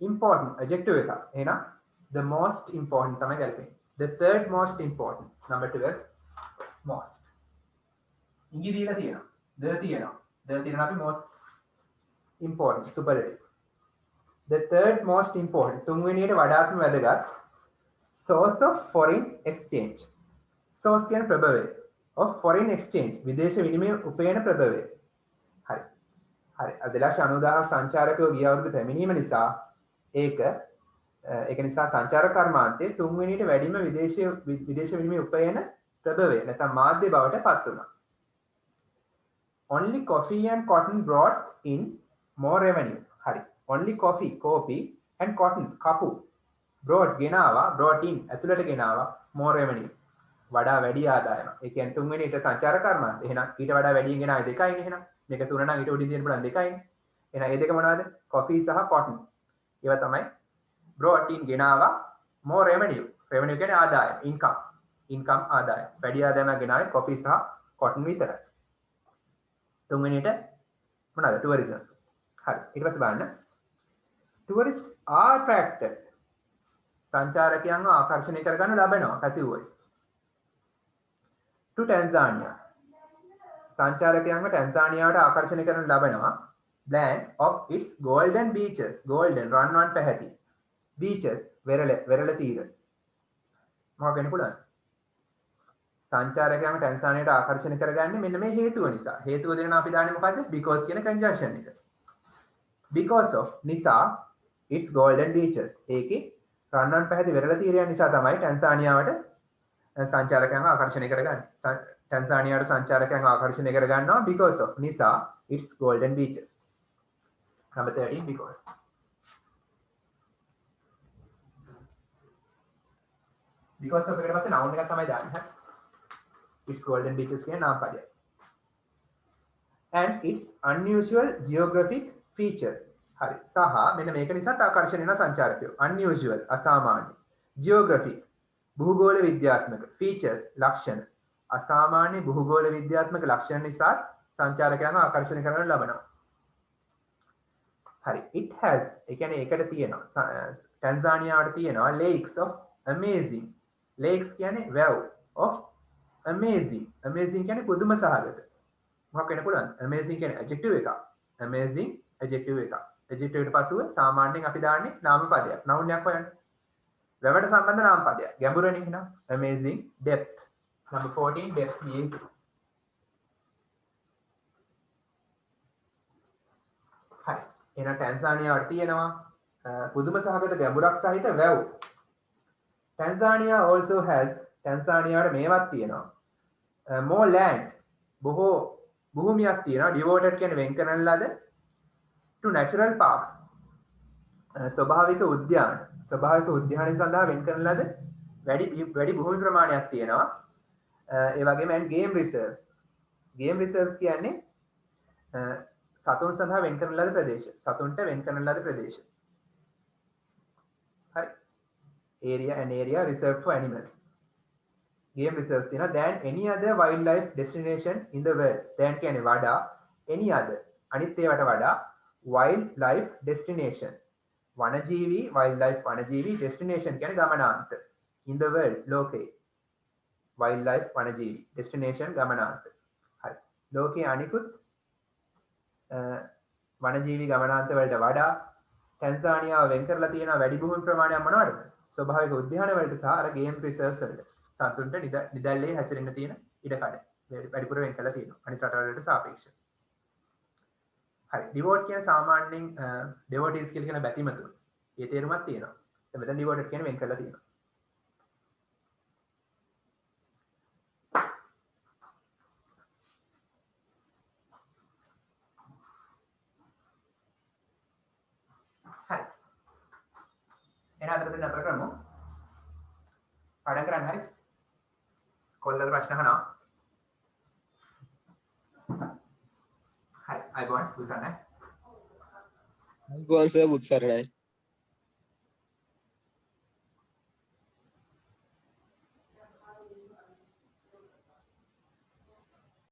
important adjective එකක්. එහෙනම් the most important තමයි ගැලපෙන්නේ. The third most important. Number 12 most. ඉංගි දීලා තියෙනවා. the තියෙනවා. the තියෙනවා අපි most important superlative. The third most important. තුන්වෙනියට වඩාත්ම වැදගත් source of foreign exchange. source කියන්නේ ප්‍රභවය. of foreign exchange විදේශ විනිමය උපයන ප්‍රභවය. හරි. හරි. 290,000 සංචාරකයෝ ගිය අවුරුදු පැමිණීම නිසා ඒක නිසා සංචාරක කර්මාන්තයේ තුන්වෙනියට වැඩිම විදේශ විනිමය උපයන ප්‍රභවය නැත්නම් මාධ්‍ය බවට පත් වුණා. Only coffee and cotton brought in more revenue. හරි. Only coffee and cotton කපු brought in ඇතුළට ගෙනාවා more revenue. වඩා වැඩි ආදායම. ඒ කියන්නේ තුන්වෙනියට සංචාරක කර්මාන්තය. එහෙනම් ඊට වඩා වැඩියෙන් ගෙනාවේ දෙකයිනේ එහෙනම්. මේක තුන නම් ඊට උඩින් තියෙන බලන්න දෙකයිනේ. එහෙනම් මේ දෙක මොනවද? coffee සහ cotton. ඒවා තමයි brought in ගෙනාවා more revenue කියන්නේ ආදායම income ආදායම වැඩි ආදායමක් ගෙනාවේ coffee සහ cotton විතරයි තුන්වෙනියට මොනවාද tourism හරි ඊට පස්සේ බලන්න tourists are attracted සංචාරකයන්ව ආකර්ෂණය කරගන්න ලබනවා passive voice to Tanzania සංචාරකයන්ව ටැන්සානියාවට ආකර්ෂණය කරන්න ලබනවා land of its golden beaches golden රන්වන් පැහැති beaches වෙරළ තීර මොකක් වෙන්න පුළුවන් සංචාරකයන්ව ටැන්සානියාවට ආකර්ෂණය කරගන්නේ මෙන්න මේ හේතුව නිසා හේතුව දෙනවා අපි දාන්නේ මොකද්ද because කියන conjunction එක because of නිසා its golden beaches ඒකේ රන්වන් පැහැති වෙරළ තීරයන් නිසා තමයි ටැන්සානියාවට සංචාරකයන්ව ආකර්ෂණය කරගන්නේ ටැන්සානියාවට සංචාරකයන්ව ආකර්ෂණය කරගන්නවා because of නිසා its golden beaches number 13 because of එකට පස්සේ noun එකක් තමයි දාන්නේ හරි its golden beaches කියන නාම පදය and its unusual geographic features හරි සහ මෙන්න මේක නිසා ආකර්ෂණය වෙන සංචාරකයෝ unusual අසාමාන්‍ය geographic භූගෝල විද්‍යාත්මක features ලක්ෂණ අසාමාන්‍ය භූගෝල විද්‍යාත්මක ලක්ෂණ නිසා සංචාරකයන්ව ආකර්ෂණය කරන්න ලබනවා හරි it has ඒ කියන්නේ ඒකට තියෙනවා ටැන්සානියාවට තියෙනවා lakes of amazing lakes කියන්නේ වැව් of amazing කියන්නේ පුදුම සහගත මොකක් වෙන්න පුළුවන් amazing කියන්නේ adjective එකක් amazing adjective එකක් adjective එකට පසුව සාමාන්‍යයෙන් අපි දාන්නේ නාම පදයක් noun එකක් හොයන්න වැවට සම්බන්ධ නාම පදයක් ගැඹුරනේ එහෙනම් amazing depth number 14 depth means හරි එහෙනම් ටැන්සානියාවට තියෙනවා පුදුම සහගත ගැඹුරක් සහිත වැව් Tanzania also has ටැන්සානියාවට මේවත් තියෙනවා more land බොහෝ භූමියක් තියෙනවා devoted කියන්නේ වෙන් කරන ලද to natural parks ස්වභාවික උද්‍යාන සඳහා වෙන් කරන ලද වැඩි භූමි ප්‍රමාණයක් තියෙනවා ඒ වගේම and game reserves කියන්නේ සතුන් සඳහා වෙන් කරන ලද ප්‍රදේශ සතුන්ට වෙන් කරන ලද ප්‍රදේශ හරි area reserved for animals game reserves තියෙනවා than any other wildlife destination in the world than කියන්නේ වඩා any other අනිත් ඒවාට වඩා wildlife destination වනජීවි destination කියන්නේ ගමනාන්ත in the world ලෝකේ wildlife වනජීවි destination ගමනාන්ත හරි ලෝකයේ අනිකුත් වනජීවි ගමනාන්ත වලට වඩා ටැන්සානියාව වෙන් කරලා තියෙන වැඩි භූමි ප්‍රමාණයක් මොනවද ස්වභාවික උද්‍යාන වලට සහ අර ගේම් රිසර්ව්ස් වලට සතුන්ට නිදැල්ලේ හැසිරෙන්න තියෙන ඉඩකඩ වැඩිපුර වෙන් කරලා තියෙනවා අනිත් රටවලට සාපේක්ෂව හරි ඩිවෝට් කියන සාමාන්‍යයෙන් ඩෙවෝටිස් කියලා කියන බැතිමතුන් ඒ තේරුමක් තියෙනවා දැන් මෙතන ඩිවෝටඩ් කියන වෙන් කරලා තියෙනවා හරි එහෙනම් අද දෙන්න අතර කරමු පාඩම් කරන්න හරි කොල්ලද ප්‍රශ්න අහනවා හරි අයිබෝන් බුසන්නේ අයිබෝන් සර් බුත් සරණයි